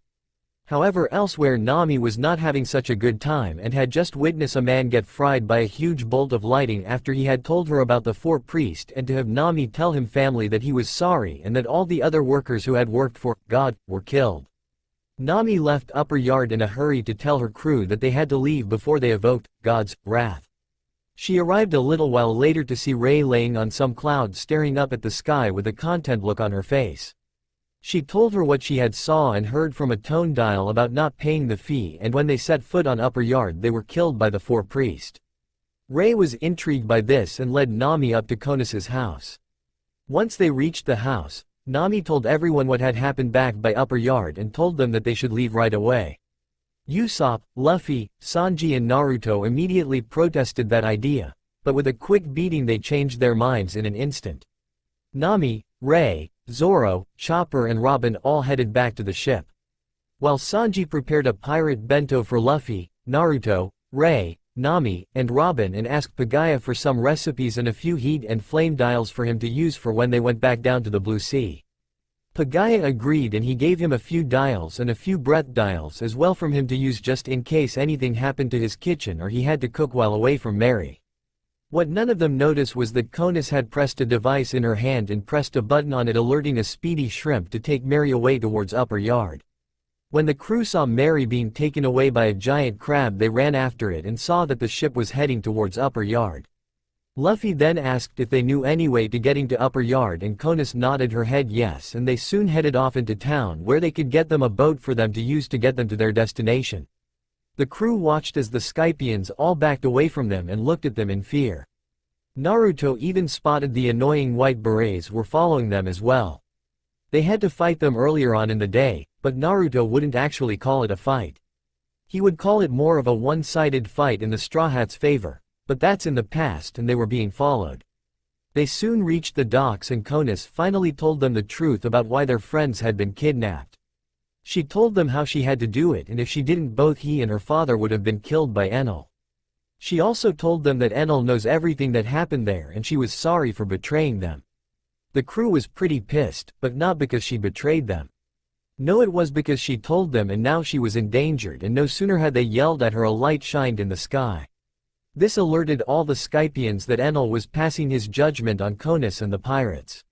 However, elsewhere Nami was not having such a good time and had just witnessed a man get fried by a huge bolt of lightning after he had told her about the four priests, and to have Nami tell him family that he was sorry and that all the other workers who had worked for God were killed. Nami left Upper Yard in a hurry to tell her crew that they had to leave before they evoked God's wrath. She arrived a little while later to see Rei laying on some clouds staring up at the sky with a content look on her face. She told her what she had saw and heard from a tone dial about not paying the fee, and when they set foot on Upper Yard they were killed by the four priests. Rei was intrigued by this and led Nami up to Konas's house. Once they reached the house, Nami told everyone what had happened back by Upper Yard and told them that they should leave right away. Usopp, Luffy, Sanji and Naruto immediately protested that idea, but with a quick beating they changed their minds in an instant. Nami, Rei, Zoro, Chopper and Robin all headed back to the ship. While Sanji prepared a pirate bento for Luffy, Naruto, Rei, Nami, and Robin and asked Pagaya for some recipes and a few heat and flame dials for him to use for when they went back down to the Blue Sea. Pagaya agreed and he gave him a few dials and a few breath dials as well from him to use just in case anything happened to his kitchen or he had to cook while away from Mary. What none of them noticed was that Konas had pressed a device in her hand and pressed a button on it alerting a speedy shrimp to take Mary away towards Upper Yard. When the crew saw Mary being taken away by a giant crab they ran after it and saw that the ship was heading towards Upper Yard. Luffy then asked if they knew any way to getting to Upper Yard and Konas nodded her head yes, and they soon headed off into town where they could get them a boat for them to use to get them to their destination. The crew watched as the Skypians all backed away from them and looked at them in fear. Naruto even spotted the annoying white berets were following them as well. They had to fight them earlier on in the day, but Naruto wouldn't actually call it a fight. He would call it more of a one-sided fight in the Straw Hats' favor, but that's in the past and they were being followed. They soon reached the docks and Konas finally told them the truth about why their friends had been kidnapped. She told them how she had to do it and if she didn't both he and her father would have been killed by Enel. She also told them that Enel knows everything that happened there and she was sorry for betraying them. The crew was pretty pissed, but not because she betrayed them. No, it was because she told them and now she was endangered and no sooner had they yelled at her a light shined in the sky. This alerted all the Skypians that Enel was passing his judgment on Konas and the pirates.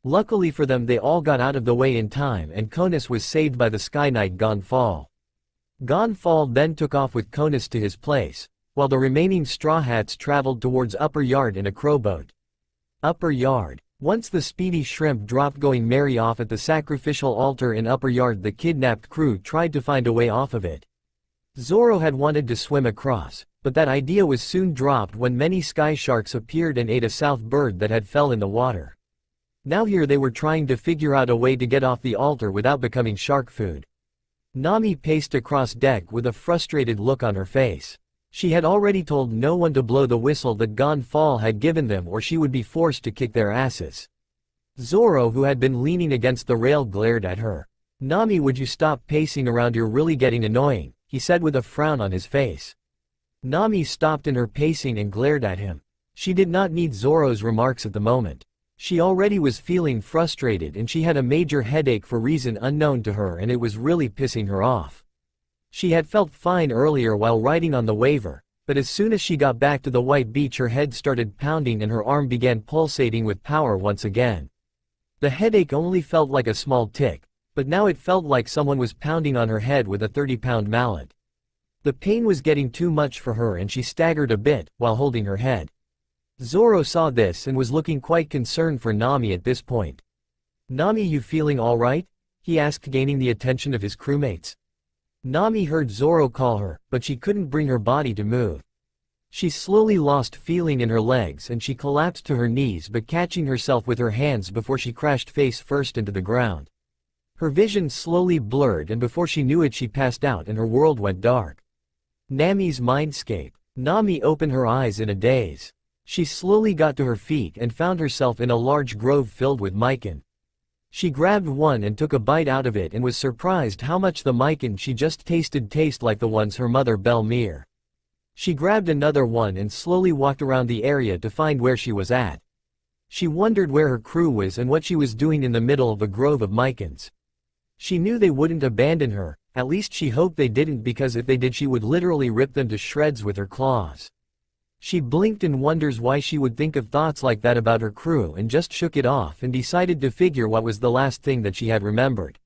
Luckily for them they all got out of the way in time and Konas was saved by the Sky Knight Gonfall. Gonfall then took off with Konas to his place, while the remaining Straw Hats traveled towards Upper Yard in a crowboat. Upper Yard. Once the speedy shrimp dropped going Mary off at the sacrificial altar in Upper Yard the kidnapped crew tried to find a way off of it. Zoro had wanted to swim across, but that idea was soon dropped when many sky sharks appeared and ate a south bird that had fell in the water. Now here they were trying to figure out a way to get off the altar without becoming shark food. Nami paced across deck with a frustrated look on her face. She had already told no one to blow the whistle that Gonfall had given them or she would be forced to kick their asses. Zoro, who had been leaning against the rail, glared at her. "Nami, would you stop pacing around? You're really getting annoying," he said with a frown on his face. Nami stopped in her pacing and glared at him. She did not need Zoro's remarks at the moment. She already was feeling frustrated and she had a major headache for reason unknown to her and it was really pissing her off. She had felt fine earlier while riding on the waver, but as soon as she got back to the white beach her head started pounding and her arm began pulsating with power once again. The headache only felt like a small tick, but now it felt like someone was pounding on her head with a 30-pound mallet. The pain was getting too much for her and she staggered a bit, while holding her head. Zoro saw this and was looking quite concerned for Nami at this point. "Nami, you feeling alright?" he asked, gaining the attention of his crewmates. Nami heard Zoro call her, but she couldn't bring her body to move. She slowly lost feeling in her legs and she collapsed to her knees but catching herself with her hands before she crashed face first into the ground. Her vision slowly blurred and before she knew it she passed out and her world went dark. Nami's mindscape. Nami opened her eyes in a daze. She slowly got to her feet and found herself in a large grove filled with mikan. She grabbed one and took a bite out of it and was surprised how much the mikan she just tasted tasted like the ones her mother Belmere. She grabbed another one and slowly walked around the area to find where she was at. She wondered where her crew was and what she was doing in the middle of a grove of mikans. She knew they wouldn't abandon her, at least she hoped they didn't because if they did she would literally rip them to shreds with her claws. She blinked and wonders why she would think of thoughts like that about her crew and just shook it off and decided to figure what was the last thing that she had remembered.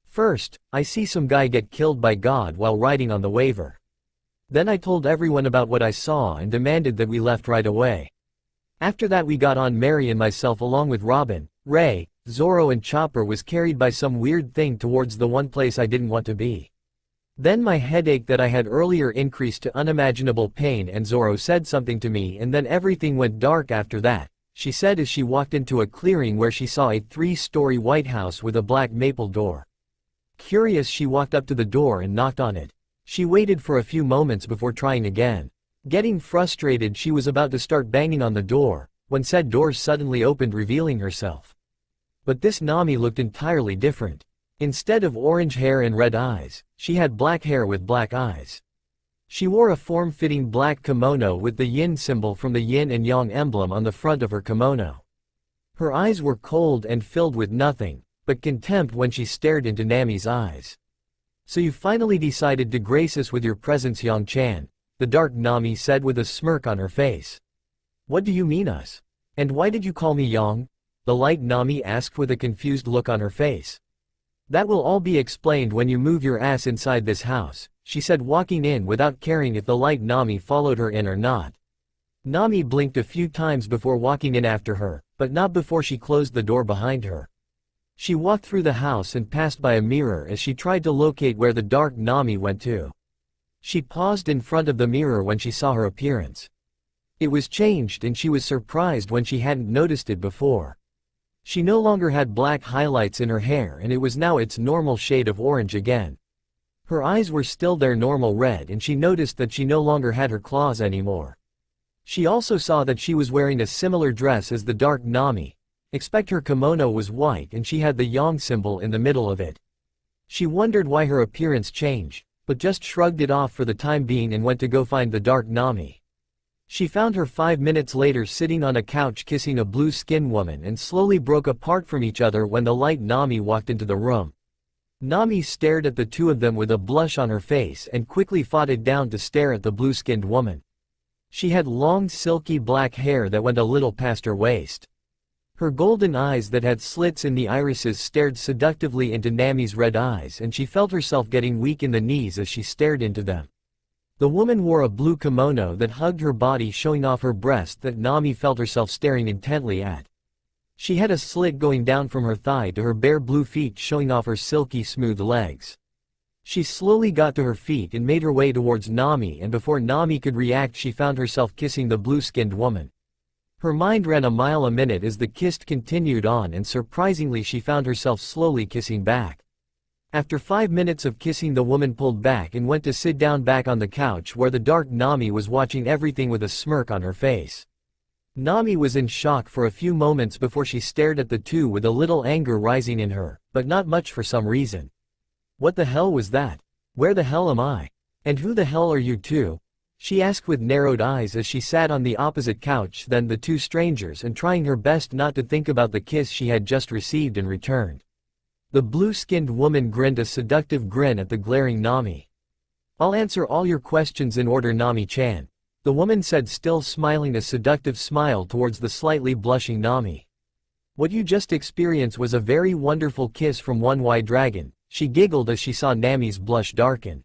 "First, I see some guy get killed by God while riding on the waver." Then I told everyone about what I saw and demanded that we left right away. After that we got on. Mary and myself along with Robin, Ray, Zoro and Chopper was carried by some weird thing towards the one place I didn't want to be. Then my headache that I had earlier increased to unimaginable pain and Zoro said something to me and then everything went dark after that, she said as she walked into a clearing where she saw a 3-story white house with a black maple door. Curious, she walked up to the door and knocked on it. She waited for a few moments before trying again. Getting frustrated, she was about to start banging on the door, when said door suddenly opened revealing herself. But this Nami looked entirely different. Instead of orange hair and red eyes, she had black hair with black eyes. She wore a form-fitting black kimono with the yin symbol from the yin and yang emblem on the front of her kimono. Her eyes were cold and filled with nothing but contempt when she stared into Nami's eyes. "So you finally decided to grace us with your presence, Yang-chan," the dark Nami said with a smirk on her face. "What do you mean us? And why did you call me Yang?" the light Nami asked with a confused look on her face. "That will all be explained when you move your ass inside this house," she said, walking in without caring if the light Nami followed her in or not. Nami blinked a few times before walking in after her, but not before she closed the door behind her. She walked through the house and passed by a mirror as she tried to locate where the dark Nami went to. She paused in front of the mirror when she saw her appearance. It was changed and she was surprised when she hadn't noticed it before. She no longer had black highlights in her hair and it was now its normal shade of orange again. Her eyes were still their normal red and she noticed that she no longer had her claws anymore. She also saw that she was wearing a similar dress as the dark Nami, except her kimono was white and she had the yang symbol in the middle of it. She wondered why her appearance changed, but just shrugged it off for the time being and went to go find the dark Nami. She found her 5 minutes later sitting on a couch kissing a blue-skinned woman and slowly broke apart from each other when the light Nami walked into the room. Nami stared at the two of them with a blush on her face and quickly fought it down to stare at the blue-skinned woman. She had long silky black hair that went a little past her waist. Her golden eyes that had slits in the irises stared seductively into Nami's red eyes and she felt herself getting weak in the knees as she stared into them. The woman wore a blue kimono that hugged her body, showing off her breast that Nami felt herself staring intently at. She had a slit going down from her thigh to her bare blue feet, showing off her silky smooth legs. She slowly got to her feet and made her way towards Nami, and before Nami could react she found herself kissing the blue-skinned woman. Her mind ran a mile a minute as the kiss continued on and surprisingly she found herself slowly kissing back. After 5 minutes of kissing, the woman pulled back and went to sit down back on the couch where the dark Nami was watching everything with a smirk on her face. Nami was in shock for a few moments before she stared at the two with a little anger rising in her, but not much for some reason. "What the hell was that? Where the hell am I? And who the hell are you two?" she asked with narrowed eyes as she sat on the opposite couch than the two strangers and trying her best not to think about the kiss she had just received and returned. The blue-skinned woman grinned a seductive grin at the glaring Nami. "I'll answer all your questions in order, Nami-chan," the woman said, still smiling a seductive smile towards the slightly blushing Nami. "What you just experienced was a very wonderful kiss from one white dragon," she giggled as she saw Nami's blush darken.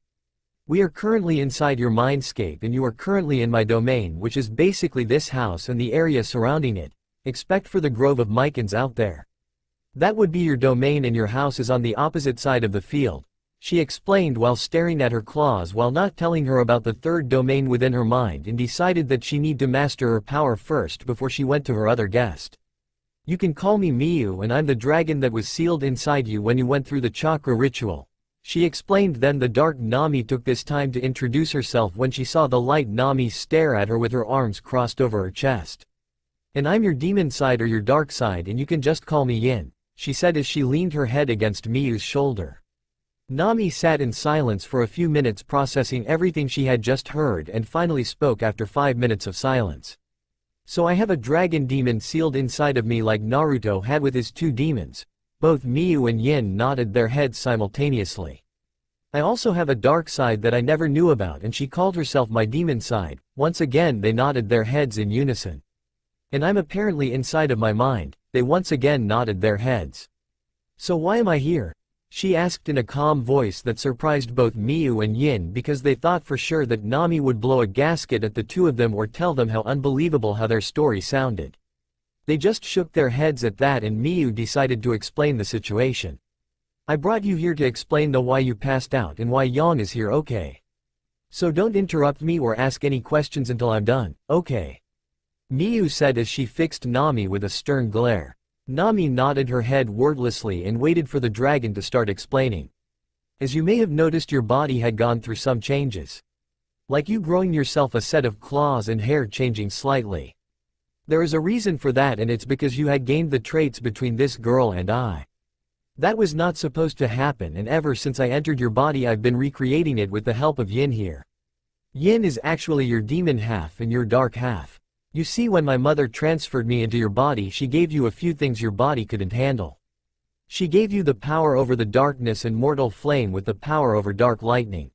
"We are currently inside your mindscape and you are currently in my domain, which is basically this house and the area surrounding it, except for the grove of Mycans out there. That would be your domain and your house is on the opposite side of the field," she explained while staring at her claws while not telling her about the third domain within her mind, and decided that she need to master her power first before she went to her other guest. "You can call me Miyu and I'm the dragon that was sealed inside you when you went through the chakra ritual," she explained. Then the dark Nami took this time to introduce herself when she saw the light Nami stare at her with her arms crossed over her chest. "And I'm your demon side or your dark side and you can just call me Yin," she said as she leaned her head against Miyu's shoulder. Nami sat in silence for a few minutes processing everything she had just heard and finally spoke after 5 minutes of silence. "So I have a dragon demon sealed inside of me like Naruto had with his 2 demons." Both Miyu and Yin nodded their heads simultaneously. "I also have a dark side that I never knew about and she called herself my demon side." Once again they nodded their heads in unison. "And I'm apparently inside of my mind." They once again nodded their heads. "So why am I here?" She asked in a calm voice that surprised both Miyu and Yin because they thought for sure that Nami would blow a gasket at the two of them or tell them how unbelievable how their story sounded. They just shook their heads at that, and Miyu decided to explain the situation. I brought you here to explain the why you passed out and why Yang is here, okay? So don't interrupt me or ask any questions until I'm done, okay? Miyu said as she fixed Nami with a stern glare. Nami nodded her head wordlessly and waited for the dragon to start explaining. As you may have noticed, your body had gone through some changes. Like you growing yourself a set of claws and hair changing slightly. There is a reason for that, and it's because you had gained the traits between this girl and I. That was not supposed to happen, and ever since I entered your body I've been recreating it with the help of Yin here. Yin is actually your demon half and your dark half. You see, when my mother transferred me into your body, she gave you a few things your body couldn't handle. She gave you the power over the darkness and mortal flame with the power over dark lightning.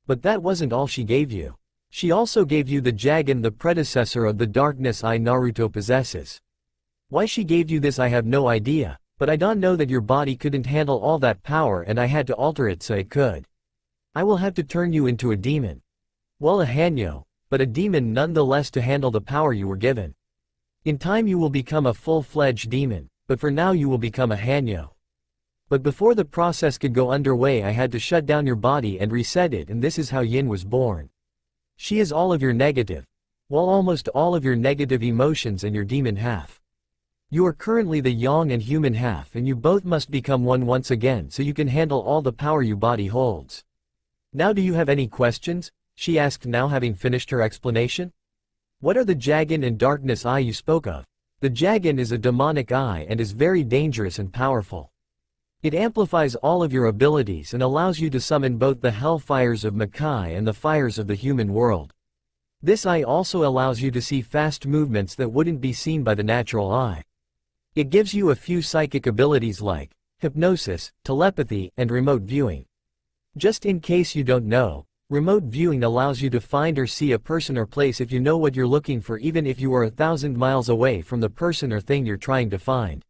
But that wasn't all she gave you. She also gave you the Jagan, the predecessor of the darkness I Naruto possesses. Why she gave you this I have no idea, but I don't know that your body couldn't handle all that power and I had to alter it so it could. I will have to turn you into a demon. Well, a Hanyo, but a demon nonetheless to handle the power you were given. In time you will become a full-fledged demon, but for now you will become a Hanyo. But before the process could go underway I had to shut down your body and reset it, and this is how Yin was born. She is all of your negative, well, almost all of your negative emotions and your demon half. You are currently the Yang and human half, and you both must become one once again so you can handle all the power your body holds. Now do you have any questions? She asked, now having finished her explanation. What are the Jagan and darkness eye you spoke of? The Jagan is a demonic eye and is very dangerous and powerful. It amplifies all of your abilities and allows you to summon both the hellfires of Makai and the fires of the human world. This eye also allows you to see fast movements that wouldn't be seen by the natural eye. It gives you a few psychic abilities like hypnosis, telepathy, and remote viewing. Just in case you don't know, remote viewing allows you to find or see a person or place if you know what you're looking for, even if you are 1,000 miles away from the person or thing you're trying to find.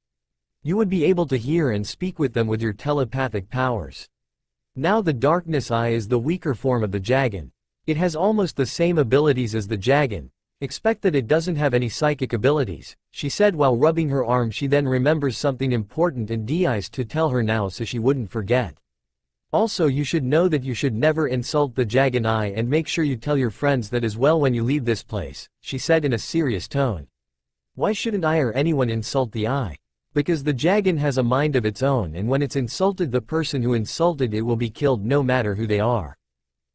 You would be able to hear and speak with them with your telepathic powers. Now the darkness eye is the weaker form of the Jagan. It has almost the same abilities as the Jagan, except that it doesn't have any psychic abilities, she said while rubbing her arm. She then remembers something important and decides to tell her now so she wouldn't forget. Also, you should know that you should never insult the Jagan eye, and make sure you tell your friends that as well when you leave this place, she said in a serious tone. Why shouldn't I or anyone insult the eye? Because the Jagan has a mind of its own, and when it's insulted, the person who insulted it will be killed no matter who they are.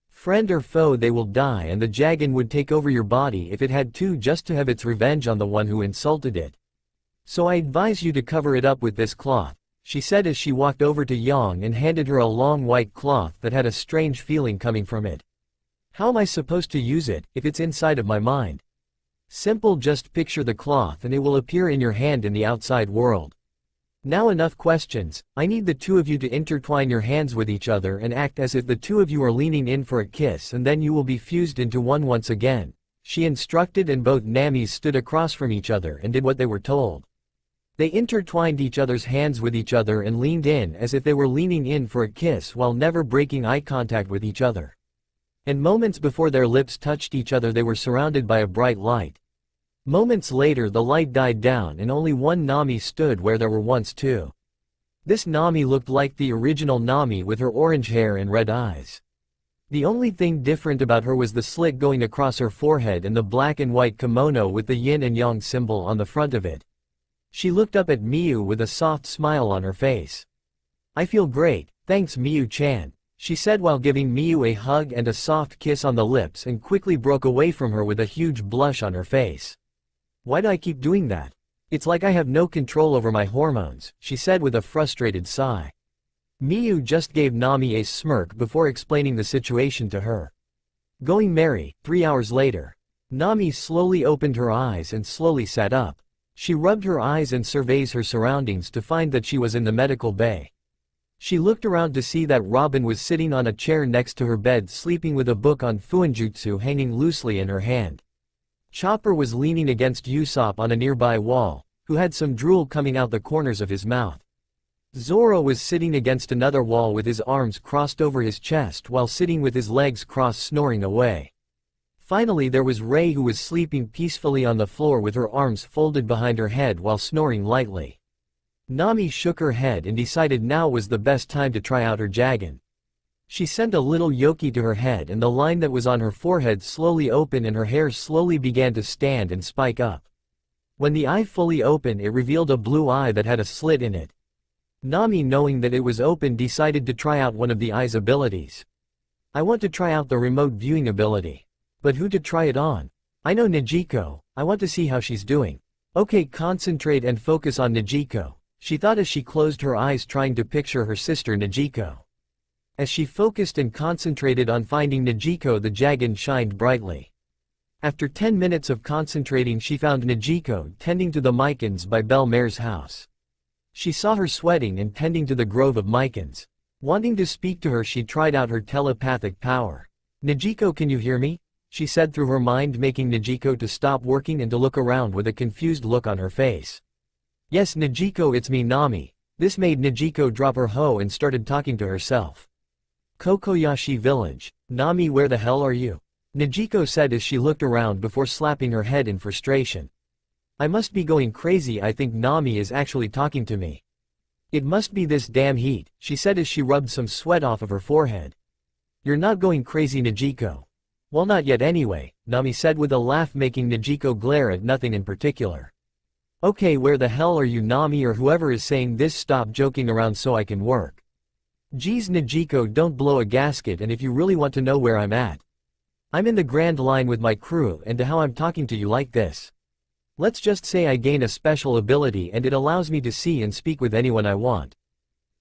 Friend or foe, they will die, and the Jagan would take over your body if it had to, just to have its revenge on the one who insulted it. So I advise you to cover it up with this cloth, she said as she walked over to Yang and handed her a long white cloth that had a strange feeling coming from it. How am I supposed to use it, if it's inside of my mind? Simple, just picture the cloth and it will appear in your hand in the outside world. Now enough questions, I need the two of you to intertwine your hands with each other and act as if the two of you are leaning in for a kiss, and then you will be fused into one once again, she instructed, and both Namis stood across from each other and did what they were told. They intertwined each other's hands with each other and leaned in as if they were leaning in for a kiss while never breaking eye contact with each other. And moments before their lips touched each other they were surrounded by a bright light. Moments later the light died down and only one Nami stood where there were once two. This Nami looked like the original Nami with her orange hair and red eyes. The only thing different about her was the slit going across her forehead and the black and white kimono with the yin and yang symbol on the front of it. She looked up at Miyu with a soft smile on her face. I feel great, thanks Miyu-chan, she said while giving Miyu a hug and a soft kiss on the lips, and quickly broke away from her with a huge blush on her face. Why do I keep doing that? It's like I have no control over my hormones, she said with a frustrated sigh. Miyu just gave Nami a smirk before explaining the situation to her. Going merry. 3 hours later. Nami slowly opened her eyes and slowly sat up. She rubbed her eyes and surveys her surroundings to find that she was in the medical bay. She looked around to see that Robin was sitting on a chair next to her bed sleeping with a book on Fuinjutsu hanging loosely in her hand. Chopper was leaning against Usopp on a nearby wall, who had some drool coming out the corners of his mouth. Zoro was sitting against another wall with his arms crossed over his chest while sitting with his legs crossed snoring away. Finally there was Rei, who was sleeping peacefully on the floor with her arms folded behind her head while snoring lightly. Nami shook her head and decided now was the best time to try out her Jagan. She sent a little yoki to her head and the line that was on her forehead slowly opened and her hair slowly began to stand and spike up. When the eye fully opened, it revealed a blue eye that had a slit in it. Nami, knowing that it was open, decided to try out one of the eye's abilities. I want to try out the remote viewing ability. But who to try it on? I know Nijiko, I want to see how she's doing. Okay, concentrate and focus on Nijiko, she thought as she closed her eyes trying to picture her sister Nijiko. As she focused and concentrated on finding Nijiko, the Jagan shined brightly. After 10 minutes of concentrating, she found Nijiko tending to the mycons by Belle Mare's house. She saw her sweating and tending to the grove of mycons. Wanting to speak to her, she tried out her telepathic power. Nijiko, can you hear me? She said through her mind, making Nijiko to stop working and to look around with a confused look on her face. Yes, Nijiko, it's me, Nami. This made Nijiko drop her hoe and started talking to herself. Kokoyashi village. Nami, where the hell are you? Nijiko said as she looked around before slapping her head in frustration. I must be going crazy, I think Nami is actually talking to me. It must be this damn heat, she said as she rubbed some sweat off of her forehead. You're not going crazy, Nijiko. Well, not yet anyway, Nami said with a laugh, making Nijiko glare at nothing in particular. Okay, where the hell are you, Nami, or whoever is saying this? Stop joking around so I can work. Geez, Nijiko, don't blow a gasket, and if you really want to know where I'm at. I'm in the Grand Line with my crew, and to how I'm talking to you like this. Let's just say I gain a special ability and it allows me to see and speak with anyone I want.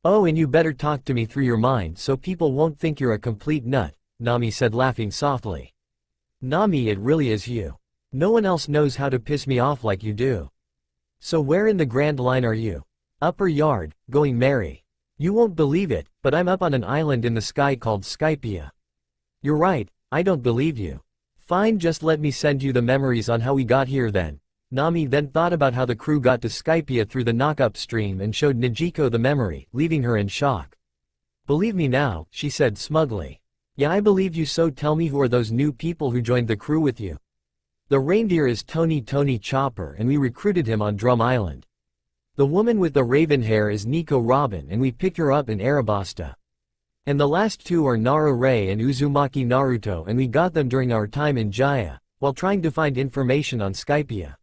Oh, and you better talk to me through your mind so people won't think you're a complete nut, Nami said, laughing softly. Nami, it really is you. No one else knows how to piss me off like you do. So where in the Grand Line are you? Upper Yard, going merry. You won't believe it, but I'm up on an island in the sky called Skypia. You're right, I don't believe you. Fine, just let me send you the memories on how we got here then. Nami then thought about how the crew got to Skypia through the knock-up stream and showed Nijiko the memory, leaving her in shock. Believe me now, she said smugly. Yeah, I believe you, so tell me, who are those new people who joined the crew with you? The reindeer is Tony Chopper, and we recruited him on Drum Island. The woman with the raven hair is Nico Robin, and we picked her up in Arabasta. And the last two are Naru Rei and Uzumaki Naruto, and we got them during our time in Jaya, while trying to find information on Skypia.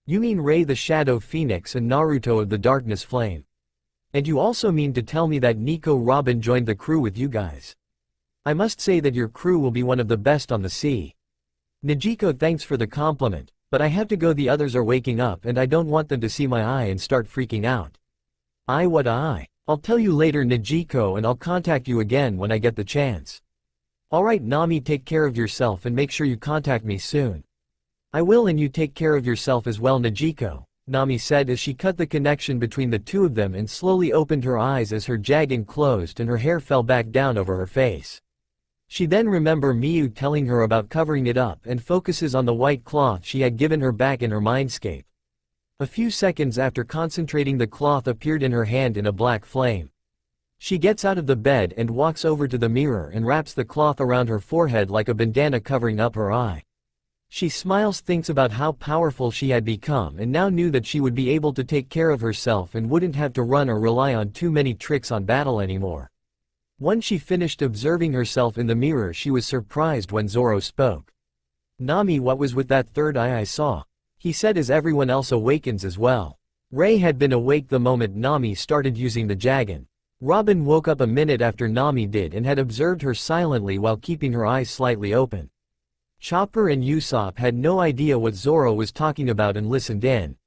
You mean Rei the Shadow Phoenix and Naruto of the Darkness Flame. And you also mean to tell me that Nico Robin joined the crew with you guys. I must say that your crew will be one of the best on the sea. Nijiko, thanks for the compliment, but I have to go, the others are waking up and I don't want them to see my eye and start freaking out. What eye? I'll tell you later, Nijiko, and I'll contact you again when I get the chance. Alright Nami, take care of yourself and make sure you contact me soon. I will, and you take care of yourself as well, Nijiko, Nami said as she cut the connection between the two of them and slowly opened her eyes as her Jagan closed and her hair fell back down over her face. She then remembered Miyu telling her about covering it up and focuses on the white cloth she had given her back in her mindscape. A few seconds after concentrating, the cloth appeared in her hand in a black flame. She gets out of the bed and walks over to the mirror and wraps the cloth around her forehead like a bandana covering up her eye. She smiles, thinks about how powerful she had become, and now knew that she would be able to take care of herself and wouldn't have to run or rely on too many tricks on battle anymore. Once she finished observing herself in the mirror, she was surprised when Zoro spoke. Nami, what was with that third eye I saw? He said as everyone else awakens as well. Rei had been awake the moment Nami started using the Jagan. Robin woke up a minute after Nami did and had observed her silently while keeping her eyes slightly open. Chopper and Usopp had no idea what Zoro was talking about and listened in.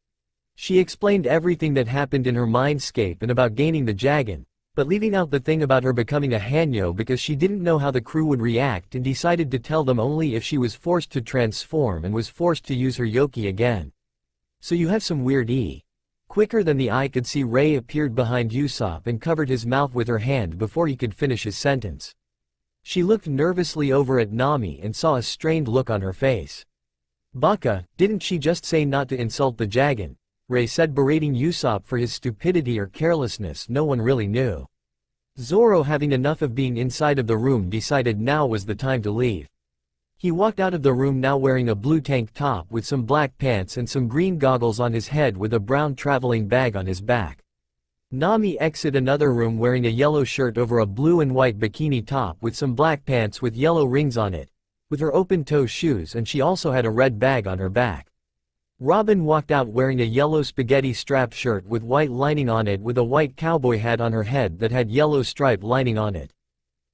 She explained everything that happened in her mindscape and about gaining the Jagan, but leaving out the thing about her becoming a Hanyo because she didn't know how the crew would react and decided to tell them only if she was forced to transform and was forced to use her Yoki again. So you have some weird E. Quicker than the eye could see, Rei appeared behind Usopp and covered his mouth with her hand before he could finish his sentence. She looked nervously over at Nami and saw a strained look on her face. Baka, didn't she just say not to insult the Jagan? Ray said, berating Usopp for his stupidity or carelessness. No one really knew. Zoro, having enough of being inside of the room, decided now was the time to leave. He walked out of the room now wearing a blue tank top with some black pants and some green goggles on his head with a brown traveling bag on his back. Nami exited another room wearing a yellow shirt over a blue and white bikini top with some black pants with yellow rings on it, with her open-toe shoes, and she also had a red bag on her back. Robin walked out wearing a yellow spaghetti strap shirt with white lining on it with a white cowboy hat on her head that had yellow stripe lining on it.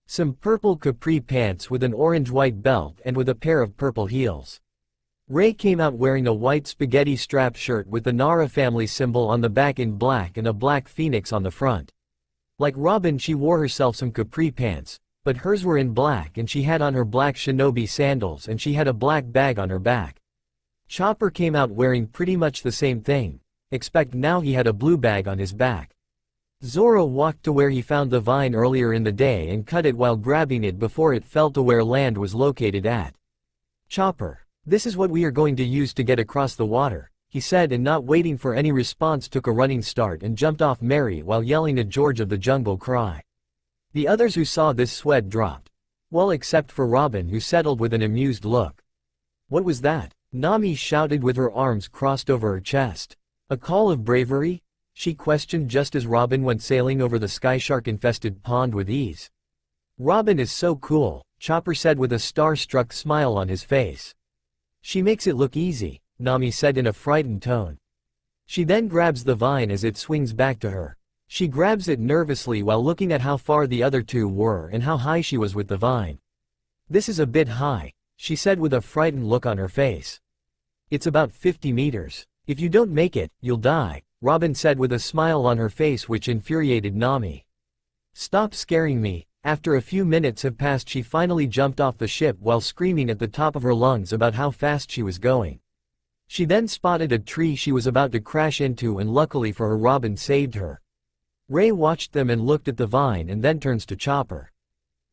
Some purple capri pants with an orange-white belt and with a pair of purple heels. Ray came out wearing a white spaghetti strap shirt with the Nara family symbol on the back in black and a black phoenix on the front. Like Robin, she wore herself some capri pants, but hers were in black, and she had on her black shinobi sandals, and she had a black bag on her back. Chopper came out wearing pretty much the same thing, except now he had a blue bag on his back. Zoro walked to where he found the vine earlier in the day and cut it while grabbing it before it fell to where land was located at. "Chopper, this is what we are going to use to get across the water," he said, and not waiting for any response took a running start and jumped off Mary while yelling at George of the Jungle Cry. The others who saw this sweat dropped. Well, except for Robin, who settled with an amused look. "What was that?" Nami shouted with her arms crossed over her chest. "A call of bravery?" she questioned just as Robin went sailing over the skyshark-infested pond with ease. "Robin is so cool," Chopper said with a star-struck smile on his face. "She makes it look easy," Nami said in a frightened tone. She then grabs the vine as it swings back to her. She grabs it nervously while looking at how far the other two were and how high she was with the vine. "This is a bit high," she said with a frightened look on her face. "It's about 50 meters. If you don't make it, you'll die," Robin said with a smile on her face which infuriated Nami. "Stop scaring me." After a few minutes have passed, she finally jumped off the ship while screaming at the top of her lungs about how fast she was going. She then spotted a tree she was about to crash into, and luckily for her, Robin saved her. Ray watched them and looked at the vine and then turns to Chopper.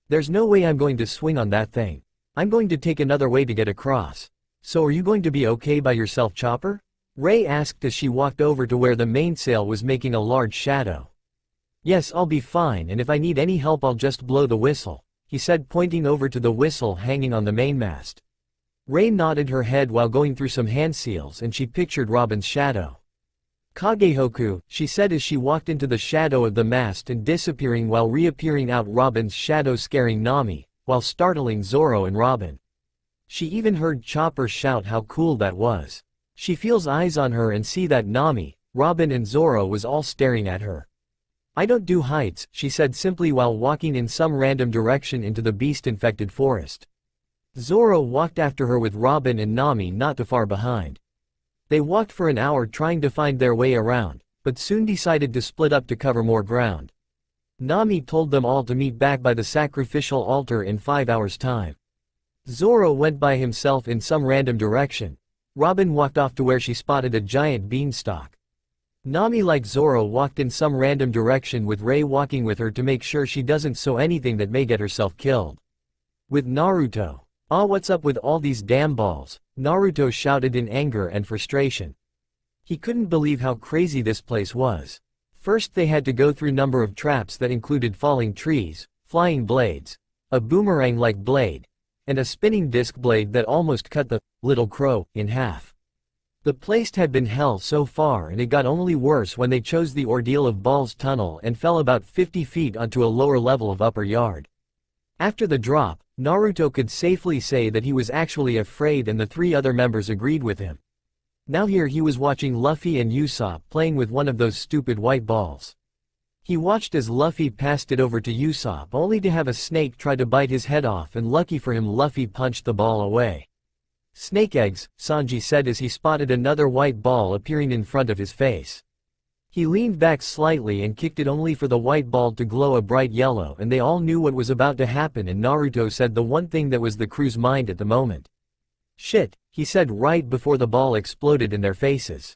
"There's no way I'm going to swing on that thing. I'm going to take another way to get across. So are you going to be okay by yourself, Chopper?" Ray asked as she walked over to where the mainsail was making a large shadow. "Yes, I'll be fine, and if I need any help I'll just blow the whistle," he said, pointing over to the whistle hanging on the mainmast. Ray nodded her head while going through some hand seals, and she pictured Robin's shadow. "Kagehoku," she said as she walked into the shadow of the mast and disappearing while reappearing out Robin's shadow, scaring Nami, while startling Zoro and Robin. She even heard Chopper shout how cool that was. She feels eyes on her and see that Nami, Robin and Zoro was all staring at her. "I don't do heights," she said simply while walking in some random direction into the beast-infected forest. Zoro walked after her with Robin and Nami not too far behind. They walked for an hour trying to find their way around, but soon decided to split up to cover more ground. Nami told them all to meet back by the sacrificial altar in 5 hours' time. Zoro went by himself in some random direction. Robin walked off to where she spotted a giant beanstalk. Nami, like Zoro, walked in some random direction with Ray walking with her to make sure she doesn't sow anything that may get herself killed. With Naruto. "Ah, what's up with all these damn balls?" Naruto shouted in anger and frustration. He couldn't believe how crazy this place was. First they had to go through a number of traps that included falling trees, flying blades, a boomerang-like blade, and a spinning disc blade that almost cut the little crow in half. The place had been hell so far, and it got only worse when they chose the ordeal of Ball's Tunnel and fell about 50 feet onto a lower level of upper yard. After the drop, Naruto could safely say that he was actually afraid, and the 3 other members agreed with him. Now here he was watching Luffy and Usopp playing with one of those stupid white balls. He watched as Luffy passed it over to Usopp only to have a snake try to bite his head off, and lucky for him Luffy punched the ball away. "Snake eggs," Sanji said as he spotted another white ball appearing in front of his face. He leaned back slightly and kicked it only for the white ball to glow a bright yellow, and they all knew what was about to happen, and Naruto said the one thing that was the crew's mind at the moment. "Shit," he said right before the ball exploded in their faces.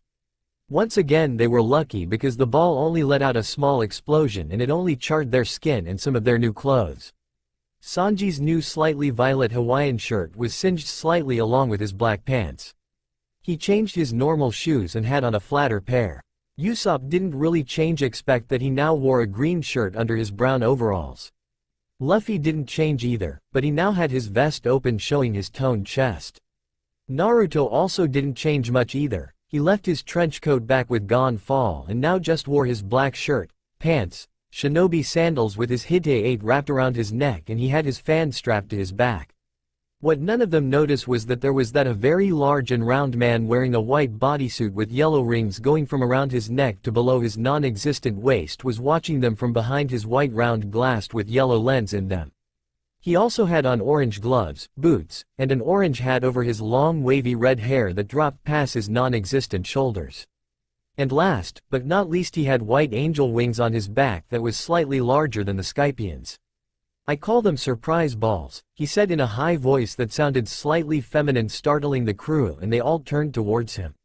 Once again they were lucky because the ball only let out a small explosion and it only charred their skin and some of their new clothes. Sanji's new slightly violet Hawaiian shirt was singed slightly along with his black pants. He changed his normal shoes and had on a flatter pair. Usopp didn't really change except that he now wore a green shirt under his brown overalls. Luffy didn't change either, but he now had his vest open showing his toned chest. Naruto also didn't change much either. He left his trench coat back with Gon Fall and now just wore his black shirt, pants, shinobi sandals with his Hite 8 wrapped around his neck, and he had his fan strapped to his back. What none of them noticed was that there was a very large and round man wearing a white bodysuit with yellow rings going from around his neck to below his non-existent waist was watching them from behind his white round glass with yellow lens in them. He also had on orange gloves, boots, and an orange hat over his long wavy red hair that dropped past his non-existent shoulders. And last, but not least, he had white angel wings on his back that was slightly larger than the Skypians. "I call them surprise balls," he said in a high voice that sounded slightly feminine, startling the crew, and they all turned towards him.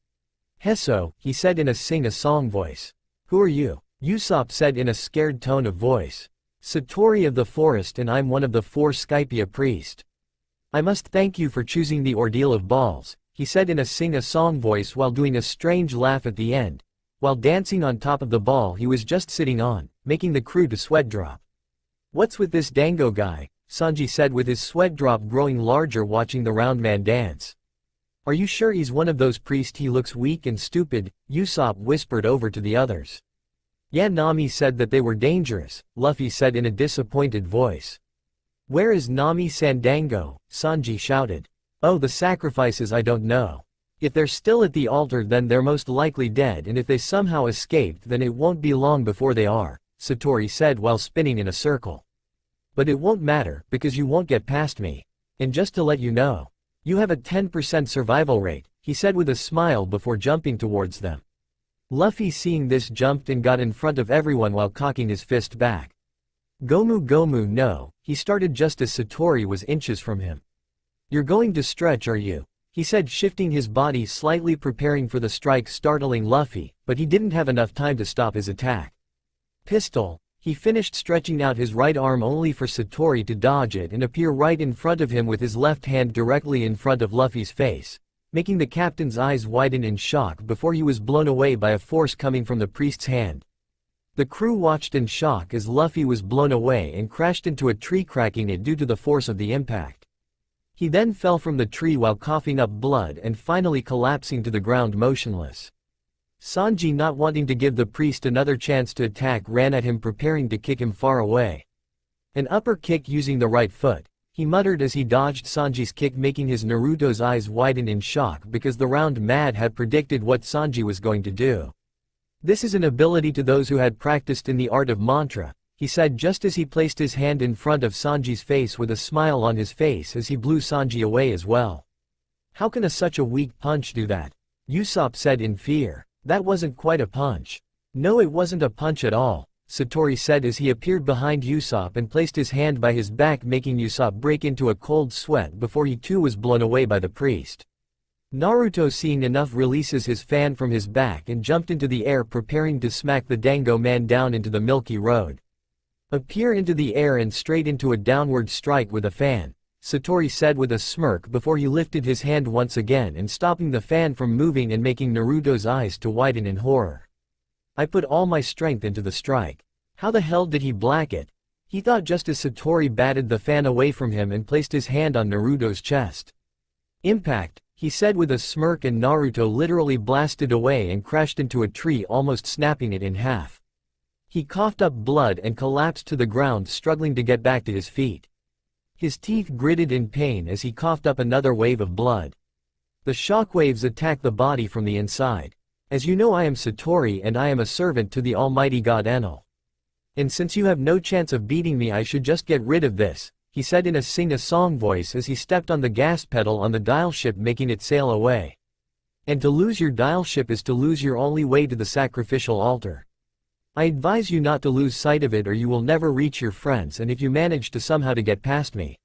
"Hesso," he said in a sing-a-song voice. "Who are you?" Usopp said in a scared tone of voice. "Satori of the forest, and I'm one of the 4 Skypia priests. I must thank you for choosing the ordeal of balls," he said in a sing-a-song voice while doing a strange laugh at the end, while dancing on top of the ball he was just sitting on, making the crew to sweat drop. "What's with this Dango guy?" Sanji said with his sweat drop growing larger watching the round man dance. "Are you sure he's one of those priests? He looks weak and stupid," Usopp whispered over to the others. "Yeah, Nami said that they were dangerous," Luffy said in a disappointed voice. "Where is Nami-san Dango?" Sanji shouted. "Oh, the sacrifices, I don't know. If they're still at the altar then they're most likely dead, and if they somehow escaped then it won't be long before they are," Satori said while spinning in a circle. "But it won't matter, because you won't get past me. And just to let you know, you have a 10% survival rate," he said with a smile before jumping towards them. Luffy, seeing this, jumped and got in front of everyone while cocking his fist back. "Gomu Gomu no," he started just as Satori was inches from him. "You're going to stretch, are you?" he said, shifting his body slightly, preparing for the strike, startling Luffy, but he didn't have enough time to stop his attack. "Pistol," he finished, stretching out his right arm only for Satori to dodge it and appear right in front of him with his left hand directly in front of Luffy's face, making the captain's eyes widen in shock before he was blown away by a force coming from the priest's hand. The crew watched in shock as Luffy was blown away and crashed into a tree, cracking it due to the force of the impact. He then fell from the tree while coughing up blood and finally collapsing to the ground motionless. Sanji, not wanting to give the priest another chance to attack, ran at him, preparing to kick him far away. An upper kick using the right foot, he muttered as he dodged Sanji's kick, making his Naruto's eyes widen in shock because the round man had predicted what Sanji was going to do. "This is an ability to those who had practiced in the art of mantra," he said just as he placed his hand in front of Sanji's face with a smile on his face as he blew Sanji away as well. "How can such a weak punch do that?" Usopp said in fear. "That wasn't quite a punch." "No, it wasn't a punch at all," Satori said as he appeared behind Usopp and placed his hand by his back, making Usopp break into a cold sweat before he too was blown away by the priest. Naruto, seeing enough, releases his fan from his back and jumped into the air, preparing to smack the Dango man down into the Milky Road. "Appear into the air and straight into a downward strike with a fan," Satori said with a smirk before he lifted his hand once again and stopping the fan from moving and making Naruto's eyes to widen in horror. "I put all my strength into the strike. How the hell did he black it?" he thought just as Satori batted the fan away from him and placed his hand on Naruto's chest. "Impact," he said with a smirk, and Naruto literally blasted away and crashed into a tree, almost snapping it in half. He coughed up blood and collapsed to the ground, struggling to get back to his feet. His teeth gritted in pain as he coughed up another wave of blood. The shockwaves attacked the body from the inside. "As you know, I am Satori and I am a servant to the Almighty God Enel. And since you have no chance of beating me, I should just get rid of this," he said in a sing-a-song voice as he stepped on the gas pedal on the dial ship, making it sail away. "And to lose your dial ship is to lose your only way to the sacrificial altar. I advise you not to lose sight of it or you will never reach your friends, and if you manage to somehow to get past me,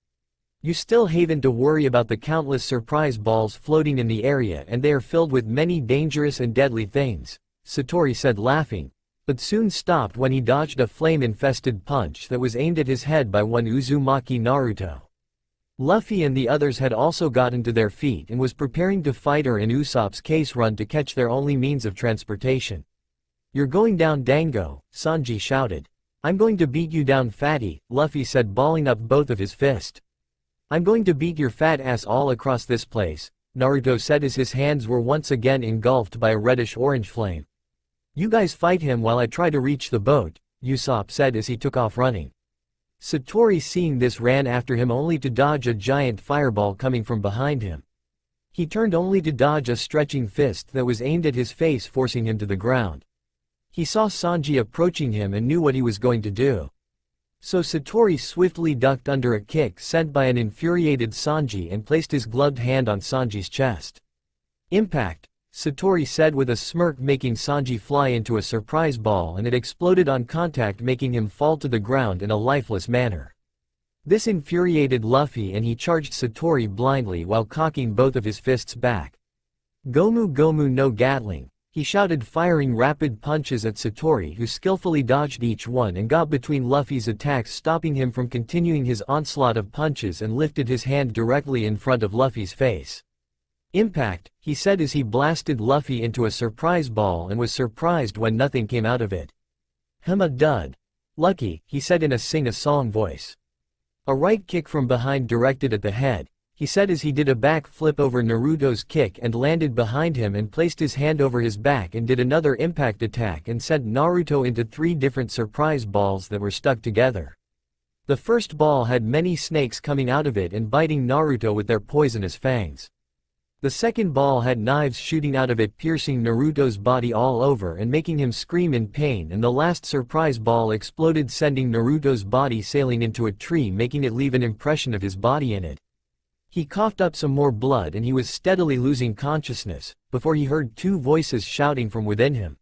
you still haven't to worry about the countless surprise balls floating in the area, and they are filled with many dangerous and deadly things," Satori said, laughing, but soon stopped when he dodged a flame-infested punch that was aimed at his head by one Uzumaki Naruto. Luffy and the others had also gotten to their feet and was preparing to fight her in Usopp's case run to catch their only means of transportation. "You're going down, Dango," Sanji shouted. "I'm going to beat you down, fatty," Luffy said, balling up both of his fists. "I'm going to beat your fat ass all across this place," Naruto said as his hands were once again engulfed by a reddish-orange flame. "You guys fight him while I try to reach the boat," Usopp said as he took off running. Satori, seeing this, ran after him only to dodge a giant fireball coming from behind him. He turned only to dodge a stretching fist that was aimed at his face, forcing him to the ground. He saw Sanji approaching him and knew what he was going to do. So Satori swiftly ducked under a kick sent by an infuriated Sanji and placed his gloved hand on Sanji's chest. "Impact," Satori said with a smirk, making Sanji fly into a surprise ball, and it exploded on contact, making him fall to the ground in a lifeless manner. This infuriated Luffy and he charged Satori blindly while cocking both of his fists back. "Gomu Gomu no Gatling," he shouted, firing rapid punches at Satori, who skillfully dodged each one and got between Luffy's attacks, stopping him from continuing his onslaught of punches, and lifted his hand directly in front of Luffy's face. "Impact," he said as he blasted Luffy into a surprise ball and was surprised when nothing came out of it. "A dud. Lucky," he said in a sing-a-song voice. "A right kick from behind directed at the head," he said as he did a back flip over Naruto's kick and landed behind him and placed his hand over his back and did another impact attack and sent Naruto into 3 different surprise balls that were stuck together. The first ball had many snakes coming out of it and biting Naruto with their poisonous fangs. The second ball had knives shooting out of it, piercing Naruto's body all over and making him scream in pain, and the last surprise ball exploded, sending Naruto's body sailing into a tree, making it leave an impression of his body in it. He coughed up some more blood and he was steadily losing consciousness, before he heard 2 voices shouting from within him.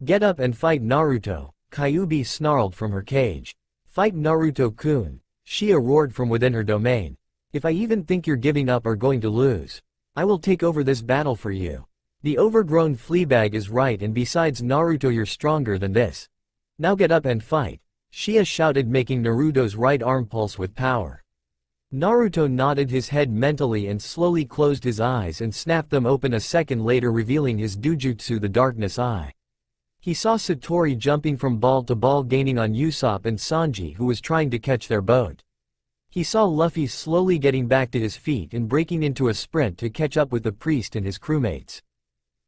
"Get up and fight, Naruto," Kyuubi snarled from her cage. "Fight, Naruto-kun," Shia roared from within her domain. "If I even think you're giving up or going to lose, I will take over this battle for you. The overgrown fleabag is right, and besides, Naruto, you're stronger than this. Now get up and fight," Shia shouted, making Naruto's right arm pulse with power. Naruto nodded his head mentally and slowly closed his eyes and snapped them open a second later, revealing his Dujutsu, the Darkness Eye. He saw Satori jumping from ball to ball, gaining on Usopp and Sanji, who was trying to catch their boat. He saw Luffy slowly getting back to his feet and breaking into a sprint to catch up with the priest and his crewmates.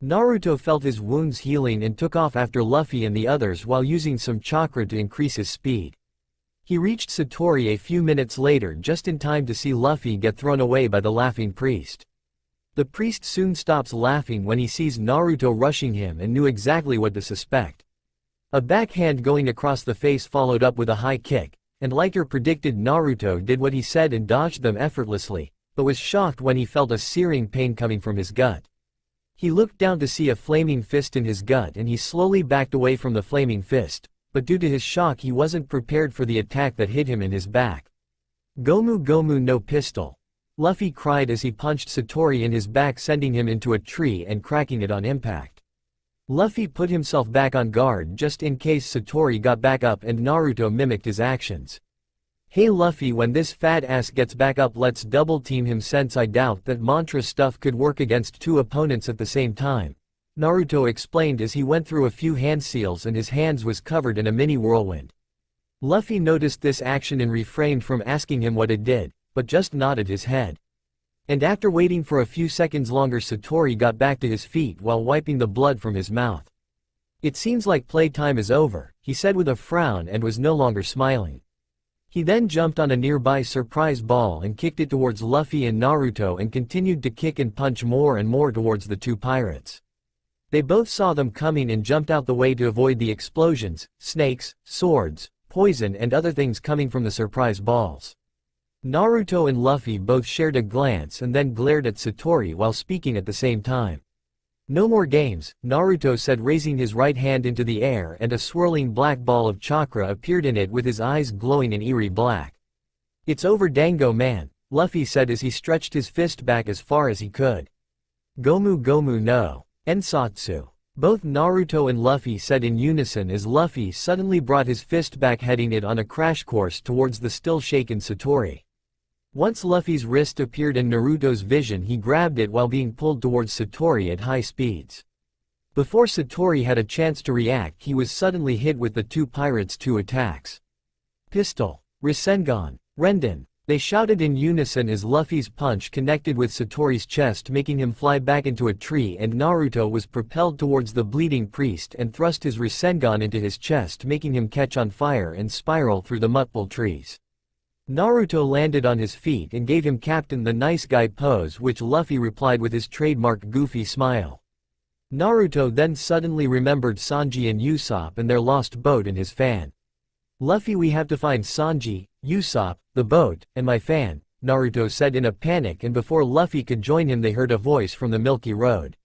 Naruto felt his wounds healing and took off after Luffy and the others while using some chakra to increase his speed. He reached Satori a few minutes later, just in time to see Luffy get thrown away by the laughing priest. The priest soon stops laughing when he sees Naruto rushing him and knew exactly what to suspect. A backhand going across the face followed up with a high kick, and like her predicted, Naruto did what he said and dodged them effortlessly, but was shocked when he felt a searing pain coming from his gut. He looked down to see a flaming fist in his gut and he slowly backed away from the flaming fist, but due to his shock he wasn't prepared for the attack that hit him in his back. "Gomu Gomu no pistol," Luffy cried as he punched Satori in his back, sending him into a tree and cracking it on impact. Luffy put himself back on guard just in case Satori got back up, and Naruto mimicked his actions. "Hey Luffy, when this fat ass gets back up, let's double team him, since I doubt that mantra stuff could work against 2 opponents at the same time," Naruto explained as he went through a few hand seals and his hands was covered in a mini whirlwind. Luffy noticed this action and refrained from asking him what it did, but just nodded his head. And after waiting for a few seconds longer, Satori got back to his feet while wiping the blood from his mouth. "It seems like playtime is over," he said with a frown, and was no longer smiling. He then jumped on a nearby surprise ball and kicked it towards Luffy and Naruto and continued to kick and punch more and more towards the 2 pirates. They both saw them coming and jumped out the way to avoid the explosions, snakes, swords, poison and other things coming from the surprise balls. Naruto and Luffy both shared a glance and then glared at Satori while speaking at the same time. "No more games," Naruto said, raising his right hand into the air, and a swirling black ball of chakra appeared in it with his eyes glowing in eerie black. "It's over, Dango man," Luffy said as he stretched his fist back as far as he could. "Gomu Gomu no Ensatsu," both Naruto and Luffy said in unison as Luffy suddenly brought his fist back, heading it on a crash course towards the still shaken Satori. Once Luffy's wrist appeared in Naruto's vision, he grabbed it while being pulled towards Satori at high speeds. Before Satori had a chance to react, he was suddenly hit with the two pirates' two attacks. Pistol. Rasengan. Renden. They shouted in unison as Luffy's punch connected with Satori's chest, making him fly back into a tree, and Naruto was propelled towards the bleeding priest and thrust his Rasengan into his chest, making him catch on fire and spiral through the multiple trees. Naruto landed on his feet and gave him Captain the Nice Guy pose, which Luffy replied with his trademark goofy smile. Naruto then suddenly remembered Sanji and Usopp and their lost boat and his fan. "Luffy, we have to find Sanji, Usopp, the boat, and my fan," Naruto said in a panic, and before Luffy could join him they heard a voice from the Milky Road.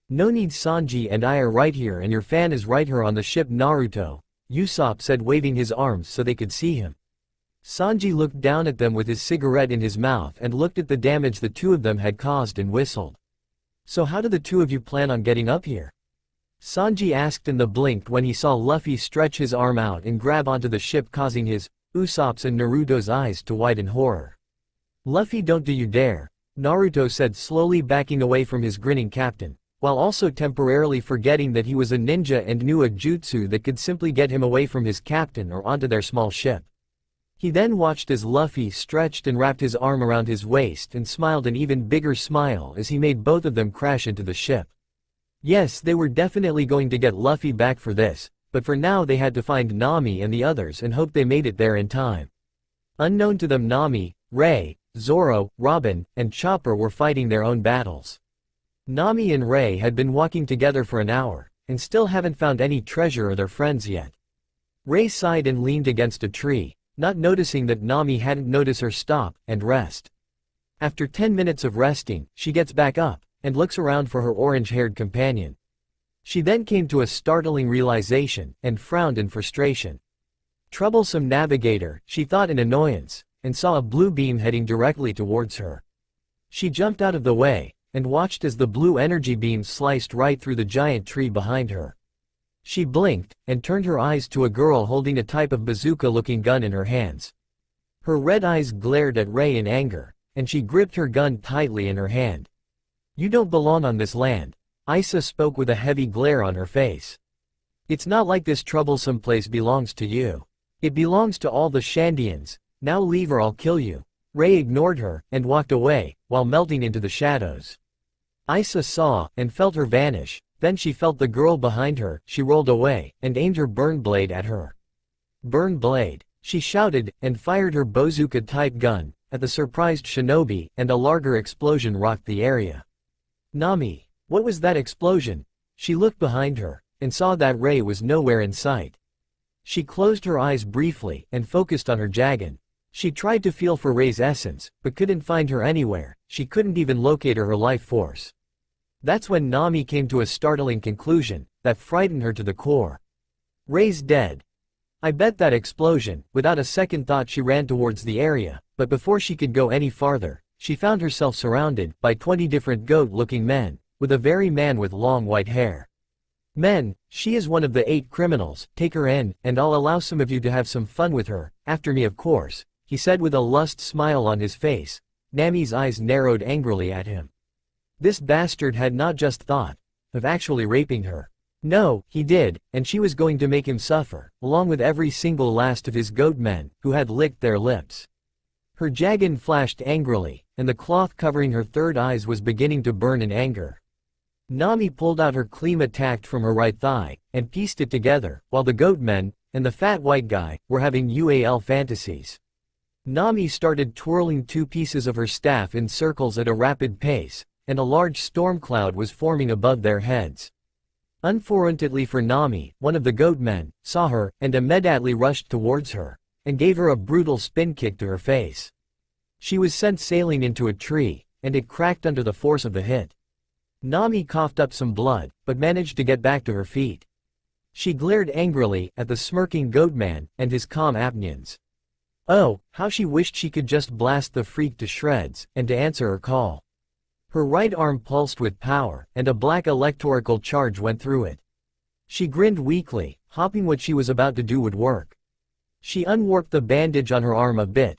"No need, Sanji and I are right here and your fan is right here on the ship, Naruto," Usopp said, waving his arms so they could see him. Sanji looked down at them with his cigarette in his mouth and looked at the damage the two of them had caused and whistled. "So how do the two of you plan on getting up here?" Sanji asked, and blinked when he saw Luffy stretch his arm out and grab onto the ship, causing his, Usopp's and Naruto's eyes to widen horror. "Luffy, don't you dare," Naruto said, slowly backing away from his grinning captain, while also temporarily forgetting that he was a ninja and knew a jutsu that could simply get him away from his captain or onto their small ship. He then watched as Luffy stretched and wrapped his arm around his waist and smiled an even bigger smile as he made both of them crash into the ship. Yes, they were definitely going to get Luffy back for this, but for now they had to find Nami and the others and hope they made it there in time. Unknown to them, Nami, Ray, Zoro, Robin, and Chopper were fighting their own battles. Nami and Ray had been walking together for an hour, and still haven't found any treasure or their friends yet. Ray sighed and leaned against a tree, not noticing that Nami hadn't noticed her stop and rest. After 10 minutes of resting, she gets back up and looks around for her orange-haired companion. She then came to a startling realization and frowned in frustration. Troublesome navigator, she thought in annoyance, and saw a blue beam heading directly towards her. She jumped out of the way and watched as the blue energy beam sliced right through the giant tree behind her. She blinked and turned her eyes to a girl holding a type of bazooka-looking gun in her hands. Her red eyes glared at Ray in anger, and she gripped her gun tightly in her hand. "You don't belong on this land," Isa spoke with a heavy glare on her face. "It's not like this troublesome place belongs to you. It belongs to all the Shandians. Now leave or I'll kill you." Ray ignored her and walked away, while melting into the shadows. Isa saw and felt her vanish, then she felt the girl behind her. She rolled away and aimed her burn blade at her. "Burn blade," she shouted, and fired her bazooka-type gun at the surprised shinobi, and a larger explosion rocked the area. "Nami, what was that explosion?" She looked behind her and saw that Ray was nowhere in sight. She closed her eyes briefly and focused on her Jagan. She tried to feel for Ray's essence, but couldn't find her anywhere. She couldn't even locate her life force. That's when Nami came to a startling conclusion that frightened her to the core. "Ray's dead." "I bet that explosion." Without a second thought she ran towards the area, but before she could go any farther, she found herself surrounded by 20 different goat-looking men, with a very man with long white hair. "Men, she is one of the 8 criminals, take her in, and I'll allow some of you to have some fun with her, after me of course," he said with a lust smile on his face. Nami's eyes narrowed angrily at him. This bastard had not just thought of actually raping her. No, he did, and she was going to make him suffer, along with every single last of his goat men, who had licked their lips. Her Jagan flashed angrily, and the cloth covering her third eyes was beginning to burn in anger. Nami pulled out her clean attack from her right thigh, and pieced it together, while the goat men, and the fat white guy, were having UAL fantasies. Nami started twirling 2 pieces of her staff in circles at a rapid pace, and a large storm cloud was forming above their heads. Unfortunately for Nami, one of the goat men saw her, and immediately rushed towards her, and gave her a brutal spin kick to her face. She was sent sailing into a tree, and it cracked under the force of the hit. Nami coughed up some blood, but managed to get back to her feet. She glared angrily at the smirking goat man and his calm Apnians. Oh, how she wished she could just blast the freak to shreds, and to answer her call. Her right arm pulsed with power, and a black electrical charge went through it. She grinned weakly, hoping what she was about to do would work. She unwarped the bandage on her arm a bit,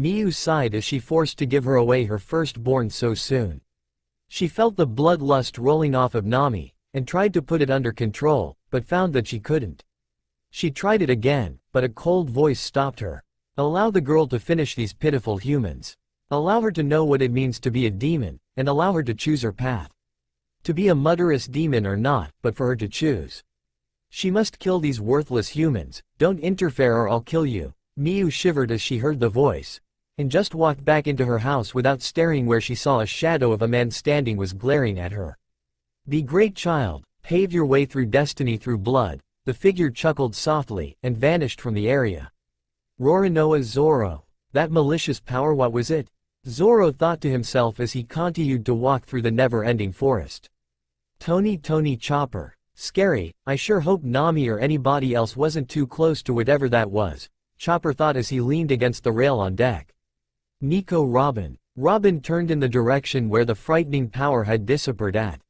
Miyu sighed as she forced to give her away her firstborn so soon. She felt the bloodlust rolling off of Nami, and tried to put it under control, but found that she couldn't. She tried it again, but a cold voice stopped her. Allow the girl to finish these pitiful humans. Allow her to know what it means to be a demon, and allow her to choose her path. To be a murderous demon or not, but for her to choose. She must kill these worthless humans. Don't interfere or I'll kill you. Miyu shivered as she heard the voice, and just walked back into her house without staring where she saw a shadow of a man standing was glaring at her. Be great child, pave your way through destiny through blood. The figure chuckled softly, and vanished from the area. Roronoa Zoro. That malicious power, what was it? Zoro thought to himself as he continued to walk through the never-ending forest. Tony Chopper. Scary. I sure hope Nami or anybody else wasn't too close to whatever that was, Chopper thought as he leaned against the rail on deck. Nico Robin. Robin turned in the direction where the frightening power had disappeared at.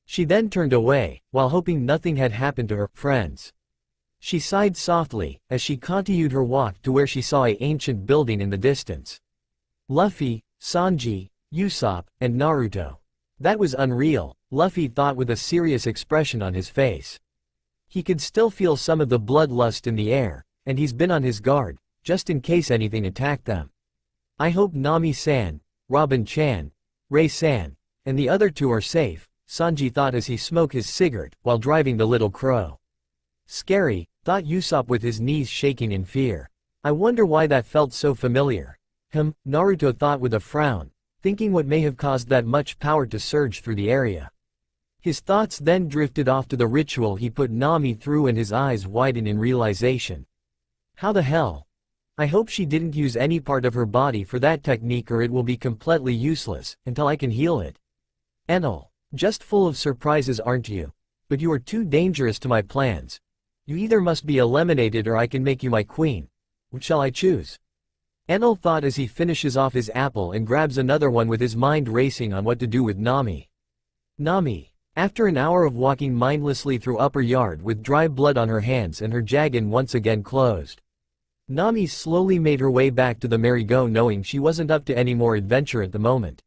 She then turned away, while hoping nothing had happened to her friends. She sighed softly, as she continued her walk to where she saw an ancient building in the distance. Luffy, Sanji, Usopp, and Naruto. That was unreal, Luffy thought with a serious expression on his face. He could still feel some of the bloodlust in the air, and he's been on his guard, just in case anything attacked them. I hope Nami-san, Robin-chan, Ray-san, and the other two are safe, Sanji thought as he smoked his cigarette while driving the little crow. Scary, thought Usopp with his knees shaking in fear. I wonder why that felt so familiar. Naruto thought with a frown, thinking what may have caused that much power to surge through the area. His thoughts then drifted off to the ritual he put Nami through and his eyes widened in realization. How the hell? I hope she didn't use any part of her body for that technique or it will be completely useless, until I can heal it. Enel, just full of surprises aren't you? But you are too dangerous to my plans. You either must be eliminated or I can make you my queen. Which shall I choose? Enel thought as he finishes off his apple and grabs another one with his mind racing on what to do with Nami. Nami. After an hour of walking mindlessly through upper yard with dry blood on her hands and her jaggin once again closed, Nami slowly made her way back to the merry-go knowing she wasn't up to any more adventure at the moment.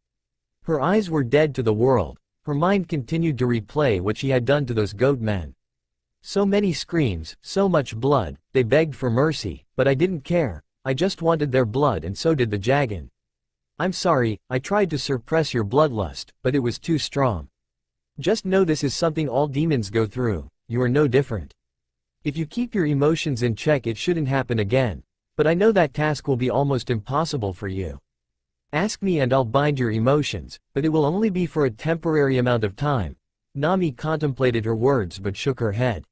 Her eyes were dead to the world, her mind continued to replay what she had done to those goat men. So many screams, so much blood, they begged for mercy, but I didn't care, I just wanted their blood and so did the Jagan. I'm sorry, I tried to suppress your bloodlust, but it was too strong. Just know this is something all demons go through, you are no different. If you keep your emotions in check it shouldn't happen again, but I know that task will be almost impossible for you. Ask me and I'll bind your emotions, but it will only be for a temporary amount of time. Nami contemplated her words but shook her head.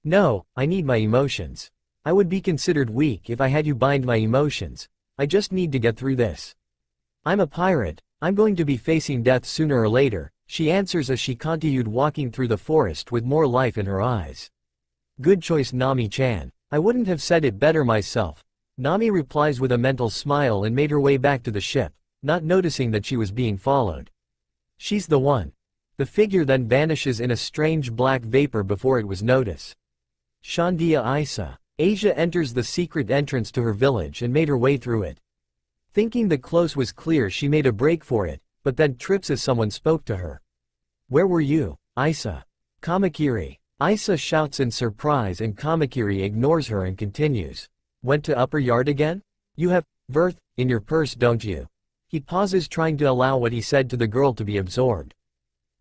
No, I need my emotions. I would be considered weak if I had you bind my emotions. I just need to get through this. I'm a pirate, I'm going to be facing death sooner or later, she answers as she continued walking through the forest with more life in her eyes. Good choice Nami-chan. I wouldn't have said it better myself. Nami replies with a mental smile and made her way back to the ship, not noticing that she was being followed. She's the one. The figure then vanishes in a strange black vapor before it was noticed. Shandia Isa. Asia enters the secret entrance to her village and made her way through it. Thinking the close was clear she made a break for it, but then trips as someone spoke to her. Where were you, Isa? Kamakiri. Isa shouts in surprise and Kamakiri ignores her and continues. Went to upper yard again? You have Verth in your purse don't you? He pauses trying to allow what he said to the girl to be absorbed.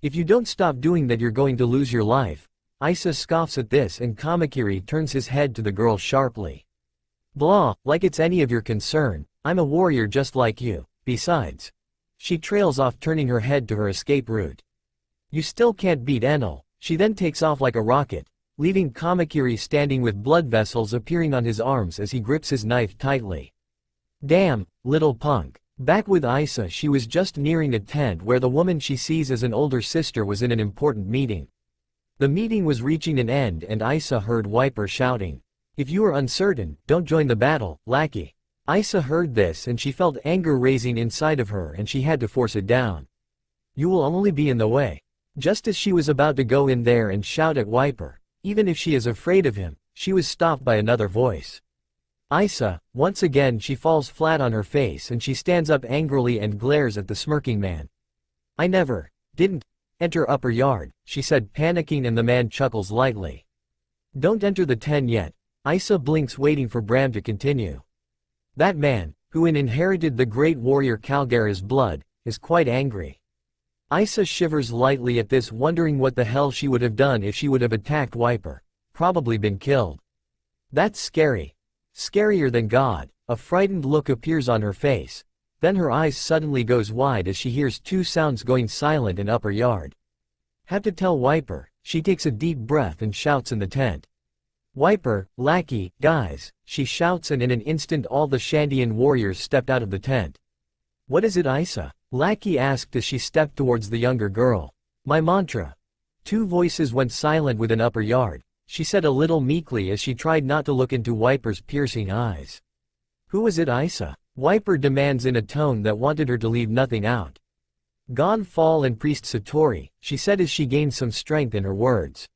If you don't stop doing that you're going to lose your life. Isa scoffs at this and Kamakiri turns his head to the girl sharply. Blah, like it's any of your concern, I'm a warrior just like you, besides. She trails off turning her head to her escape route. You still can't beat Enel, she then takes off like a rocket, leaving Kamakiri standing with blood vessels appearing on his arms as he grips his knife tightly. Damn, little punk. Back with Isa she was just nearing a tent where the woman she sees as an older sister was in an important meeting. The meeting was reaching an end and Isa heard Wiper shouting. If you are uncertain, don't join the battle, lackey. Isa heard this and she felt anger raising inside of her and she had to force it down. You will only be in the way. Just as she was about to go in there and shout at Wiper, even if she is afraid of him, she was stopped by another voice. Isa, once again she falls flat on her face and she stands up angrily and glares at the smirking man. I didn't enter upper yard, she said panicking, and the man chuckles lightly. Don't enter the tent yet. Isa blinks waiting for Bram to continue. That man, who inherited the great warrior Calgara's blood, is quite angry. Isa shivers lightly at this, wondering what the hell she would have done if she would have attacked Wiper. Probably been killed. That's scary. Scarier than God. A frightened look appears on her face. Then her eyes suddenly goes wide as she hears two sounds going silent in upper yard. Have to tell Wiper. She takes a deep breath and shouts in the tent. Wiper, lackey, guys, she shouts, and in an instant all the Shandian warriors stepped out of the tent. What is it, Isa? Lackey asked as she stepped towards the younger girl. My mantra. Two voices went silent within upper yard, she said a little meekly as she tried not to look into Wiper's piercing eyes. Who is it, Isa? Wiper demands in a tone that wanted her to leave nothing out. Gon Fall and Priest Satori, she said as she gained some strength in her words.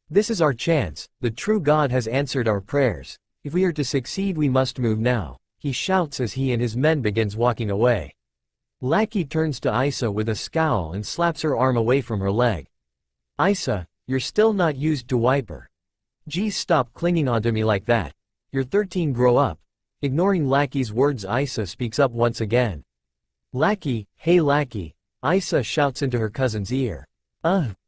This is our chance, the true God has answered our prayers. If we are to succeed we must move now, he shouts as he and his men begins walking away. Lackey turns to Isa with a scowl and slaps her arm away from her leg. Isa, you're still not used to Wiper. Geez, stop clinging onto me like that. You're 13, grow up. Ignoring Lackey's words, Isa speaks up once again. Lackey, hey Lackey, Isa shouts into her cousin's ear.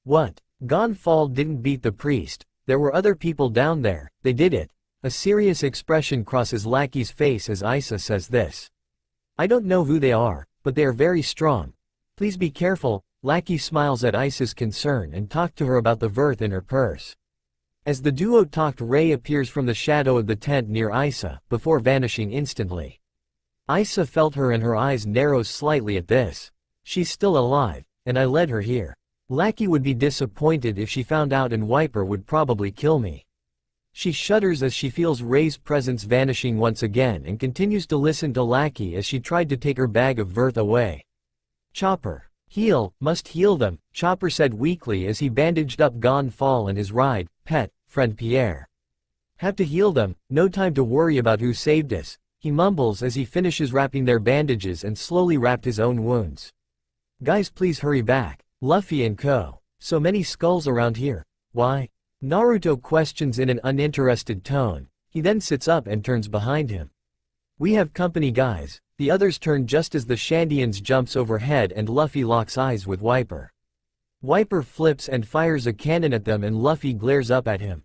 What? Gon Fall didn't beat the priest, there were other people down there, they did it. A serious expression crosses Lackey's face as Isa says this. I don't know who they are, but they are very strong. Please be careful. Lackey smiles at Isa's concern and talked to her about the verth in her purse. As the duo talked, Ray appears from the shadow of the tent near Isa, before vanishing instantly. Isa felt her and her eyes narrow slightly at this. She's still alive, and I led her here. Lackey would be disappointed if she found out, and Wiper would probably kill me. She shudders as she feels Ray's presence vanishing once again and continues to listen to Lackey as she tried to take her bag of verth away. Chopper. Must heal them, Chopper said weakly as he bandaged up Gon Fall and his friend Pierre. Have to heal them, no time to worry about who saved us, he mumbles as he finishes wrapping their bandages and slowly wrapped his own wounds. Guys, please hurry back, Luffy and co. So many skulls around here. Why? Naruto questions in an uninterested tone. He then sits up and turns behind him. We have company, guys. The others turn just as the Shandians jumps overhead and Luffy locks eyes with Wiper. Wiper flips and fires a cannon at them and Luffy glares up at him.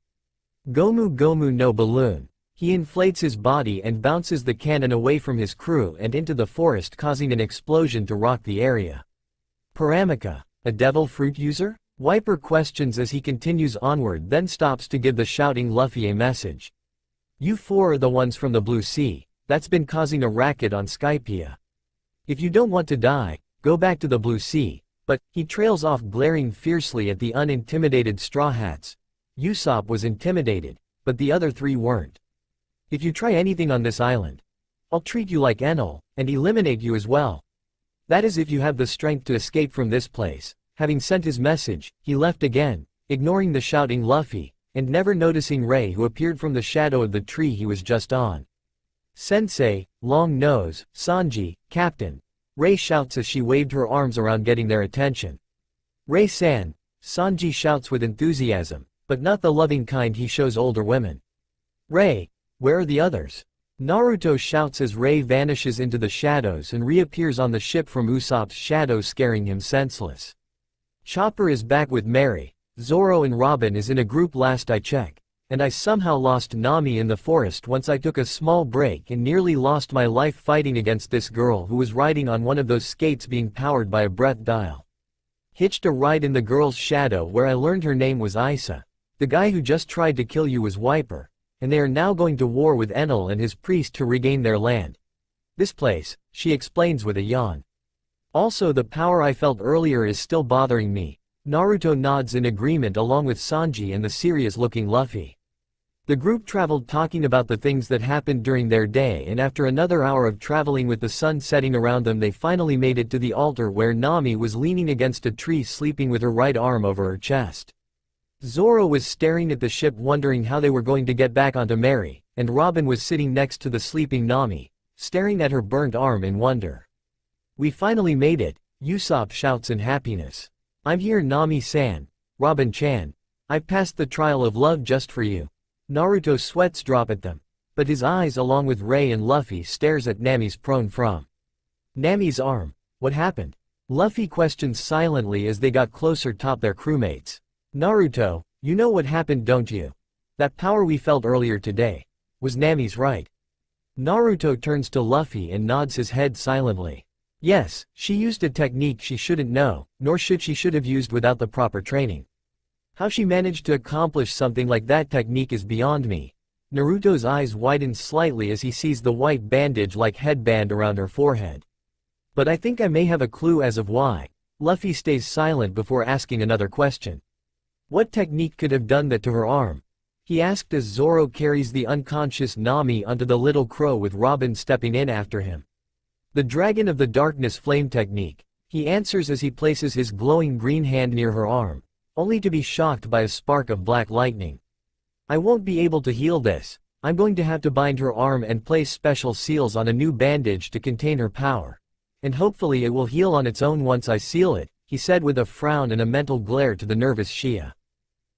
Gomu no balloon. He inflates his body and bounces the cannon away from his crew and into the forest, causing an explosion to rock the area. Paramika, a devil fruit user? Wiper questions as he continues onward, then stops to give the shouting Luffy a message. You four are the ones from the Blue Sea. That's been causing a racket on Skypiea. If you don't want to die, go back to the Blue Sea, but, he trails off glaring fiercely at the unintimidated Straw Hats. Usopp was intimidated, but the other three weren't. If you try anything on this island, I'll treat you like Enel, and eliminate you as well. That is if you have the strength to escape from this place. Having sent his message, he left again, ignoring the shouting Luffy, and never noticing Ray, who appeared from the shadow of the tree he was just on. Sensei, Long Nose, Sanji, Captain. Ray shouts as she waved her arms around, getting their attention. Ray-san, Sanji shouts with enthusiasm, but not the loving kind he shows older women. Ray, where are the others? Naruto shouts as Ray vanishes into the shadows and reappears on the ship from Usopp's shadow, scaring him senseless. Chopper is back with Mary. Zoro and Robin is in a group last I checked. And I somehow lost Nami in the forest once I took a small break and nearly lost my life fighting against this girl who was riding on one of those skates being powered by a breath dial. Hitched a ride in the girl's shadow where I learned her name was Isa. The guy who just tried to kill you was Wiper. And they are now going to war with Enel and his priest to regain their land. This place, she explains with a yawn. Also, the power I felt earlier is still bothering me. Naruto nods in agreement along with Sanji and the serious-looking Luffy. The group traveled talking about the things that happened during their day, and after another hour of traveling with the sun setting around them, they finally made it to the altar where Nami was leaning against a tree, sleeping with her right arm over her chest. Zoro was staring at the ship wondering how they were going to get back onto Mary, and Robin was sitting next to the sleeping Nami, staring at her burnt arm in wonder. "We finally made it," Usopp shouts in happiness. "I'm here, Nami-san. Robin-chan. I've passed the trial of love just for you." Naruto sweats drop at them, but his eyes along with Ray and Luffy stares at Nami's prone from Nami's arm. "What happened?" Luffy questions silently as they got closer top their crewmates. "Naruto, you know what happened, don't you? That power we felt earlier today. Was Nami's right?" Naruto turns to Luffy and nods his head silently. "Yes, she used a technique she shouldn't know, nor should have used without the proper training. How she managed to accomplish something like that technique is beyond me." Naruto's eyes widen slightly as he sees the white bandage-like headband around her forehead. "But I think I may have a clue as of why." Luffy stays silent before asking another question. "What technique could have done that to her arm?" he asked as Zoro carries the unconscious Nami onto the little crow with Robin stepping in after him. "The Dragon of the Darkness Flame technique," he answers as he places his glowing green hand near her arm, only to be shocked by a spark of black lightning. "I won't be able to heal this. I'm going to have to bind her arm and place special seals on a new bandage to contain her power. And hopefully it will heal on its own once I seal it," he said with a frown and a mental glare to the nervous Shia.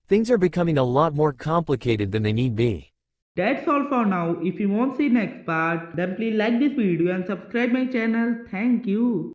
Things are becoming a lot more complicated than they need be. That's all for now. If you want to see next part, then please like this video and subscribe my channel. Thank you.